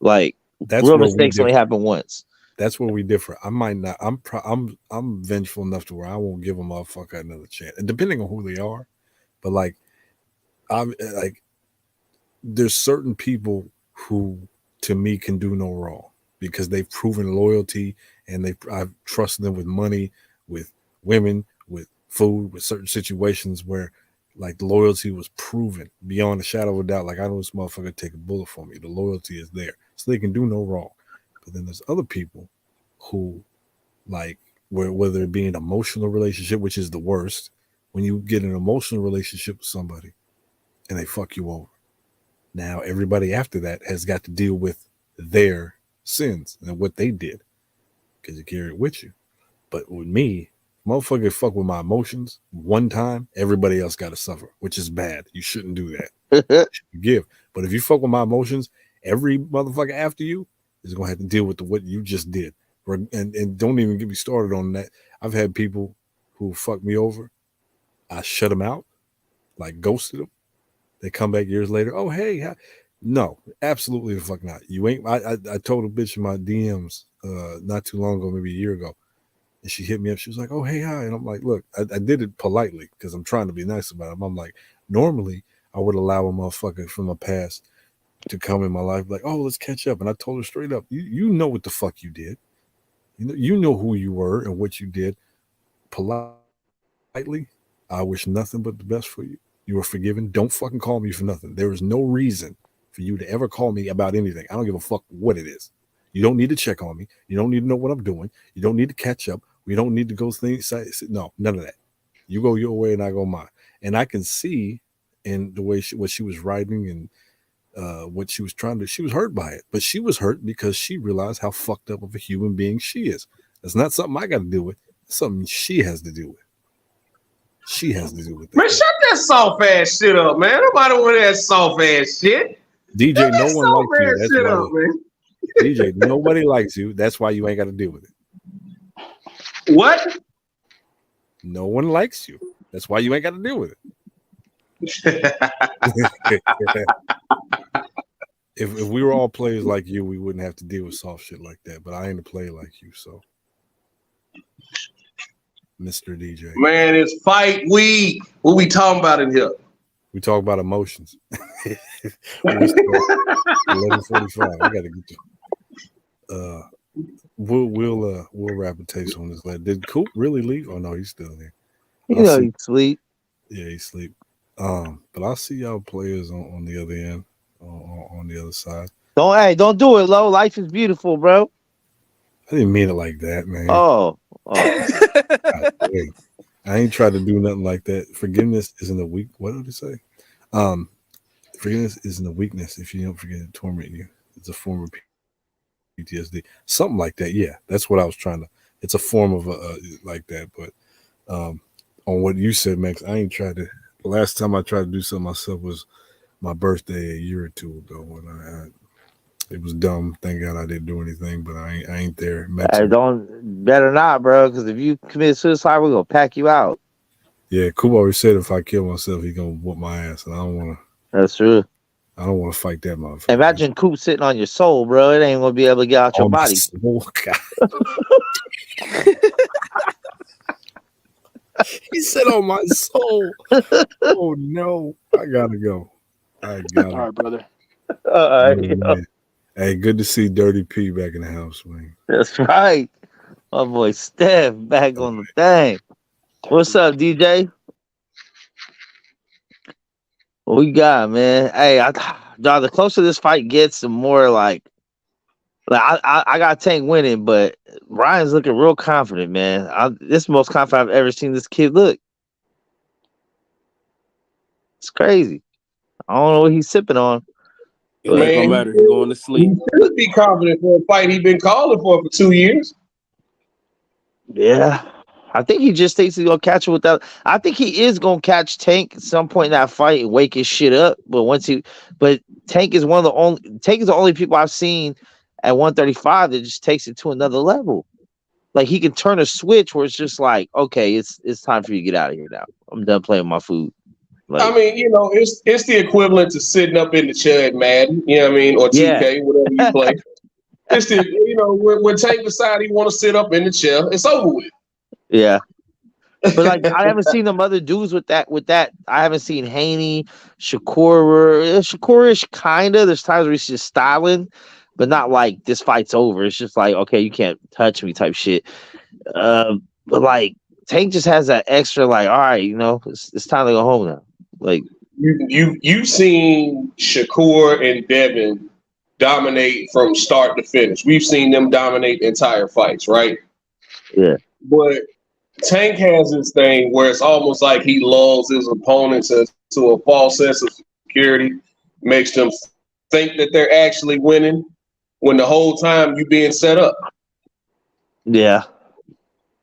Speaker 5: like, real mistakes only happen once.
Speaker 6: That's where we differ. I might not. I'm vengeful enough to where I won't give a motherfucker another chance, and depending on who they are. But like, I'm like, there's certain people who, to me, can do no wrong because they've proven loyalty, and I've trusted them with money, with women, with food, with certain situations where, like, loyalty was proven beyond a shadow of a doubt. Like, I know this motherfucker take a bullet for me. The loyalty is there, so they can do no wrong. But then there's other people who, like, whether it be an emotional relationship, which is the worst, when you get an emotional relationship with somebody and they fuck you over. Now everybody after that has got to deal with their sins and what they did because you carry it with you. But with me, motherfucker fuck with my emotions one time, everybody else got to suffer, which is bad. You shouldn't do that. You give. But if you fuck with my emotions, every motherfucker after you is going to have to deal with what you just did. And don't even get me started on that. I've had people who fucked me over. I shut them out, like ghosted them. They come back years later. Oh, hey. No, absolutely the fuck not. You ain't. I told a bitch in my DMs not too long ago, maybe a year ago. And she hit me up. She was like, oh, hey, hi. And I'm like, look, I did it politely because I'm trying to be nice about it. I'm like, normally I would allow a motherfucker from my past to come in my life like, oh, let's catch up. And I told her straight up, you know what the fuck you did. You know who you were and what you did. Politely, I wish nothing but the best for you. You are forgiven. Don't fucking call me for nothing. There is no reason for you to ever call me about anything. I don't give a fuck what it is. You don't need to check on me. You don't need to know what I'm doing. You don't need to catch up. We don't need to go things. No, none of that. You go your way and I go mine. And I can see in the way what she was writing and what she was trying to, she was hurt by it, but she was hurt because she realized how fucked up of a human being she is. That's not something I got to deal with. It's something she has to deal with. She has to deal with that.
Speaker 8: Man, shut that soft ass shit up, man. Nobody want that soft ass shit.
Speaker 6: DJ, no one likes you. That's shit up, man. DJ, nobody likes you. That's why you ain't got to deal with it.
Speaker 8: What?
Speaker 6: No one likes you. That's why you ain't got to deal with it. If we were all players like you, we wouldn't have to deal with soft shit like that. But I ain't a player like you, so Mr. DJ.
Speaker 8: Man, it's fight week. What we talking about in here?
Speaker 6: We talk about emotions. 11:45. I gotta get to. We'll wrap a taste on this. Did Coop really leave? Oh no, he's still there.
Speaker 5: He's asleep.
Speaker 6: Yeah, he's asleep. But I'll see y'all players on the other end, on the other side.
Speaker 5: Don't do it, Lo. Life is beautiful, bro.
Speaker 6: I didn't mean it like that, man.
Speaker 5: Oh.
Speaker 6: I ain't tried to do nothing like that. Forgiveness isn't a weak. What did it say? Forgiveness isn't a weakness. If you don't forget it, torment you. It's a form of PTSD, something like that. Yeah, that's what I was trying to. It's a form of like that. But on what you said, Max, I ain't tried to. The last time I tried to do something myself was my birthday a year or two ago when it was dumb. Thank God I didn't do anything, but I ain't there.
Speaker 5: Better not, bro, because if you commit suicide, we're gonna pack you out.
Speaker 6: Yeah, Coop always said if I kill myself, he's gonna whoop my ass, and I don't want to.
Speaker 5: That's true.
Speaker 6: I don't want to fight that motherfucker.
Speaker 5: Imagine Coop sitting on your soul, bro. It ain't gonna be able to get out your body.
Speaker 6: Oh God. He said on my soul. Oh no, I gotta go. All
Speaker 9: right, brother.
Speaker 5: All right.
Speaker 6: Hey, good to see Dirty P back in the house, man.
Speaker 5: That's right. My boy Steph back on the thing. What's up, DJ? What we got, man? Hey, the closer this fight gets, the more like I got Tank winning, but Ryan's looking real confident, man. This is the most confident I've ever seen this kid look. It's crazy. I don't know what he's sipping on.
Speaker 1: It ain't gonna matter. He's going to sleep.
Speaker 8: He should be confident for a fight he's been calling for 2 years.
Speaker 5: Yeah. I think he just thinks he's gonna catch him with that. I think he is gonna catch Tank at some point in that fight and wake his shit up. But Tank is the only people I've seen at 135 that just takes it to another level. Like he can turn a switch where it's just like, okay, it's time for you to get out of here now. I'm done playing my food. Like,
Speaker 8: I mean, it's the equivalent to sitting up in the chair at Madden, you know what I mean, or 2K, whatever you play. It's the when Tank decide he want to sit up in the chair, it's over with.
Speaker 5: Yeah. But like I haven't seen them other dudes with that. I haven't seen Haney, Shakur-ish kind of. There's times where he's just styling, but not like this fight's over. It's just like, okay, you can't touch me type shit. But like Tank just has that extra like, all right, it's time to go home now. Like
Speaker 8: you've seen Shakur and Devin dominate from start to finish. We've seen them dominate entire fights, right?
Speaker 5: Yeah.
Speaker 8: But Tank has this thing where it's almost like he lulls his opponents into a false sense of security, makes them think that they're actually winning when the whole time you're being set up.
Speaker 5: Yeah.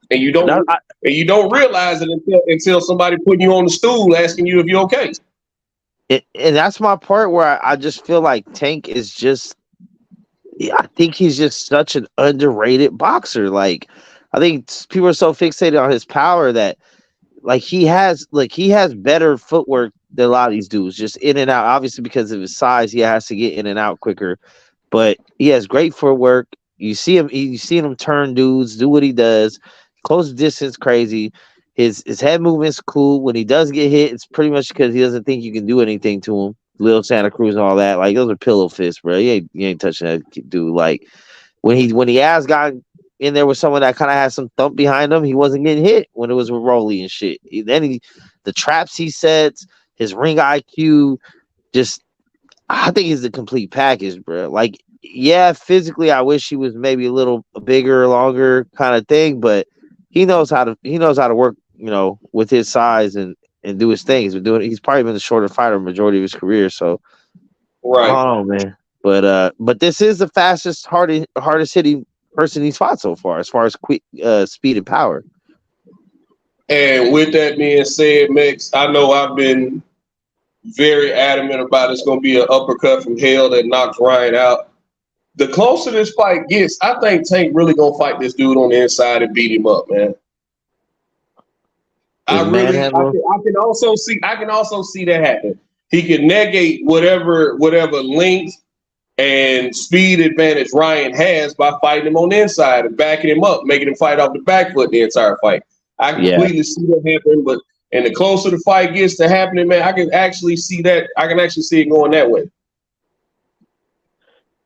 Speaker 8: And you don't realize it until somebody putting you on the stool asking you if you're okay.
Speaker 5: And that's my part where I just feel like Tank is just, I think he's just such an underrated boxer. Like, I think people are so fixated on his power that like he has better footwork than a lot of these dudes, just in and out. Obviously, because of his size, he has to get in and out quicker. But he has great footwork. You see him turn dudes, do what he does, close distance, crazy. His head movement's cool. When he does get hit, it's pretty much because he doesn't think you can do anything to him. Lil Santa Cruz and all that, like those are pillow fists, bro. You ain't touching that dude. Like when he has gotten in there with someone that kind of has some thump behind him, he wasn't getting hit when it was with Rolly and shit. The traps he sets, his ring IQ, just I think he's the complete package, bro. Like, yeah, physically, I wish he was maybe a little bigger, longer kind of thing, but he knows how to work, with his size and do his thing. He's probably been the shorter fighter majority of his career, so
Speaker 8: right.
Speaker 5: I don't know, man. But this is the fastest, hardest hitting person he's fought so far as quick speed and power.
Speaker 8: And with that being said, Mex, I know I've been very adamant about it's going to be an uppercut from hell that knocks Ryan out. The closer this fight gets, I think Tank really going to fight this dude on the inside and beat him up, man. I can also see that happen. He can negate whatever length and speed advantage Ryan has by fighting him on the inside and backing him up, making him fight off the back foot the entire fight. I completely see that happening, and the closer the fight gets to happening, man, I can actually see that. I can actually see it going that way.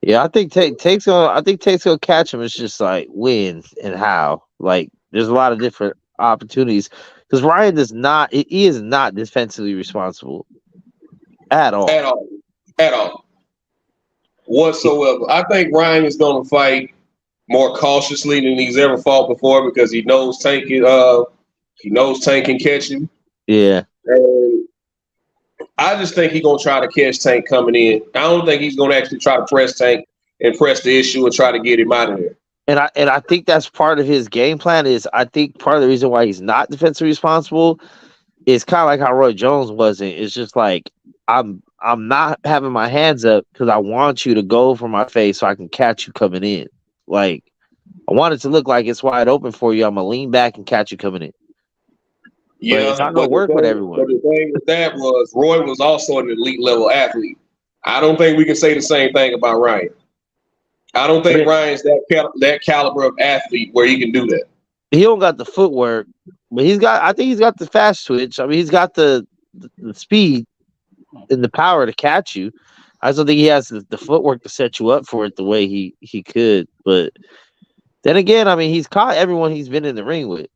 Speaker 5: Yeah, I think Tank's gonna catch him. It's just like when and how. Like, there's a lot of different opportunities because Ryan is not defensively responsible at all.
Speaker 8: At all. Whatsoever. I think Ryan is going to fight more cautiously than he's ever fought before because he knows Tank can catch him.
Speaker 5: Yeah.
Speaker 8: And I just think he's going to try to catch Tank coming in. I don't think he's going to actually try to press Tank and press the issue and try to get him out of there.
Speaker 5: And I think that's part of his game plan. I think part of the reason why he's not defensively responsible is kind of like how Roy Jones wasn't. It's just like I'm not having my hands up because I want you to go for my face so I can catch you coming in. Like, I want it to look like it's wide open for you. I'm gonna lean back and catch you coming in.
Speaker 8: Yeah,
Speaker 5: but it's not gonna work with everyone.
Speaker 8: But the thing with that was Roy was also an elite level athlete. I don't think we can say the same thing about Ryan. I don't think Ryan's that caliber of athlete where he can do that.
Speaker 5: He don't got the footwork, but I think he's got the fast switch. I mean, he's got the speed and the power to catch you. I just don't think he has the footwork to set you up for it the way he could. But then again, I mean, he's caught everyone he's been in the ring with.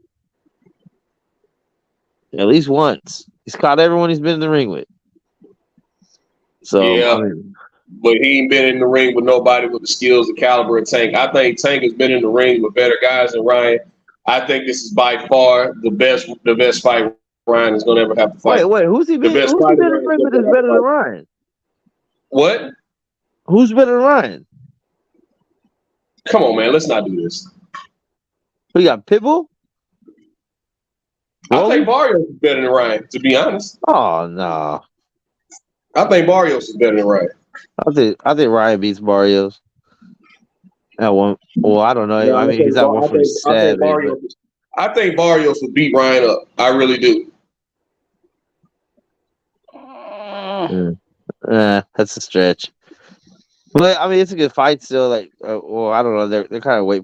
Speaker 5: At least once. He's caught everyone he's been in the ring with. So
Speaker 8: Yeah,
Speaker 5: I mean,
Speaker 8: but he ain't been in the ring with nobody with the skills and caliber of Tank. I think Tank has been in the ring with better guys than Ryan. I think this is by far the best fight Ryan is going to ever have to fight.
Speaker 5: wait, who's he been?
Speaker 8: The best
Speaker 5: Who's he
Speaker 8: fighter
Speaker 5: been in the
Speaker 8: Ryan
Speaker 5: ring
Speaker 8: is
Speaker 5: with
Speaker 8: ever
Speaker 5: is
Speaker 8: have to
Speaker 5: better than
Speaker 8: fight.
Speaker 5: Ryan?
Speaker 8: What?
Speaker 5: Who's better than Ryan?
Speaker 8: Come on, man. Let's not do this.
Speaker 5: We got Pitbull.
Speaker 8: I think
Speaker 5: Rolly?
Speaker 8: Barrios is better than Ryan, to be honest.
Speaker 5: Oh no,
Speaker 8: I think Barrios is better than Ryan.
Speaker 5: I think Ryan beats Barrios. That one. Well, I don't know.
Speaker 8: No,
Speaker 5: I mean, he's at 147.
Speaker 8: I think Barrios would beat Ryan up. I really do.
Speaker 5: That's a stretch. But I mean, it's a good fight still. Like, well, I don't know. They're kind of weight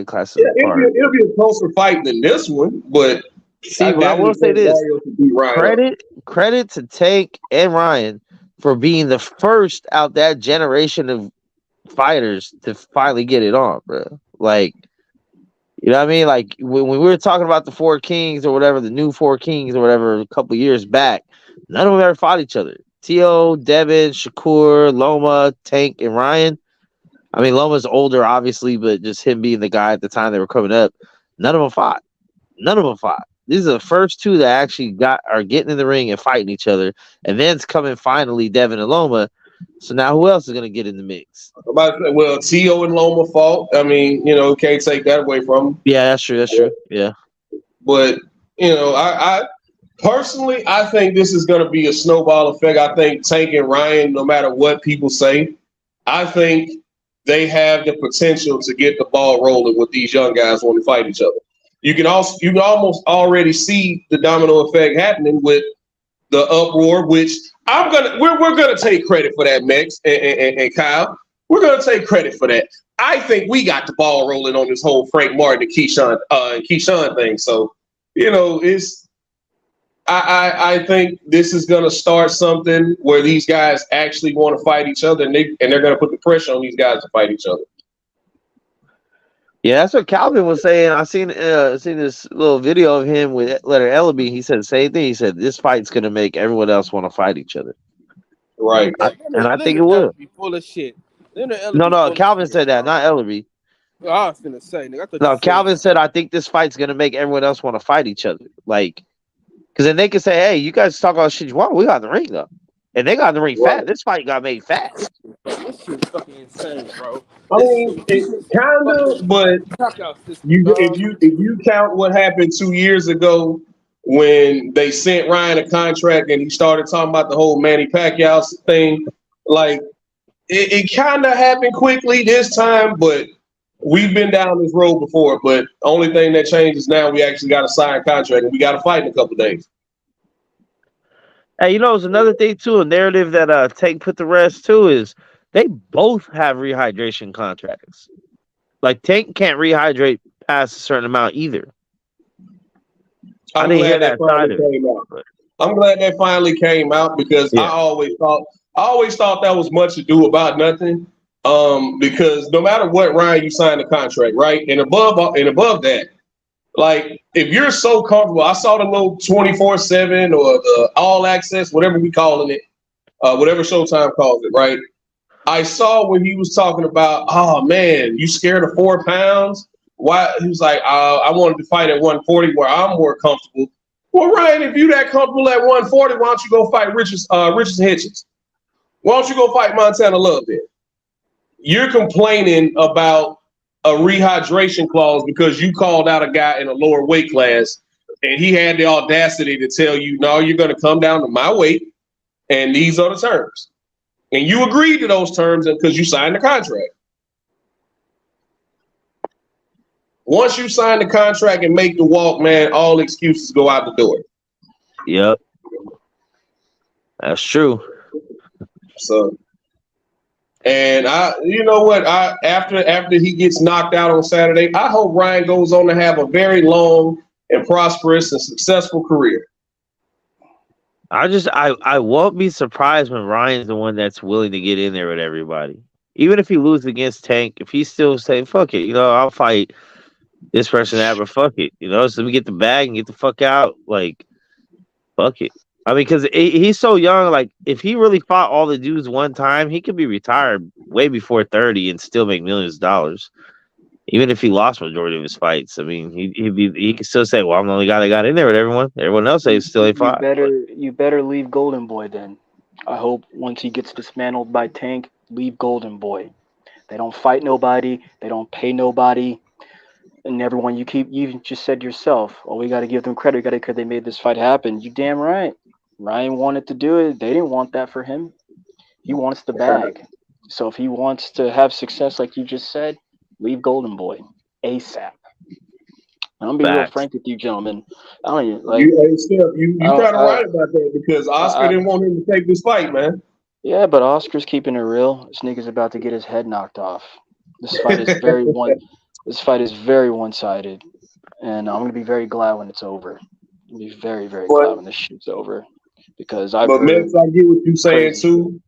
Speaker 5: classes apart.
Speaker 8: It'll be a closer fight than this one, but
Speaker 5: See, but I will say this:
Speaker 8: Barrios would beat Ryan up.
Speaker 5: credit to Tank and Ryan for being the first out that generation of fighters to finally get it on, bro. Like, you know what I mean? Like when we were talking about the Four Kings or whatever, the new Four Kings or whatever, a couple years back, none of them ever fought each other. T.O., Devin, Shakur, Loma, Tank, and Ryan. I mean, Loma's older, obviously, but just him being the guy at the time they were coming up, none of them fought. These are the first two that actually are getting in the ring and fighting each other. And then it's coming finally Devin and Loma. So now who else is going to get in the mix?
Speaker 8: Well, T.O. and Loma fought. I mean, can't take that away from them.
Speaker 5: Yeah, that's true. Yeah.
Speaker 8: But, I personally, I think this is going to be a snowball effect. I think Tank and Ryan, no matter what people say, I think they have the potential to get the ball rolling with these young guys when they fight each other. You can almost already see the domino effect happening with the uproar, which we're gonna take credit for that, Mex and Kyle. We're gonna take credit for that. I think we got the ball rolling on this whole Frank Martin and Keyshawn thing. So, I think this is gonna start something where these guys actually want to fight each other, and they're gonna put the pressure on these guys to fight each other.
Speaker 5: Yeah, that's what Calvin was saying. I seen this little video of him with Leonard Ellaby. He said the same thing. He said this fight's gonna make everyone else want to fight each other.
Speaker 8: Right.
Speaker 5: And I think it will.
Speaker 1: Be full of shit.
Speaker 5: No, Calvin said that, not Ellaby.
Speaker 1: I was gonna say, nigga.
Speaker 5: No, Calvin said I think this fight's gonna make everyone else want to fight each other. Like, because then they can say, "Hey, you guys talk all shit you want. We got in the ring though." And they got in the ring fast. This fight got made fast.
Speaker 1: This shit's fucking insane, bro.
Speaker 8: I mean, it's kind of, but if you count what happened 2 years ago when they sent Ryan a contract and he started talking about the whole Manny Pacquiao thing, like it kind of happened quickly this time, but we've been down this road before. But the only thing that changes now, we actually got to sign a contract and we got to fight in a couple of days.
Speaker 5: Hey, it's another thing too, a narrative that Tank put to rest too is they both have rehydration contracts. Like Tank can't rehydrate past a certain amount either. I didn't hear that side of it.
Speaker 8: I'm glad that finally came out because I always thought that was much ado about nothing. Because no matter what, Ryan, you signed a contract, right? And above that, like, if you're so comfortable, I saw the little 24/7 or the all access, whatever we calling it, whatever Showtime calls it, right? I saw when he was talking about, oh man, you scared of 4 pounds? Why? He was like, I wanted to fight at 140 where I'm more comfortable. Well, Ryan, if you that comfortable at 140, why don't you go fight Richard Hitchens? Why don't you go fight Montana Love then? You're complaining about a rehydration clause because you called out a guy in a lower weight class and he had the audacity to tell you, no, you're going to come down to my weight and these are the terms. And you agreed to those terms because you signed the contract. Once you sign the contract and make the walk, man, all excuses go out the door.
Speaker 5: Yep. That's true.
Speaker 8: So, and you know what? After he gets knocked out on Saturday, I hope Ryan goes on to have a very long and prosperous and successful career.
Speaker 5: I won't be surprised when Ryan's the one that's willing to get in there with everybody. Even if he loses against Tank, if he's still saying, fuck it, I'll fight this person, that, but fuck it, so we get the bag and get the fuck out, like, fuck it. I mean, because he's so young. Like, if he really fought all the dudes one time, he could be retired way before 30 and still make millions of dollars. Even if he lost majority of his fights, I mean, he could still say, "Well, I'm the only guy that got in there with everyone. Everyone else says still ain't fought."
Speaker 9: You better leave Golden Boy then. I hope once he gets dismantled by Tank, leave Golden Boy. They don't fight nobody. They don't pay nobody. And everyone, you just said yourself, oh, we got to give them credit because they made this fight happen. You damn right. Ryan wanted to do it. They didn't want that for him. He wants the bag. So if he wants to have success, like you just said, leave Golden Boy ASAP. I'm gonna be real frank with you, gentlemen. I don't even like.
Speaker 8: You kind of right about that because Oscar didn't want him to take this fight, man.
Speaker 9: Yeah, but Oscar's keeping it real. This nigga's about to get his head knocked off. This fight is very one-sided, and I'm gonna be very glad when it's over. I'm gonna be very, very glad when this shit's over because I get what you're saying too.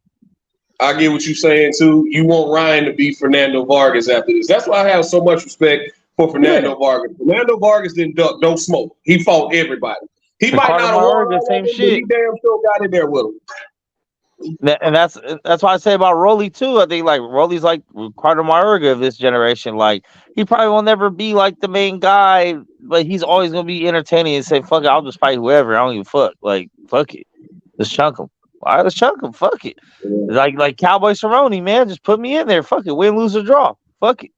Speaker 8: I get what you're saying too. You want Ryan to be Fernando Vargas after this. That's why I have so much respect for Fernando Vargas. Fernando Vargas didn't duck, don't smoke. He fought everybody. He might not have won the same shit. But he damn sure got in there with him.
Speaker 5: And that's why I say about Rolly too. I think like Rolly's like Carter Mayorga of this generation. Like he probably will never be like the main guy, but he's always gonna be entertaining and say, "Fuck it, I'll just fight whoever. I don't give a fuck. Like fuck it, let's chunk him. All right, let's chunk him. Fuck it. Yeah. Like Cowboy Cerrone, man, just put me in there. Fuck it, win, lose or draw. Fuck it.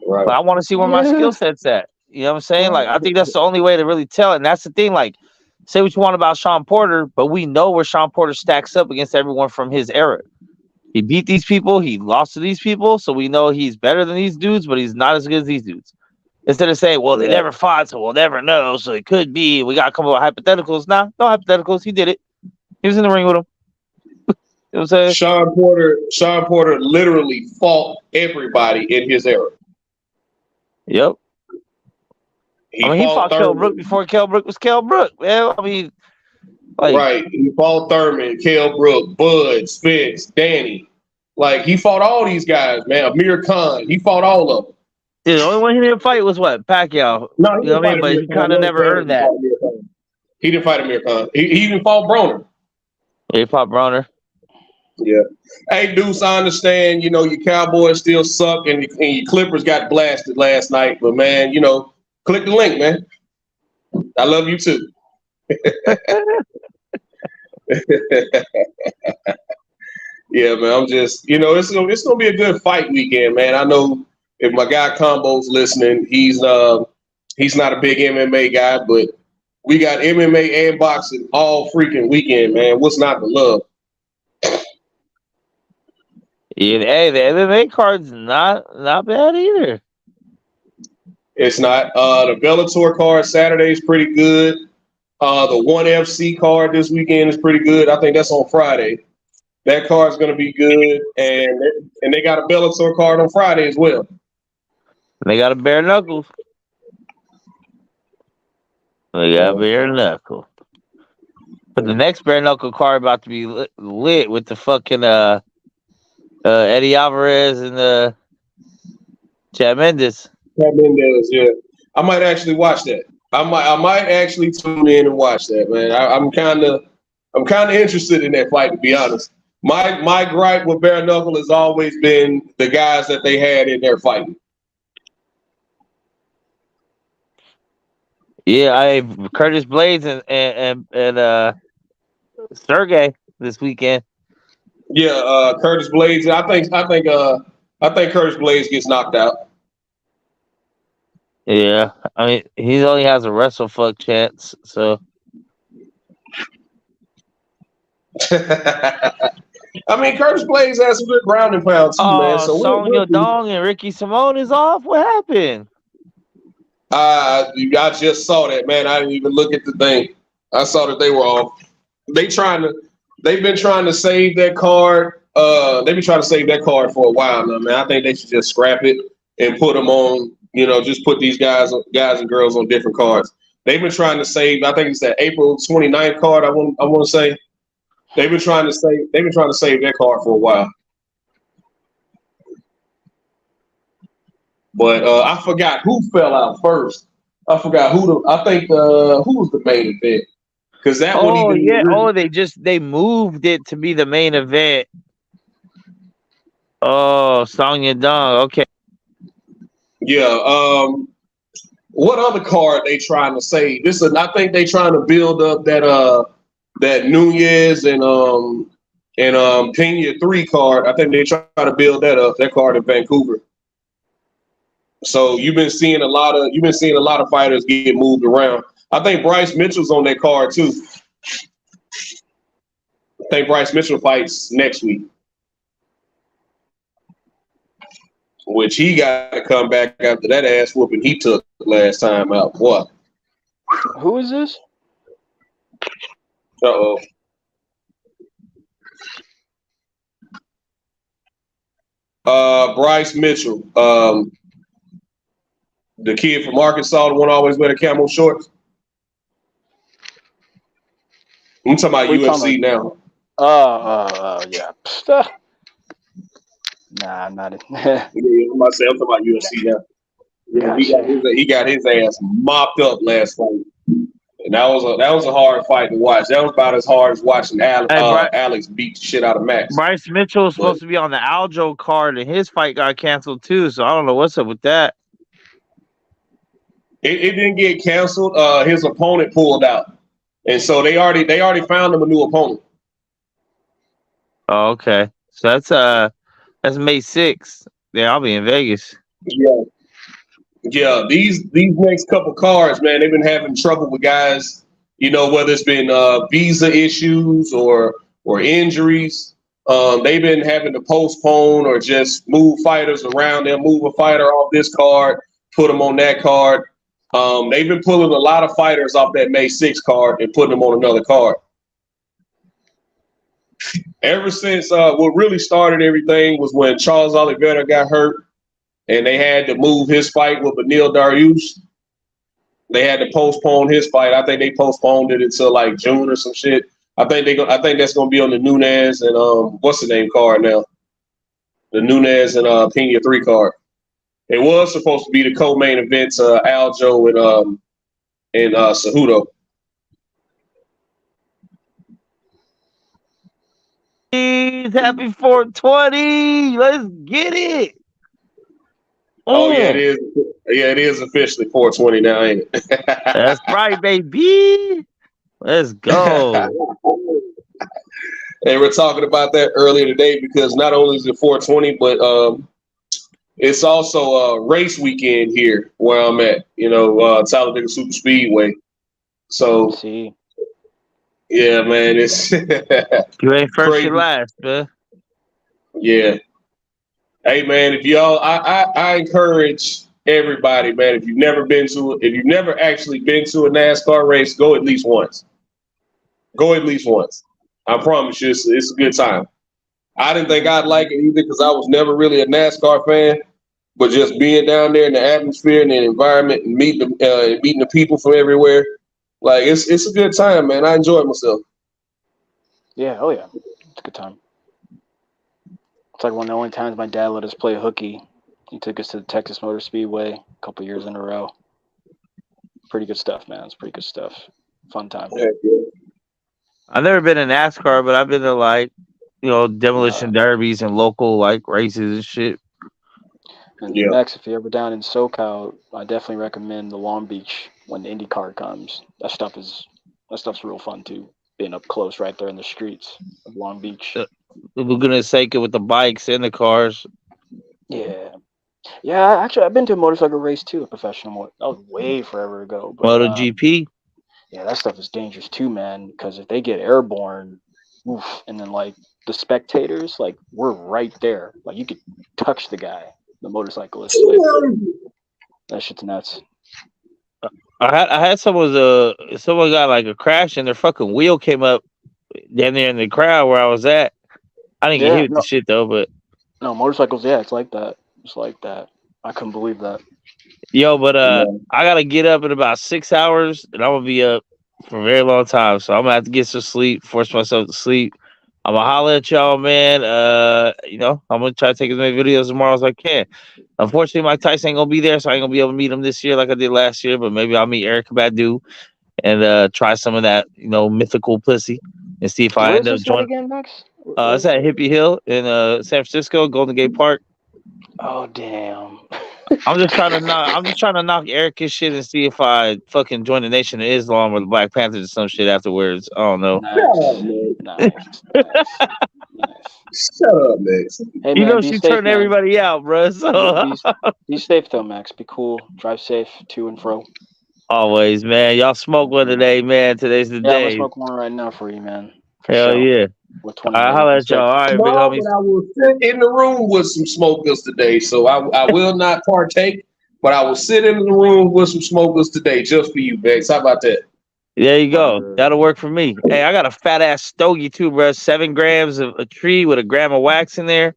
Speaker 5: Right. But I want to see where my skill set's at. You know what I'm saying? Like I think that's the only way to really tell it. And that's the thing. Like. Say what you want about Sean Porter, but we know where Sean Porter stacks up against everyone from his era. He beat these people. He lost to these people. So we know he's better than these dudes, but he's not as good as these dudes. Instead of saying, well, they never fought, so we'll never know. So it could be. We got to come up with hypotheticals. Nah, no hypotheticals. He did it. He was in the ring with him. You know what I'm saying?
Speaker 8: Sean Porter literally fought everybody in his era.
Speaker 5: Yep. He fought Kell Brook before Kell Brook was Kell Brook, man. I mean, like,
Speaker 8: right. He fought Thurman, Kell Brook, Bud, Spence, Danny. Like, he fought all these guys, man. Amir Khan. He fought all of them.
Speaker 5: Yeah, the only one he didn't fight was what? Pacquiao.
Speaker 8: No,
Speaker 5: you know what I mean? But he kind of never earned that.
Speaker 8: He didn't fight Amir Khan. He even fought Broner.
Speaker 5: Yeah, he fought Broner.
Speaker 8: Yeah. Hey, Deuce, I understand, you know, your Cowboys still suck and your Clippers got blasted last night. But, man, you know, click the link, man. I love you too. Yeah, man. I'm just, you know, it's gonna be a good fight weekend, man. I know if my guy Combo's listening, he's not a big MMA guy, but we got MMA and boxing all freaking weekend, man. What's not to love?
Speaker 5: Yeah, hey, the MMA card's not bad either.
Speaker 8: It's not. The Bellator card Saturday is pretty good. The ONE FC card this weekend is pretty good. I think that's on Friday. That card's going to be good. And they got a Bellator card on Friday as well.
Speaker 5: They got a bare knuckle. They got a bare knuckle. But the next bare knuckle card about to be lit with the fucking Eddie Alvarez and Chad Mendes.
Speaker 8: Yeah. I might actually watch that. I might actually tune in and watch that, man. I'm kind of interested in that fight, to be honest. My gripe with bare knuckle has always been the guys that they had in their fighting.
Speaker 5: Yeah, Curtis Blades and Sergey this weekend.
Speaker 8: Yeah, Curtis Blades. I think Curtis Blades gets knocked out.
Speaker 5: Yeah, I mean, he only has a wrestle fuck chance, so.
Speaker 8: I mean, Curtis Blades has some good ground and pound too, man. So
Speaker 5: Song Yadong and Ricky Simone is off. What happened?
Speaker 8: I just saw that, man. I didn't even look at the thing. I saw that they were off. They've been trying to save that card. They've been trying to save that card for a while now, man. I think they should just scrap it and put them on. You know, just put these guys and girls on different cards. They've been trying to save. I think it's that April 29th card. I want to say they've been trying to save that card for a while. But I forgot who fell out first. I forgot who was the main event. Because that one
Speaker 5: Oh
Speaker 8: even
Speaker 5: yeah. Oh, they moved it to be the main event. Oh, Song Yadong. Okay.
Speaker 8: Yeah. What other card they trying to say? I think they trying to build up that Nunez and Pena 3 card. I think they try to build that card in Vancouver. So you've been seeing a lot of fighters get moved around. I think Bryce Mitchell's on that card too. I think Bryce Mitchell fights next week, which he got to come back after that ass whooping he took last time out. What?
Speaker 9: Who is this?
Speaker 8: Uh-oh. Bryce Mitchell, the kid from Arkansas, the one always wear the camo shorts. I'm talking about UFC now.
Speaker 9: Yeah. Nah, I'm not.
Speaker 8: I'm talking about UFC now. Yeah, he got his ass mopped up last fight, and that was a hard fight to watch. That was about as hard as watching Alex beat the shit out of Max.
Speaker 5: Bryce Mitchell was supposed to be on the Aljo card, and his fight got canceled too. So I don't know what's up with that.
Speaker 8: It didn't get canceled. His opponent pulled out, and so they already found him a new opponent.
Speaker 5: Oh, okay. So that's May 6th. Yeah, I'll be in Vegas.
Speaker 8: Yeah. These next couple cards, man, they've been having trouble with guys. Whether it's been visa issues or injuries. They've been having to postpone or just move fighters around. They'll move a fighter off this card, put them on that card. They've been pulling a lot of fighters off that May 6th card and putting them on another card. Ever since what really started everything was when Charles Oliveira got hurt and they had to move his fight with Beneil Dariush. They had to postpone his fight. I think they postponed it until like June or some shit. I think that's gonna be on the Nunez and what's the name card now? The Nunez and Pena 3 card. It was supposed to be the co-main events, Aljo and Cejudo.
Speaker 5: Happy 420. Let's get it.
Speaker 8: Oh yeah, it is. Yeah, it is officially 420 now, ain't it?
Speaker 5: That's right, baby. Let's go.
Speaker 8: They were talking about that earlier today because not only is it 420, but it's also a race weekend here where I'm at. Talladega Super Speedway. So, yeah, man, it's
Speaker 5: you ain't first, you last, man.
Speaker 8: Yeah. Hey, man, if y'all, I encourage everybody, man. If you've never actually been to a NASCAR race, go at least once. Go at least once. I promise you, it's a good time. I didn't think I'd like it either because I was never really a NASCAR fan. But just being down there in the atmosphere and the environment and meeting the people from everywhere, like it's a good time, man. I enjoyed myself.
Speaker 9: Yeah, oh yeah, it's a good time. It's like one of the only times my dad let us play hooky. He took us to the Texas Motor Speedway a couple years in a row. Pretty good stuff, man. It's pretty good stuff. Fun time.
Speaker 8: Yeah.
Speaker 5: I've never been in NASCAR, but I've been to demolition derbies and local races and shit.
Speaker 9: And Max, if you're ever down in SoCal, I definitely recommend the Long Beach when the IndyCar comes. That stuff's real fun too. Being up close right there in the streets of Long Beach.
Speaker 5: Laguna Seca with the bikes and the cars.
Speaker 9: Yeah. Yeah, actually I've been to a motorcycle race too, a professional one. That was way forever ago. But,
Speaker 5: MotoGP.
Speaker 9: Yeah, that stuff is dangerous too, man, because if they get airborne, and then the spectators, we're right there. You could touch the guy. The motorcyclist. That shit's nuts.
Speaker 5: I had someone got a crash and their fucking wheel came up down there in the crowd where I was at. I didn't get hit with the shit though, but
Speaker 9: no motorcycles. Yeah, it's like that. It's like that. I couldn't believe that.
Speaker 5: Yo, but I gotta get up in about 6 hours, and I'm gonna be up for a very long time. So I'm gonna have to get some sleep, force myself to sleep. I'm gonna holler at y'all, man. I'm gonna try to take as many videos tomorrow as I can. Unfortunately, Mike Tyson ain't gonna be there, so I ain't gonna be able to meet him this year like I did last year. But maybe I'll meet Erykah Badu and try some of that, mythical pussy, and see if I
Speaker 9: Where
Speaker 5: end
Speaker 9: is
Speaker 5: up
Speaker 9: this at
Speaker 5: joining.
Speaker 9: again, Max?
Speaker 5: It's at Hippie Hill in San Francisco, Golden Gate Park.
Speaker 9: Oh damn.
Speaker 5: I'm just trying to knock Erica's shit and see if I fucking join the Nation of Islam or the Black Panthers or some shit afterwards. I don't know.
Speaker 9: Nice.
Speaker 8: Shut up, Max.
Speaker 9: Hey man, be
Speaker 5: she
Speaker 9: safe,
Speaker 5: turned
Speaker 9: man.
Speaker 5: everybody out, bro. So
Speaker 9: Be safe though, Max. Be cool. Drive safe to and fro.
Speaker 5: always, man. Y'all smoke one today, man. Today's the
Speaker 9: Yeah, I'm gonna
Speaker 5: day.
Speaker 9: smoke one right now for you, man. For
Speaker 5: Hell
Speaker 9: sure.
Speaker 5: yeah.
Speaker 9: With
Speaker 5: All right, holla at y'all. All right, big
Speaker 8: No,
Speaker 5: homies.
Speaker 8: but I will sit in the room with some smokers today. So I will not partake, but I will sit in the room with some smokers today just for you, Bex. How about that?
Speaker 5: There you go. That'll work for me. Hey, I got a fat ass stogie too, bro. 7 grams of a tree with a gram of wax in there,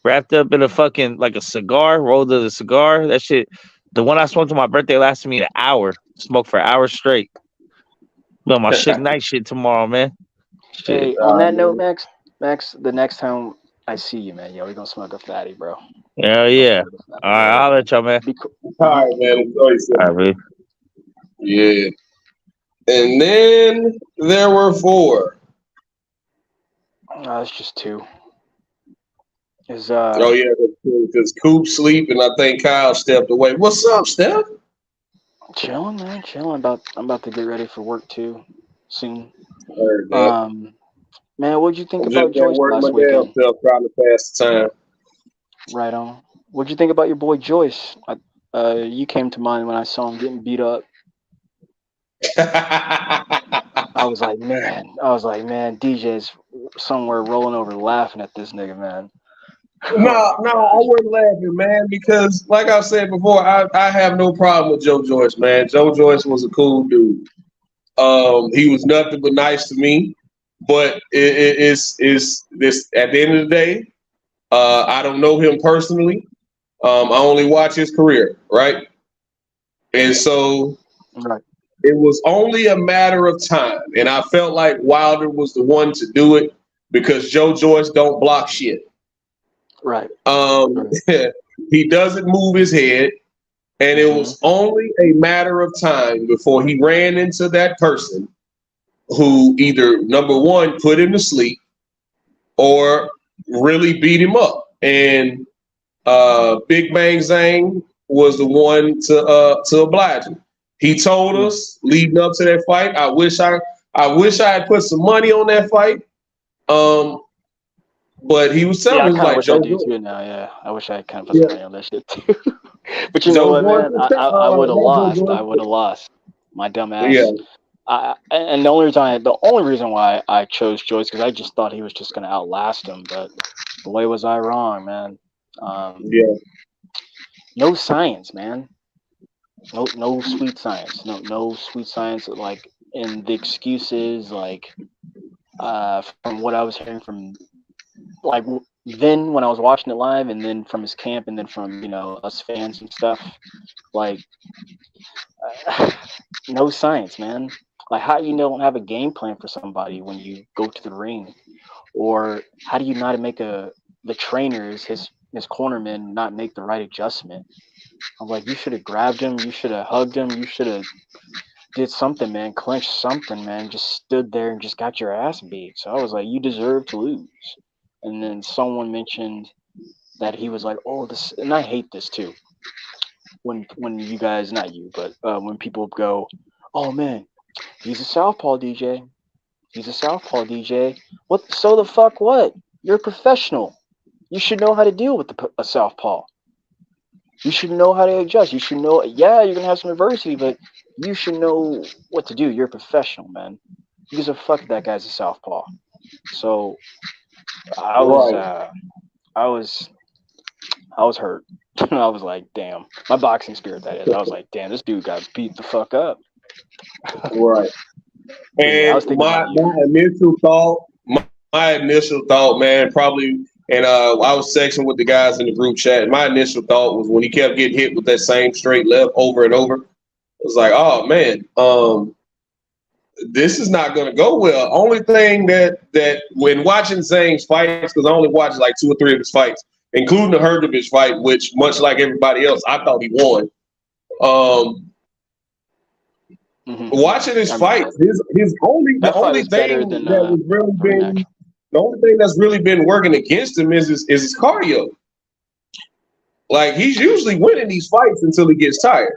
Speaker 5: wrapped up in a fucking like a cigar, rolled in a cigar. That shit. The one I smoked on my birthday lasted me an hour. Smoked for hours straight. Doing my Suge Knight shit tomorrow, man. Shit.
Speaker 9: Hey, on that note, Max, the next time I see you, man, we're gonna smoke a fatty, bro.
Speaker 5: Hell yeah. All right, I'll let y'all, man.
Speaker 8: All right, man. Enjoy yourself.
Speaker 5: All right,
Speaker 8: yeah. And then there were 4.
Speaker 9: It's just 2.
Speaker 8: Oh yeah, because Coop sleep and I think Kyle stepped away. What's up, Steph?
Speaker 9: Chilling, man. Chilling. I'm about to get ready for work too soon.
Speaker 8: Heard that.
Speaker 9: Man, what'd you think
Speaker 8: I'm
Speaker 9: about
Speaker 8: just at
Speaker 9: Joyce
Speaker 8: work
Speaker 9: last
Speaker 8: my damn
Speaker 9: weekend?
Speaker 8: self trying to pass the time.
Speaker 9: Right on. What'd you think about your boy Joyce? You came to mind when I saw him getting beat up. I was like, man, DJ's somewhere rolling over laughing at this nigga, man.
Speaker 8: No, I wasn't laughing, man, because like I said before, I have no problem with Joe Joyce, man. Joe Joyce was a cool dude. He was nothing but nice to me, but it's this at the end of the day. I don't know him personally. I only watch his career, right? And so it was only a matter of time, and I felt like Wilder was the one to do it because Joe Joyce don't block shit.
Speaker 9: Right.
Speaker 8: He doesn't move his head, and it was only a matter of time before he ran into that person who either, number one, put him to sleep or really beat him up. And Big Bang Zhang was the one to oblige him. He told us leading up to that fight. I wish I had put some money on that fight. But he was telling us like Joe Joyce.
Speaker 9: Yeah, I wish I had kind of put some money on that shit too. But you know what, man? I would have lost. I would have lost. My dumb ass.
Speaker 8: Yeah.
Speaker 9: And the only reason why I chose Joyce because I just thought he was just gonna outlast him. But boy, was I wrong, man. No science, man. No sweet science. No sweet science. Like in the excuses, like from what I was hearing from, like then when I was watching it live, and then from his camp, and then from us fans and stuff, like no science, man. Like how you don't have a game plan for somebody when you go to the ring, or how do you not make the trainers, his cornermen, not make the right adjustment? I'm like, you should have grabbed him, you should have hugged him, you should have did something, man, clenched something, man. Just stood there and just got your ass beat. So I was like, you deserve to lose. And then someone mentioned that he was like, oh, this, and I hate this too. When you guys, not you, but when people go, oh man, he's a southpaw DJ. He's a southpaw DJ. What? So the fuck what? You're a professional. You should know how to deal with a southpaw. You should know how to adjust. You should know, yeah, you're going to have some adversity, but you should know what to do. You're a professional, man. Who gives a fuck if that guy's a southpaw? So I was hurt. I was like, damn. My boxing spirit, that is. I was like, damn, this dude got beat the fuck up.
Speaker 8: Right. And my initial thought, man, probably, and I was texting with the guys in the group chat. My initial thought was when he kept getting hit with that same straight left over and over, I was like, oh man, this is not going to go well. Only thing that when watching Zhang's fights, because I only watched like 2 or 3 of his fights, including the Hrgovic fight, which much like everybody else, I thought he won. Watching his
Speaker 9: I remember
Speaker 8: fights,
Speaker 9: that.
Speaker 8: the
Speaker 9: That fight
Speaker 8: only
Speaker 9: was better
Speaker 8: thing
Speaker 9: than
Speaker 8: that was really
Speaker 9: the rematch.
Speaker 8: been the only thing that's really been working against him is his cardio. Like he's usually winning these fights until he gets tired.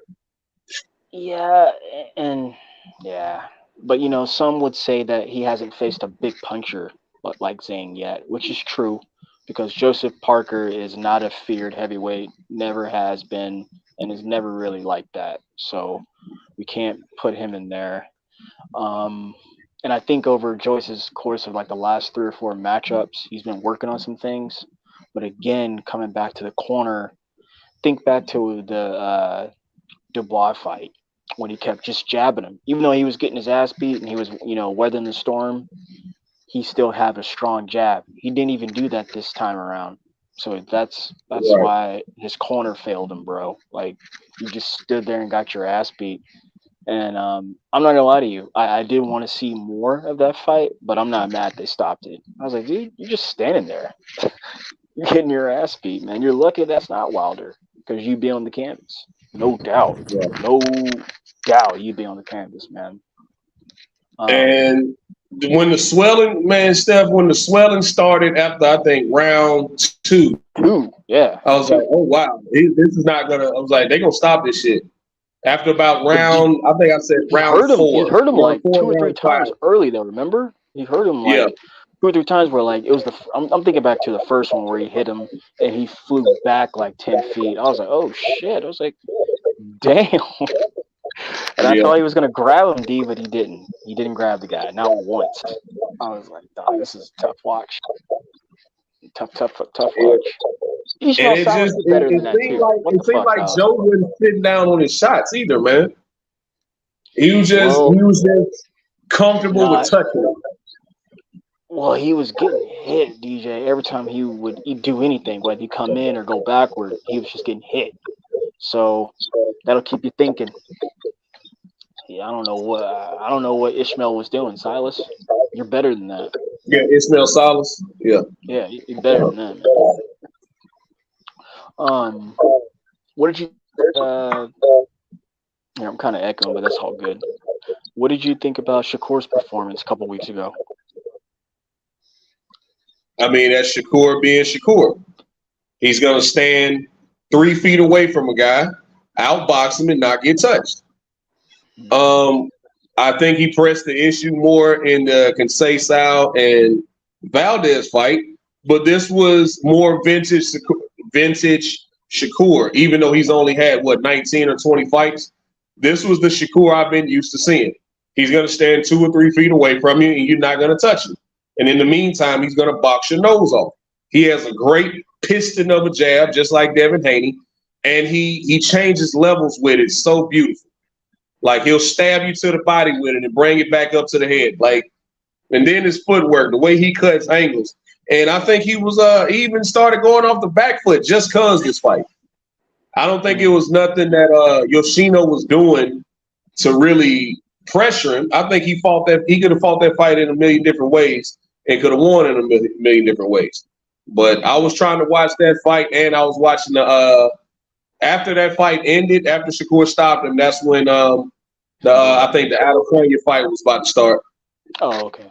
Speaker 9: Yeah, and yeah, but some would say that he hasn't faced a big puncher like Zhang yet, which is true because Joseph Parker is not a feared heavyweight, never has been, and is never really like that. So we can't put him in there. And I think over Joyce's course of like the last 3 or 4 matchups, he's been working on some things. But again, coming back to the corner, think back to the Dubois fight when he kept just jabbing him. Even though he was getting his ass beat and he was, weathering the storm, he still had a strong jab. He didn't even do that this time around. So that's
Speaker 8: Right.
Speaker 9: why his corner failed him, bro. Like, you just stood there and got your ass beat. And I'm not gonna lie to you, I did want to see more of that fight, but I'm not mad they stopped it. I was like, dude, you're just standing there. You're getting your ass beat, man. You're lucky that's not Wilder because you'd be on the canvas. No doubt.
Speaker 8: Right.
Speaker 9: No doubt you'd be on the canvas, man.
Speaker 8: And when the swelling, man, Steph, when the swelling started after I think round 2,
Speaker 9: yeah,
Speaker 8: I was like, oh wow, this is not gonna. I was like, they're gonna stop this shit. After about round, I think I said round 4.
Speaker 9: He heard him like 2 or 3
Speaker 8: round
Speaker 9: times
Speaker 8: 5.
Speaker 9: early, though. Remember? He heard him like 2 or 3 times where like it was I'm thinking back to the first one where he hit him and he flew back like 10 feet. I was like, oh shit. I was like, damn. And I thought he was gonna grab him, D, but he didn't. He didn't grab the guy, not once. I was like, dog, this is a tough watch. Tough watch. Ishmael
Speaker 8: And
Speaker 9: Salas is better than that too.
Speaker 8: it seemed like Joe wasn't sitting down on his shots either, man. He was just comfortable with touching him.
Speaker 9: Well, he was getting hit, DJ. Every time he'd do anything, whether he come in or go backward, he was just getting hit. So that'll keep you thinking. Yeah, I don't know what Ishmael was doing, Silas. You're better than that.
Speaker 8: Yeah, Ishmael Salas. Yeah.
Speaker 9: Yeah, you're better than that, man. What did you yeah, I'm kind of echoing, but that's all good. What did you think about Shakur's performance a couple weeks ago?
Speaker 8: I mean, that's Shakur being Shakur. He's going to stand 3 feet away from a guy, outbox him, and not get touched. I think he pressed the issue more in the Conceição and Valdez fight, but this was more vintage Shakur, even though he's only had, 19 or 20 fights. This was the Shakur I've been used to seeing. He's going to stand 2 or 3 feet away from you, and you're not going to touch him. And in the meantime, he's going to box your nose off. He has a great piston of a jab, just like Devin Haney, and he changes levels with it so beautiful. Like, he'll stab you to the body with it and bring it back up to the head. Like, and then his footwork, the way he cuts angles. And I think he was he even started going off the back foot just because this fight. I don't think it was nothing that Yoshino was doing to really pressure him. I think he could have fought that fight in a million different ways and could have won in a million different ways. But I was trying to watch that fight, and I was watching after that fight ended, after Shakur stopped him, that's when I think the Adesanya fight was about to start.
Speaker 9: Oh, okay.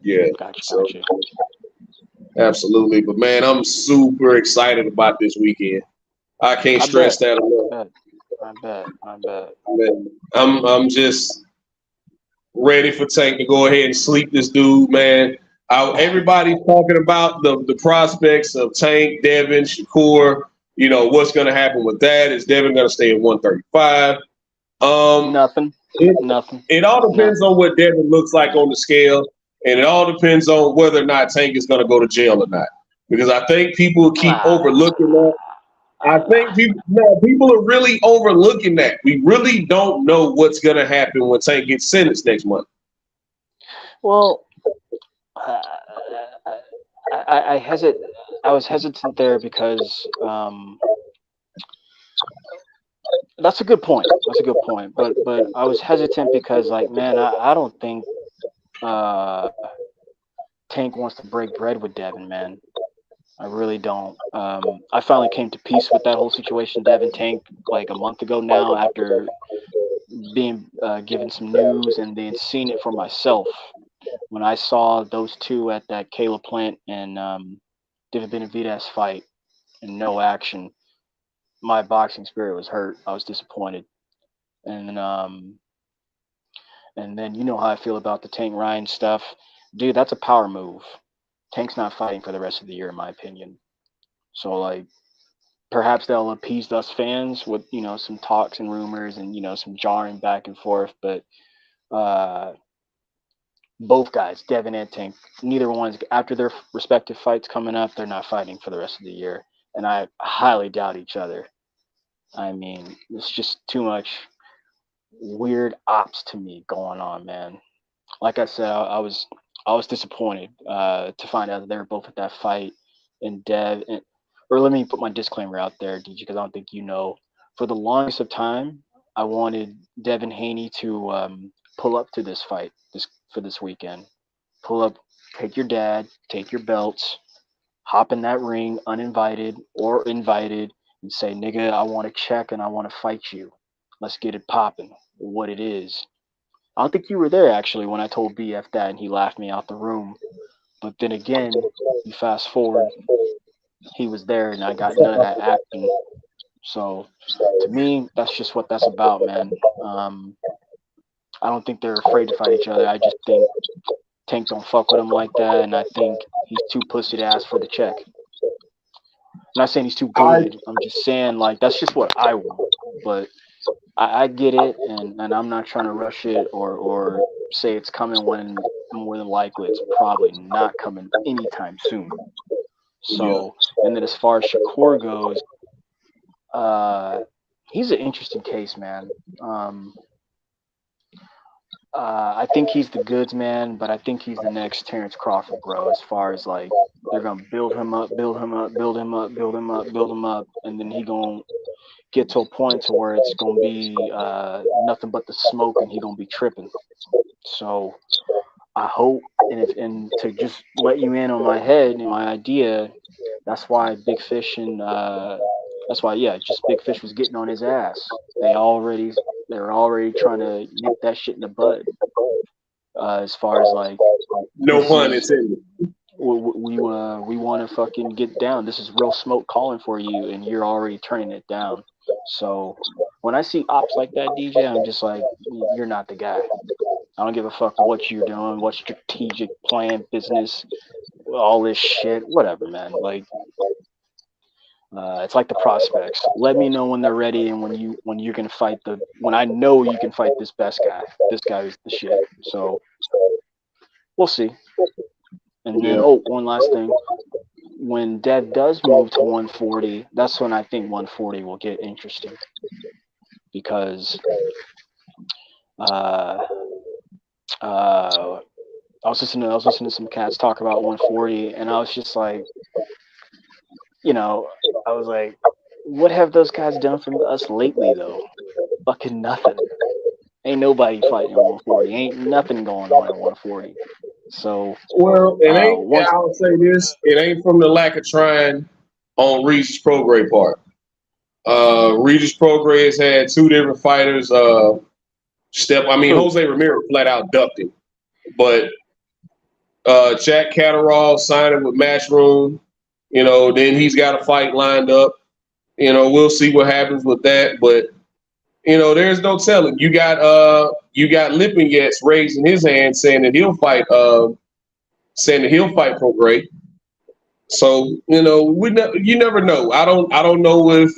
Speaker 8: Yeah.
Speaker 9: Gotcha.
Speaker 8: Absolutely. But man, I'm super excited about this weekend. I can't stress that enough.
Speaker 9: I bet.
Speaker 8: I'm just ready for Tank to go ahead and sleep this dude, man. Everybody's talking about the prospects of Tank, Devin, Shakur. You know, what's going to happen with that? Is Devin going to stay at 135?
Speaker 9: Nothing.
Speaker 8: It all depends on what Devin looks like on the scale, and it all depends on whether or not Tank is going to go to jail or not. Because I think people keep overlooking that. I think people are really overlooking that. We really don't know what's going to happen when Tank gets sentenced next month.
Speaker 9: Well, I was hesitant there because that's a good point. But I was hesitant because, like, man, I don't think Tank wants to break bread with Devin, man. I really don't. I finally came to peace with that whole situation, Devin Tank, like a month ago now, after being given some news and then seeing it for myself. When I saw those two at that Caleb Plant and David Benavidez fight and no action, my boxing spirit was hurt. I was disappointed. And then you know how I feel about the Tank Ryan stuff. Dude, that's a power move. Tank's not fighting for the rest of the year, in my opinion. So, like, perhaps they'll appease us fans with, you know, some talks and rumors and, you know, some jarring back and forth. But both guys, Devin and Tank, neither one's, after their respective fights coming up, they're not fighting for the rest of the year. And I highly doubt each other. I mean, it's just too much weird ops to me going on, man. Like I said, I was disappointed to find out that they were both at that fight. And or let me put my disclaimer out there, DJ, because I don't think you know. For the longest of time, I wanted Devin Haney to pull up to this fight for this weekend. Pull up, take your dad, take your belts, hop in that ring, uninvited or invited, and say, nigga, I want to check and I want to fight you. Let's get it popping. What it is. I don't think you were there, actually, when I told BF that, and he laughed me out the room. But then again, you fast forward, he was there, and I got none of that action. So, to me, that's just what that's about, man. I don't think they're afraid to fight each other. I just think Tank don't fuck with him like that, and I think he's too pussy to ask for the check. I'm not saying he's too good. I'm just saying, like, that's just what I want. But I get it, and I'm not trying to rush it or say it's coming when more than likely it's probably not coming anytime soon. So, and then as far as Shakur goes, he's an interesting case, man. I think he's the goods man, but I think he's the next Terrence Crawford, bro, as far as, like, they're going to build him up, and then he going to get to a point to where it's going to be nothing but the smoke and he going to be tripping. So I hope, and to just let you in on my head and my idea, that's why Big Fish and just Big Fish was getting on his ass. They're already trying to nip that shit in the bud. As far as, like,
Speaker 8: no pun intended.
Speaker 9: We want to fucking get down. This is real smoke calling for you, and you're already turning it down. So when I see ops like that, DJ, I'm just like, you're not the guy. I don't give a fuck what you're doing, what strategic plan, business, all this shit, whatever, man. Like, it's like the prospects. Let me know when they're ready and when you're gonna fight when I know you can fight this best guy. This guy is the shit. So we'll see. And then, one last thing. When Dev does move to 140, that's when I think 140 will get interesting. Because I was listening to some cats talk about 140, and I was just like, you know, I was like, what have those guys done for us lately, though? Fucking nothing. Ain't nobody fighting at 140. Ain't nothing going on at 140. So,
Speaker 8: well, it ain't. I'll say this: it ain't from the lack of trying on Regis Prograis part. Regis Prograis has had two different fighters. Jose Ramirez flat out ducked him, but Jack Catterall signing with Matchroom. You know, then he's got a fight lined up. You know, we'll see what happens with that, but you know, there's no telling. You got Lipinets raising his hand, saying that he'll fight Prograis. So you know, you never know. I don't know if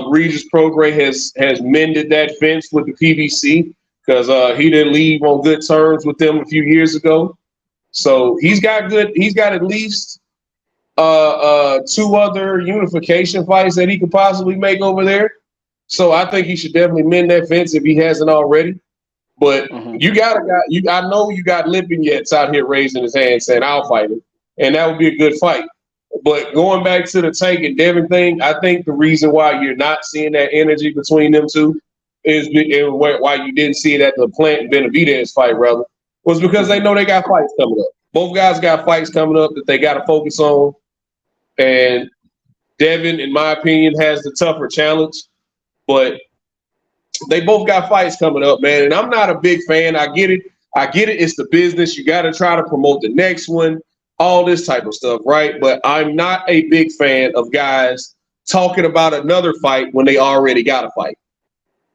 Speaker 8: Regis Prograis has mended that fence with the PBC because he didn't leave on good terms with them a few years ago. So he's got at least two other unification fights that he could possibly make over there. So I think he should definitely mend that fence if he hasn't already. But you got a guy. I know you got Lipinets out here raising his hand saying I'll fight him, and that would be a good fight. But going back to the Tank and Devin thing, I think the reason why you're not seeing that energy between them two is why you didn't see it at the Plant and Benavidez fight, rather, was because they know they got fights coming up. Both guys got fights coming up that they got to focus on. And Devin, in my opinion, has the tougher challenge. But they both got fights coming up, man. And I'm not a big fan. I get it. It's the business. You got to try to promote the next one, all this type of stuff, right? But I'm not a big fan of guys talking about another fight when they already got a fight,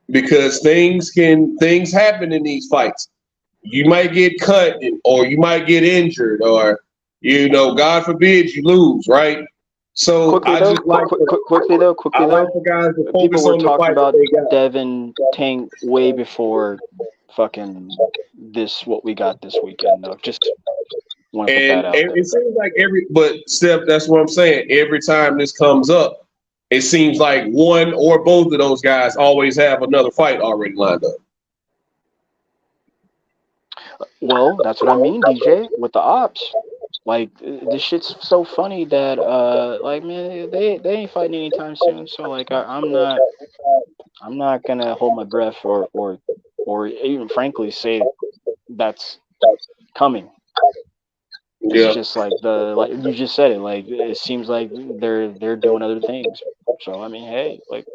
Speaker 8: because things happen in these fights. You might get cut, or you might get injured, or God forbid you lose, right? So
Speaker 9: Quickly
Speaker 8: I
Speaker 9: though,
Speaker 8: just like
Speaker 9: quickly though,
Speaker 8: for guys to focus
Speaker 9: people were
Speaker 8: on the
Speaker 9: talking
Speaker 8: fight
Speaker 9: about
Speaker 8: that they got.
Speaker 9: Devin Tank way before fucking what we got this weekend though. Just want to put
Speaker 8: And
Speaker 9: that out there.
Speaker 8: it seems like Steph, that's what I'm saying. Every time this comes up, it seems like one or both of those guys always have another fight already lined up.
Speaker 9: Well, that's what I mean, DJ, with the ops. Like, this shit's so funny that like, man, they ain't fighting anytime soon. So like, I'm not gonna hold my breath or even frankly say that's coming. It's just like like you just said it. Like, it seems like they're doing other things. So I mean, hey, like,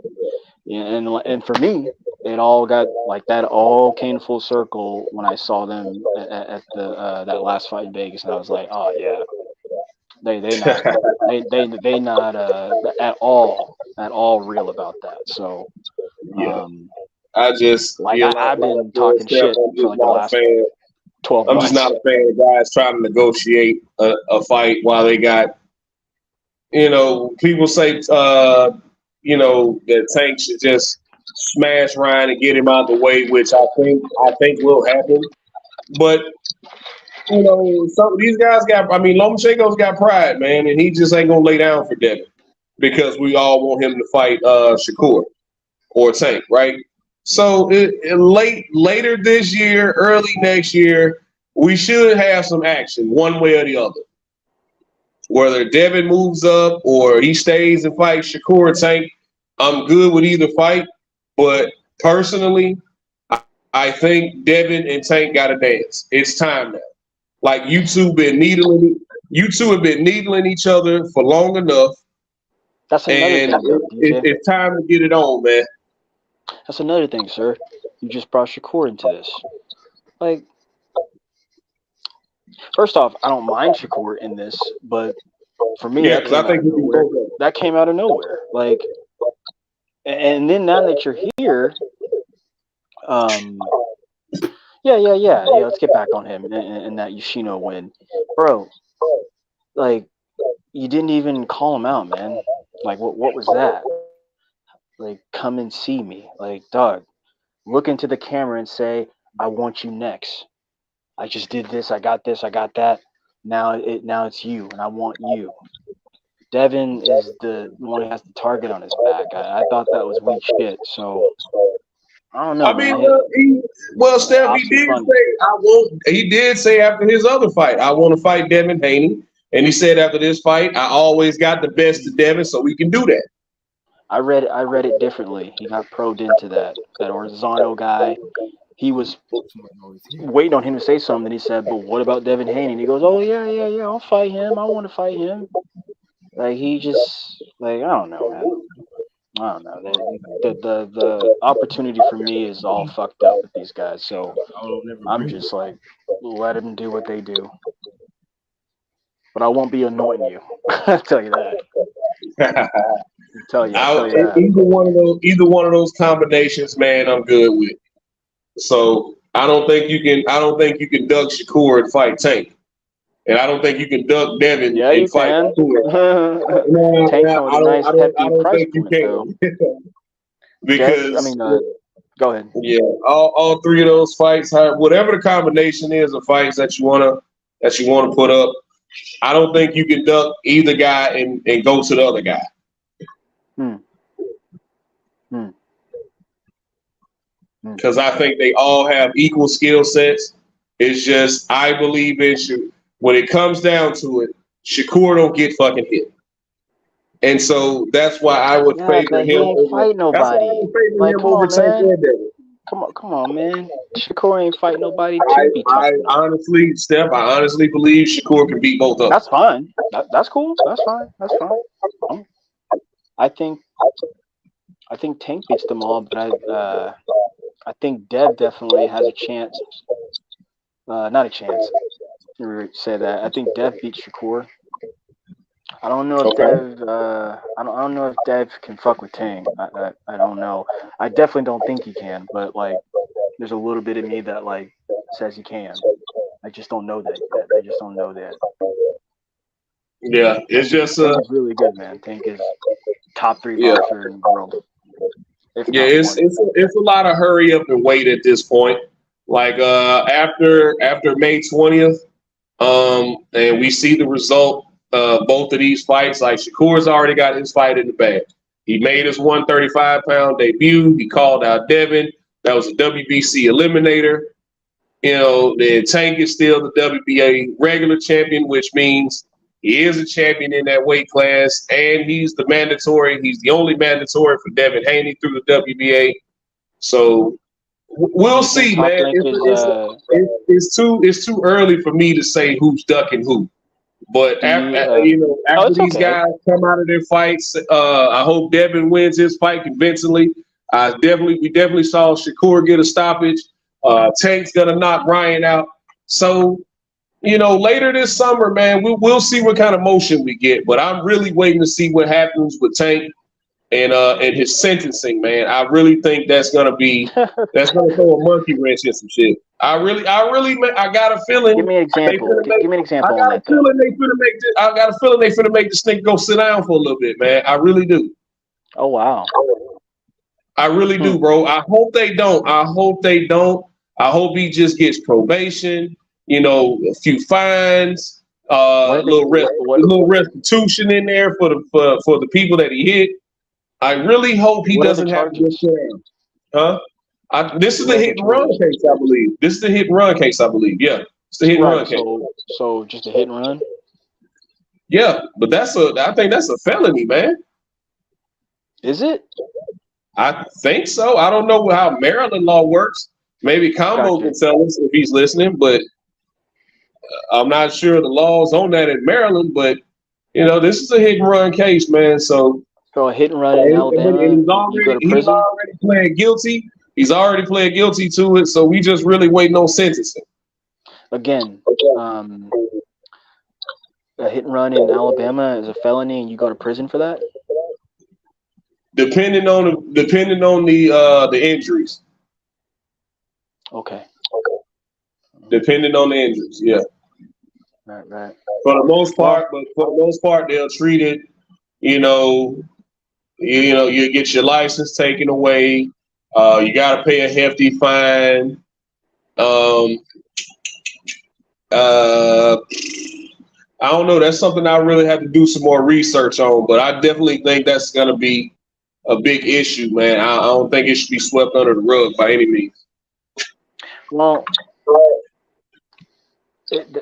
Speaker 9: and for me, it all got like that. All came full circle when I saw them at the that last fight in Vegas, and I was like, oh yeah, they not at all real about that. So
Speaker 8: I just
Speaker 9: like I've been talking shit for like the last 12
Speaker 8: I'm
Speaker 9: months.
Speaker 8: just not a fan of guys trying to negotiate a fight while they got, people say, that Tank should just smash Ryan and get him out the way, which I think will happen. But, some of these guys Lomachenko's got pride, man, and he just ain't going to lay down for Devin because we all want him to fight Shakur or Tank, right? So later this year, early next year, we should have some action one way or the other. Whether Devin moves up or he stays and fights Shakur or Tank, I'm good with either fight. But personally, I think Devin and Tank got to dance. It's time now. Like, you two have been needling each other for long enough.
Speaker 9: That's another thing, though, DJ.
Speaker 8: It's time to get it on, man.
Speaker 9: That's another thing, sir. You just brought Shakur into this. Like, first off, I don't mind Shakur in this, but for me, that came out of nowhere. Like, and then now that you're here, yeah. Let's get back on him and that Yoshino win, bro. Like, you didn't even call him out, man. Like, what was that? Like, come and see me. Like, dog, look into the camera and say, I want you next. I just did this. I got this. I got that. Now it's you, and I want you. Devin is the one who has the target on his back. I thought that was weak shit. So I don't know.
Speaker 8: Steph, he did say after his other fight, I want to fight Devin Haney, and he said after this fight, I always got the best of Devin, so we can do that.
Speaker 9: I read it differently. He got probed into that Orzano guy. He was waiting on him to say something. He said, but what about Devin Haney? And he goes, oh, yeah, I'll fight him. I want to fight him. Like, he just, like, I don't know, man. I don't know. The opportunity for me is all fucked up with these guys. So I'm just like, let them do what they do. But I won't be anointing you. I'll tell you that.
Speaker 8: Either one of those combinations, man, I'm good with. So I don't think you can duck Shakur and fight Tank, and I don't think you can duck Devin and fight Shakur. I don't think you can. Because
Speaker 9: go ahead.
Speaker 8: Yeah, all three of those fights, whatever the combination is of fights that you wanna put up, I don't think you can duck either guy and go to the other guy. Because I think they all have equal skill sets. It's just, I believe when it comes down to it, Shakur don't get fucking hit. And so that's why I would favor him.
Speaker 9: He ain't fight nobody. Like, come on, man. Come on, man. Shakur ain't fight nobody.
Speaker 8: I honestly believe Shakur can beat both of them.
Speaker 9: That's fine. That's cool. That's fine. I think Tank beats them all, but I think Dev definitely has a chance. Not a chance. Let me say that. I think Dev beats Shakur. I don't know if
Speaker 8: Okay.
Speaker 9: Dev. I don't know if Dev can fuck with Tank. I don't know. I definitely don't think he can. But like, there's a little bit of me that like says he can. I just don't know that yet. I just don't know that.
Speaker 8: Yeah, it's just
Speaker 9: Tank is really good, man. Tank is top 3
Speaker 8: yeah.
Speaker 9: boxer in the world. If
Speaker 8: Yeah,
Speaker 9: not
Speaker 8: it's a lot of hurry up and wait at this point. Like after May 20th, and we see the result of both of these fights. Like Shakur's already got his fight in the bag. He made his 135-pound debut. He called out Devin. That was a WBC eliminator. You know, then Tank is still the WBA regular champion, which means he is a champion in that weight class, and he's the only mandatory for Devin Haney through the WBA. So we'll see, man. It's too early for me to say who's ducking who. But after these guys come out of their fights, I hope Devin wins his fight convincingly. We definitely saw Shakur get a stoppage. Tank's gonna knock Ryan out. So, later this summer, man, we'll see what kind of motion we get. But I'm really waiting to see what happens with Tank and his sentencing, man. I really think that's gonna throw a monkey wrench in some shit. I got a feeling.
Speaker 9: Give me an example. Give me an example.
Speaker 8: I got a feeling they finna make this nigga go sit down for a little bit, man. I really do.
Speaker 9: Oh wow.
Speaker 8: I really do, bro. I hope they don't. I hope he just gets probation. A few fines, a little restitution in there for the people that he hit. I really hope he doesn't have to get down. Huh? This is the hit and run case, I believe. Yeah, it's the hit and run case.
Speaker 9: So just a hit and run.
Speaker 8: Yeah, but I think that's a felony, man.
Speaker 9: Is it?
Speaker 8: I think so. I don't know how Maryland law works. Maybe Combo can tell us if he's listening, but I'm not sure the laws on that in Maryland. But this is a hit and run case, man. So
Speaker 9: a hit and run in Alabama.
Speaker 8: He's already pled guilty. He's already pled guilty to it. So we just really waiting on sentencing.
Speaker 9: Again, a hit and run in Alabama is a felony, and you go to prison for that.
Speaker 8: Depending on the injuries.
Speaker 9: Okay.
Speaker 8: Depending on the injuries, yeah.
Speaker 9: Right.
Speaker 8: For the most part, they'll treat it. You get your license taken away. You got to pay a hefty fine. I don't know. That's something I really have to do some more research on, but I definitely think that's going to be a big issue, man. I don't think it should be swept under the rug by any means.
Speaker 9: Well,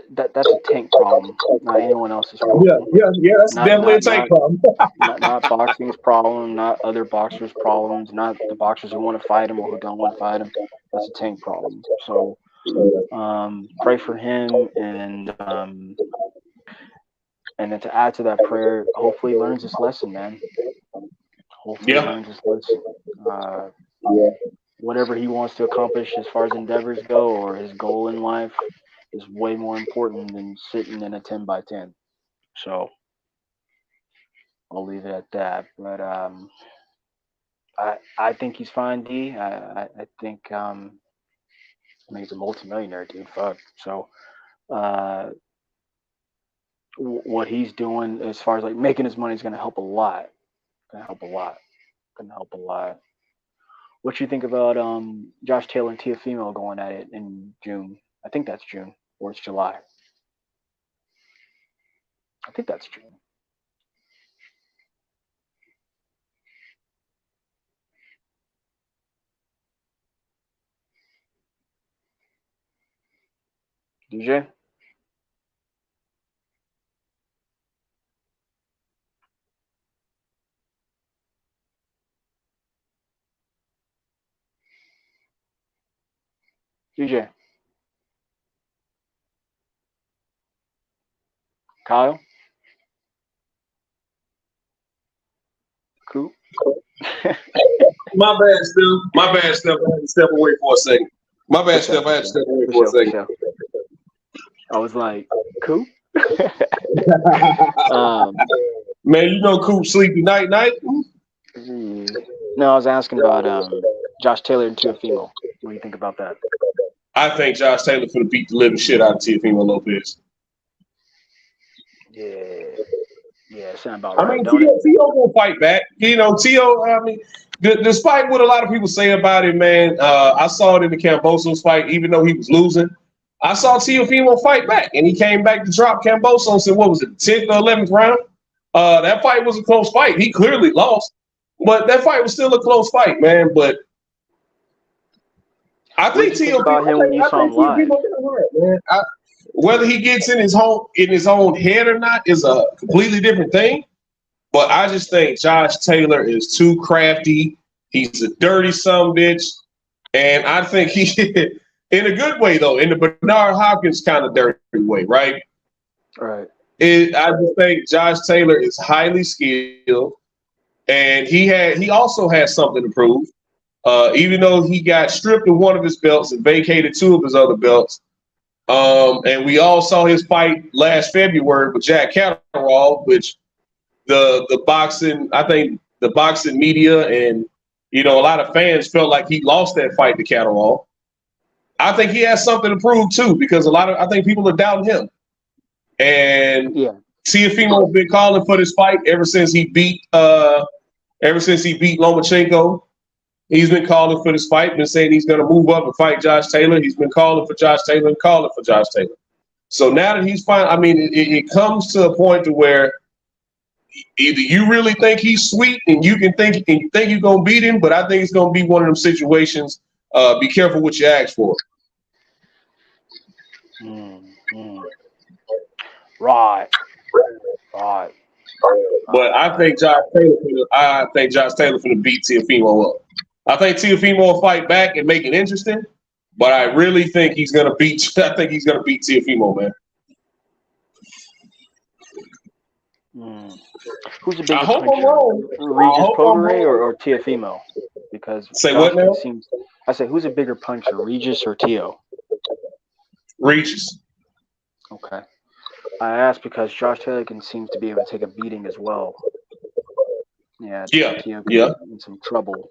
Speaker 9: that's a Tank problem, not anyone else's problem.
Speaker 8: Yeah. That's definitely a Tank problem.
Speaker 9: not boxing's problem, not other boxers' problems, not the boxers who want to fight him or who don't want to fight him. That's a Tank problem. So, pray for him, and then to add to that prayer, hopefully he learns his lesson, man. Hopefully he learns his lesson. Whatever he wants to accomplish as far as endeavors go, or his goal in life, is way more important than sitting in a 10x10. So I'll leave it at that. But I think he's fine, D. I think he's a multimillionaire, dude. Fuck. So what he's doing as far as like making his money is gonna help a lot. Gonna help a lot. What you think about Josh Taylor and Teofimo going at it in June? I think that's June, or it's July. I think that's June. DJ? DJ? Kyle? Coop?
Speaker 8: My bad, Steph. My bad, Steph. I had to step away for a second. My bad, Steph. I had to step away for a second.
Speaker 9: I was like, Coop?
Speaker 8: Man, you know Coop sleepy night.
Speaker 9: No, I was asking about Josh Taylor and Teofimo. What do you think about that?
Speaker 8: I think Josh Taylor finna beat the living shit out of Teofimo Lopez.
Speaker 9: Yeah, sound about right.
Speaker 8: I mean, T.O. gonna fight back. You know, T.O., I mean, despite what a lot of people say about him, man, I saw it in the Kambosos fight, even though he was losing. I saw Teofimo fight back, and he came back to drop Kambosos in, what was it, 10th or 11th round? That fight was a close fight. He clearly lost, but that fight was still a close fight, man. But I think Teofimo man. Whether he gets in his own head or not is a completely different thing. But I just think Josh Taylor is too crafty. He's a dirty sumbitch, and I think he, in a good way though, in the Bernard Hopkins kind of dirty way, right?
Speaker 9: Right.
Speaker 8: I just think Josh Taylor is highly skilled, and he also has something to prove. Even though he got stripped of one of his belts and vacated two of his other belts. And we all saw his fight last February with Jack Catterall, which the boxing media and, you know, a lot of fans felt like he lost that fight to Catterall. I think he has something to prove too, because I think people are doubting him. And Teofimo has been calling for this fight ever since he beat Lomachenko. He's been calling for this fight, been saying he's going to move up and fight Josh Taylor. He's been calling for Josh Taylor and calling for Josh Taylor. So now that he's fine, I mean, it comes to a point to where either you really think he's sweet and you think you're going to beat him, but I think it's going to be one of them situations. Be careful what you ask for.
Speaker 9: Right.
Speaker 8: But I think Josh Taylor finna beat Teofimo up. I think Teofimo will fight back and make it interesting, but I really think he's gonna beat Teofimo, man.
Speaker 9: Who's the biggest puncher? Regis Prograis or Teofimo? Because
Speaker 8: what now?
Speaker 9: I say, who's a bigger puncher, Regis or Teo?
Speaker 8: Regis.
Speaker 9: Okay. I asked because Josh Taylor seems to be able to take a beating as well. Yeah. In some trouble.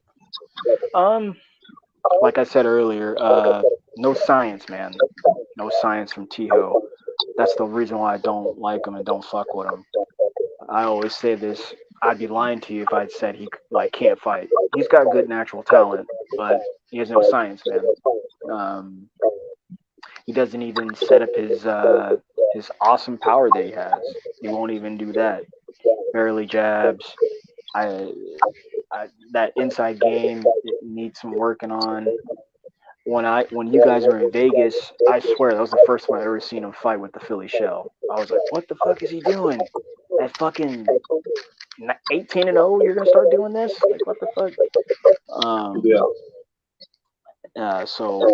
Speaker 9: Like I said earlier, no science, man. No science from Teo. That's the reason why I don't like him and don't fuck with him. I always say this. I'd be lying to you if I'd said he can't fight. He's got good natural talent, but he has no science, man. He doesn't even set up his awesome power that he has. He won't even do that. Barely jabs. That inside game needs some working on. When you guys were in Vegas, I swear that was the first time I ever seen him fight with the Philly Shell. I was like, what the fuck is he doing? At fucking 18-0, you're gonna start doing this? Like, what the fuck? So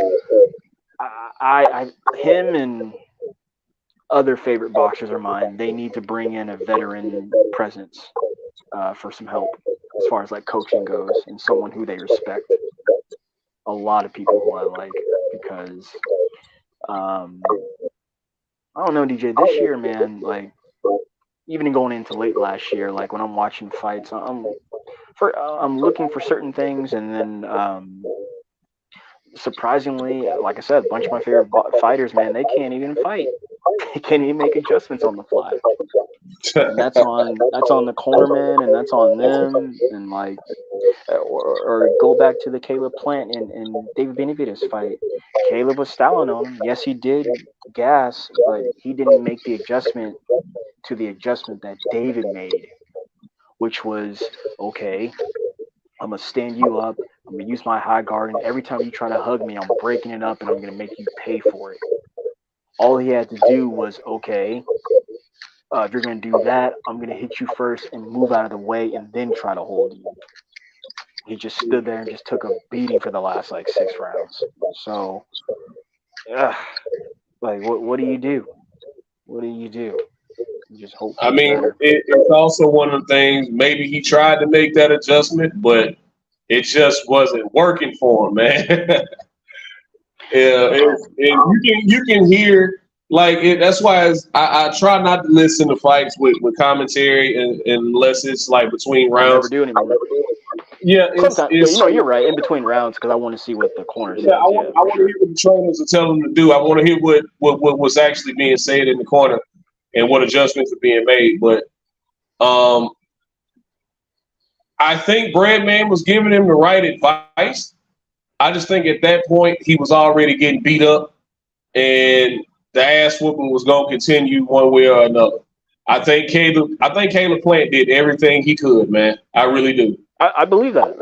Speaker 9: him and other favorite boxers of mine, they need to bring in a veteran presence for some help as far as like coaching goes, and someone who they respect. A lot of people who I like, because I don't know, DJ, this year, man, like even going into late last year, like when I'm watching fights, I'm looking for certain things, and then surprisingly, like I said, a bunch of my favorite fighters, man, they can't even fight. They can't even make adjustments on the fly. And that's on the cornerman, and that's on them, and like, or go back to the Caleb Plant and David Benavidez fight. Caleb was styling on him. Yes, he did gas, but he didn't make the adjustment to the adjustment that David made, which was, okay, I'm going to stand you up. I'm going to use my high guard, and every time you try to hug me, I'm breaking it up, and I'm going to make you pay for it. All he had to do was, okay, if you're going to do that, I'm going to hit you first and move out of the way and then try to hold you. He just stood there and just took a beating for the last, 6 rounds. So, what do you do? What do you do? You just hope.
Speaker 8: I mean, it's also one of the things, maybe he tried to make that adjustment, but It just wasn't working for him, man. You can hear like it, that's why I try not to listen to fights with commentary unless it's like between
Speaker 9: I never
Speaker 8: rounds.
Speaker 9: do anymore.
Speaker 8: Yeah,
Speaker 9: Sometimes, you're right. In between rounds, because I want to see what the corner says.
Speaker 8: Yeah, I want to hear what the trainers are telling them to do. I want to hear what's actually being said in the corner and what adjustments are being made. But I think Breadman was giving him the right advice. I just think at that point he was already getting beat up, and the ass whooping was going to continue one way or another. I think Caleb Plant did everything he could, man. I really do.
Speaker 9: I believe that.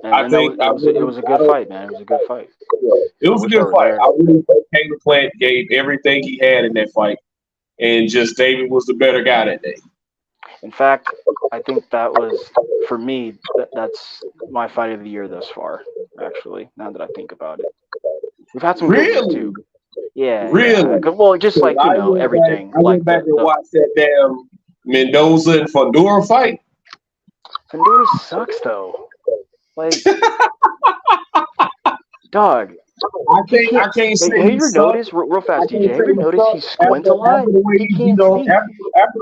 Speaker 9: And it was a good fight, man. It was a good fight.
Speaker 8: It was a good fight. I really think Caleb Plant gave everything he had in that fight, and just David was the better guy that day.
Speaker 9: In fact, I think that was, for me, that's my fight of the year thus far, actually, now that I think about it. We've had some good ones, too. Yeah.
Speaker 8: Really?
Speaker 9: Yeah. Well, just like, everything.
Speaker 8: I went back and watched that damn Mendoza and Fundora fight.
Speaker 9: Fundora sucks, though. Like, dog.
Speaker 8: I can't say.
Speaker 9: Have you ever noticed, real fast, DJ? Have you noticed he squints a lot?
Speaker 8: After the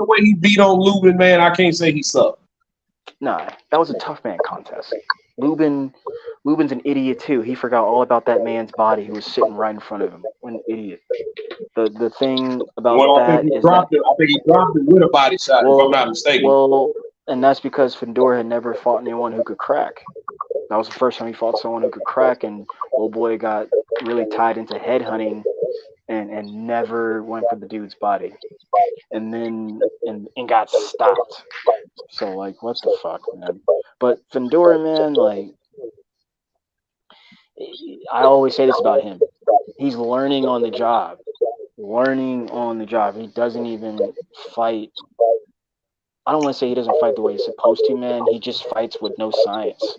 Speaker 8: way he beat on Lubin, man, I can't say he sucked.
Speaker 9: Nah, that was a tough man contest. Lubin's an idiot too. He forgot all about that man's body who was sitting right in front of him. What an idiot. The thing about
Speaker 8: I think he dropped it with a body shot, if I'm not mistaken.
Speaker 9: Well, and that's because Fundora had never fought anyone who could crack. That was the first time he fought someone who could crack, and old boy got really tied into headhunting and never went for the dude's body. And then and got stopped. So like, what the fuck, man? But Fundora, man, like, I always say this about him. He's learning on the job. He doesn't even fight. I don't want to say he doesn't fight the way he's supposed to, man. He just fights with no science.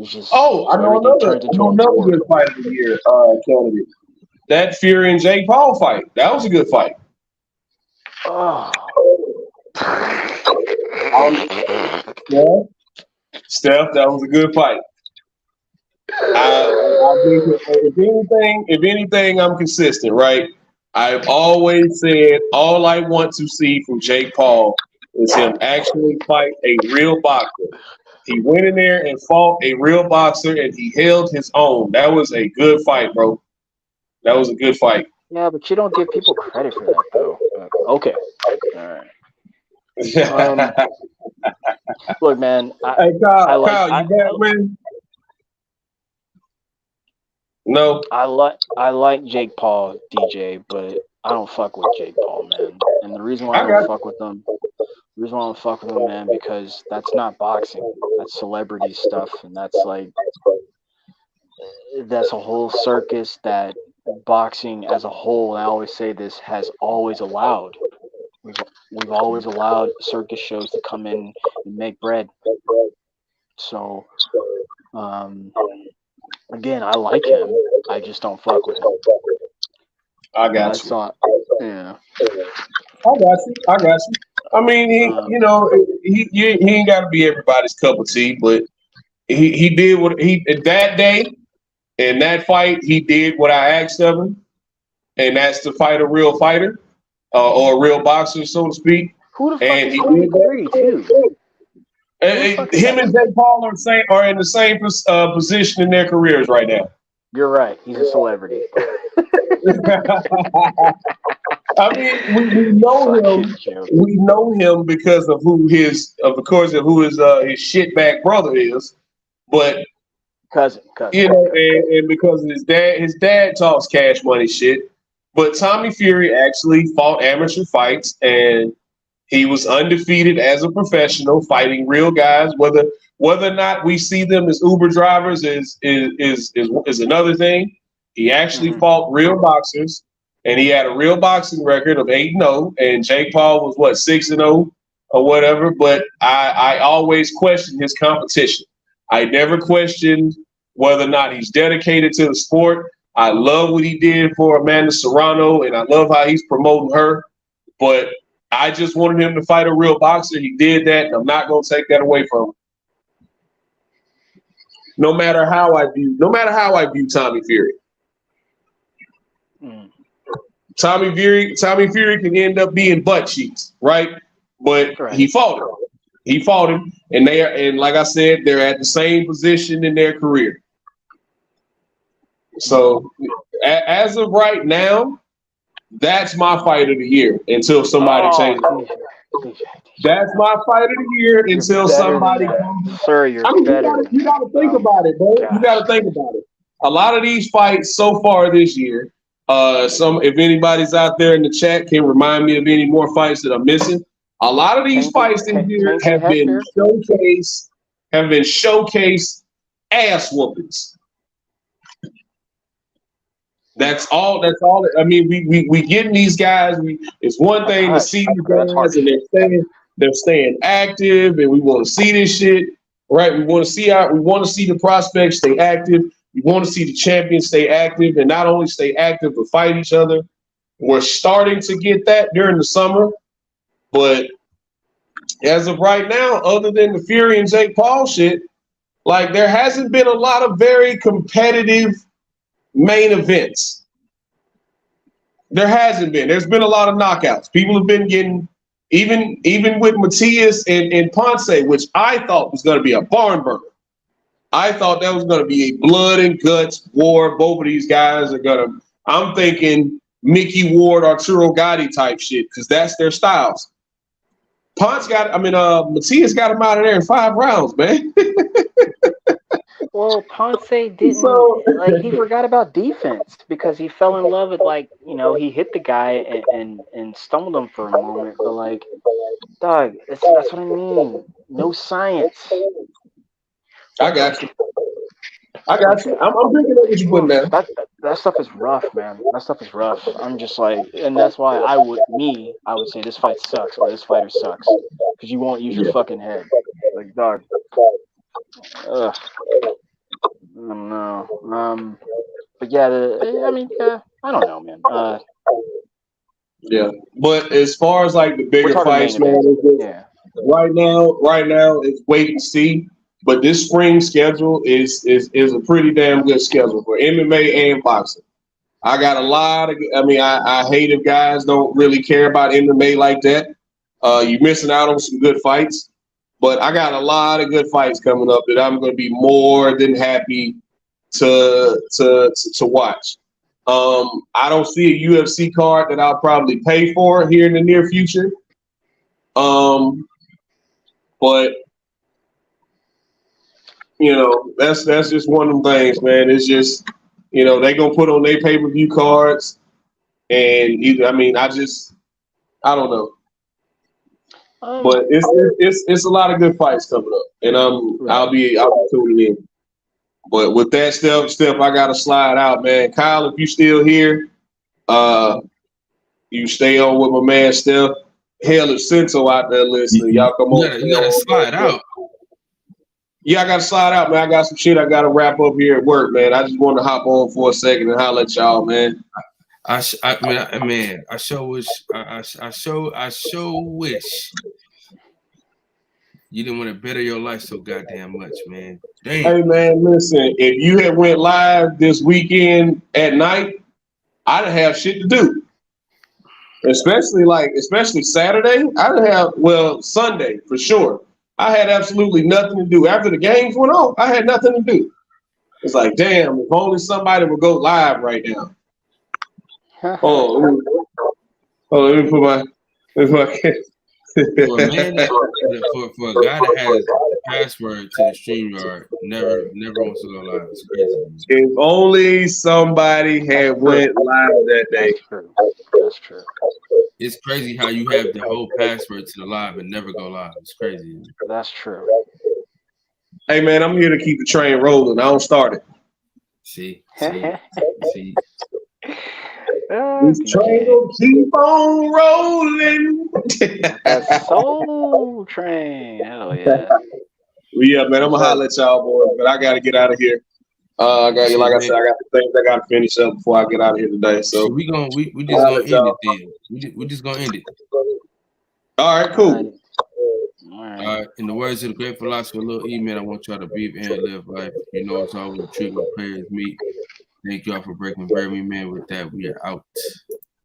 Speaker 8: I know another good fight of the year, candidate. That Fury and Jake Paul fight. That was a good fight.
Speaker 9: Oh.
Speaker 8: Yeah. Steph, that was a good fight. I think if anything, I'm consistent, right? I've always said all I want to see from Jake Paul is him actually fight a real boxer. He went in there and fought a real boxer, and he held his own. That was a good fight, bro. That was a good fight.
Speaker 9: Yeah, but you don't give people credit for that, though. Okay. All right. Look, man.
Speaker 8: Hey, Kyle, you back, man? No.
Speaker 9: I like Jake Paul, DJ, but I don't fuck with Jake Paul, man. And the reason why I don't fuck with him, man, because that's not boxing. That's celebrity stuff, and that's a whole circus that boxing as a whole, and I always say this, has always allowed. We've always allowed circus shows to come in and make bread. So, again, I like him. I just don't fuck with him.
Speaker 8: I got you.
Speaker 9: Yeah.
Speaker 8: I got you. I mean, he ain't got to be everybody's cup of tea, but he did what he that day in that fight. He did what I asked of him, and that's to fight a real fighter or a real boxer, so to speak.
Speaker 9: Who the fuck is Tony Curry, too?
Speaker 8: Him and Jake Paul are in the same position in their careers right now.
Speaker 9: You're right. He's a celebrity.
Speaker 8: I mean, we know him. We know him because of who his shitbag brother is, but
Speaker 9: cousin.
Speaker 8: And because of his dad talks cash money shit. But Tommy Fury actually fought amateur fights, and he was undefeated as a professional, fighting real guys. Whether or not we see them as Uber drivers is another thing. He actually fought real boxers, and he had a real boxing record of 8-0. And Jake Paul was 6-0 or whatever. But I always questioned his competition. I never questioned whether or not he's dedicated to the sport. I love what he did for Amanda Serrano, and I love how he's promoting her. But I just wanted him to fight a real boxer. He did that, and I'm not going to take that away from him. no matter how I view Tommy Fury. Tommy Fury can end up being butt cheeks, right? But he fought him. And like I said, they're at the same position in their career. So as of right now, that's my fight of the year until somebody changes. That's my fight of the year until somebody comes.
Speaker 9: Sir, you're better.
Speaker 8: You got to think about it, bro. You got to think about it. A lot of these fights so far this year, if anybody's out there in the chat can remind me of any more fights that I'm missing. A lot of these fights this year have been showcased ass whoopings. That's all. I mean, we getting these guys. It's one thing to see these guys and they're staying active, and we want to see this shit, right? We want to see the prospects stay active. We want to see the champions stay active, and not only stay active but fight each other. We're starting to get that during the summer, but as of right now, other than the Fury and Jake Paul shit, like there hasn't been a lot of very competitive main events. There hasn't been. There's been a lot of knockouts. People have been getting, even with Matias and Ponce, which I thought was going to be a barn burner. I thought that was going to be a blood and guts war. Both of these guys are going to, I'm thinking Mickey Ward, Arturo Gatti type shit, because that's their styles. Matias got him out of there in 5 rounds, man.
Speaker 9: Well, Ponce didn't he forgot about defense because he fell in love with he hit the guy and stumbled him for a moment, but dog, that's what I mean. No science.
Speaker 8: I got you. I'm picking up what you're putting down.
Speaker 9: That stuff is rough, man. That stuff is rough. I'm just and that's why I would say this fight sucks or this fighter sucks because you won't use your fucking head, dog. Ugh. I don't know. But yeah, I don't know, man.
Speaker 8: Yeah, but as far as the bigger fights, man, right now it's wait and see. But this spring schedule is a pretty damn good schedule for MMA and boxing. I got a lot of. I hate if guys don't really care about MMA like that. You're missing out on some good fights. But I got a lot of good fights coming up that I'm going to be more than happy to watch. I don't see a UFC card that I'll probably pay for here in the near future. But that's just one of them things, man. It's just they gonna put on their pay-per-view cards, and I don't know. But it's a lot of good fights coming up, and I'll be tuning in. But with that, Steph, I gotta slide out, man. Kyle, if you still here, you stay on with my man Steph. Hell, if Cinto out there listening, y'all come on.
Speaker 1: You gotta slide out.
Speaker 8: Yeah, I gotta slide out, man. I got some shit I gotta wrap up here at work, man. I just want to hop on for a second and holler at y'all, man.
Speaker 1: I sure wish you didn't want to better your life so goddamn much, man. Damn.
Speaker 8: Hey, man, listen. If you had went live this weekend at night, I didn't have shit to do. Especially Saturday. I didn't have Sunday for sure. I had absolutely nothing to do. After the games went on, I had nothing to do. It's like, damn, if only somebody would go live right now. Let me put my
Speaker 1: for a guy that has a password to the StreamYard, never wants to go live. It's crazy.
Speaker 8: If only somebody had went live that day.
Speaker 9: That's true.
Speaker 1: It's crazy how you have the whole password to the live and never go live. It's crazy.
Speaker 9: That's true.
Speaker 8: Hey man, I'm here to keep the train rolling. I don't start it.
Speaker 1: See.
Speaker 8: This train will keep on rolling.
Speaker 9: That soul train. Hell yeah.
Speaker 8: Well, yeah, man, I'm gonna holler at y'all boys, but I gotta get out of here. I got the things I gotta finish up before I get out of here today. So
Speaker 1: we just gonna end it then. We just gonna end it.
Speaker 8: All right, cool.
Speaker 9: All right.
Speaker 1: in the words of the great philosopher Lil E, man, I want y'all to breathe and live life. You know, it's all with treatment players meet. Thank y'all for breaking bread, me, man. With that, we are out.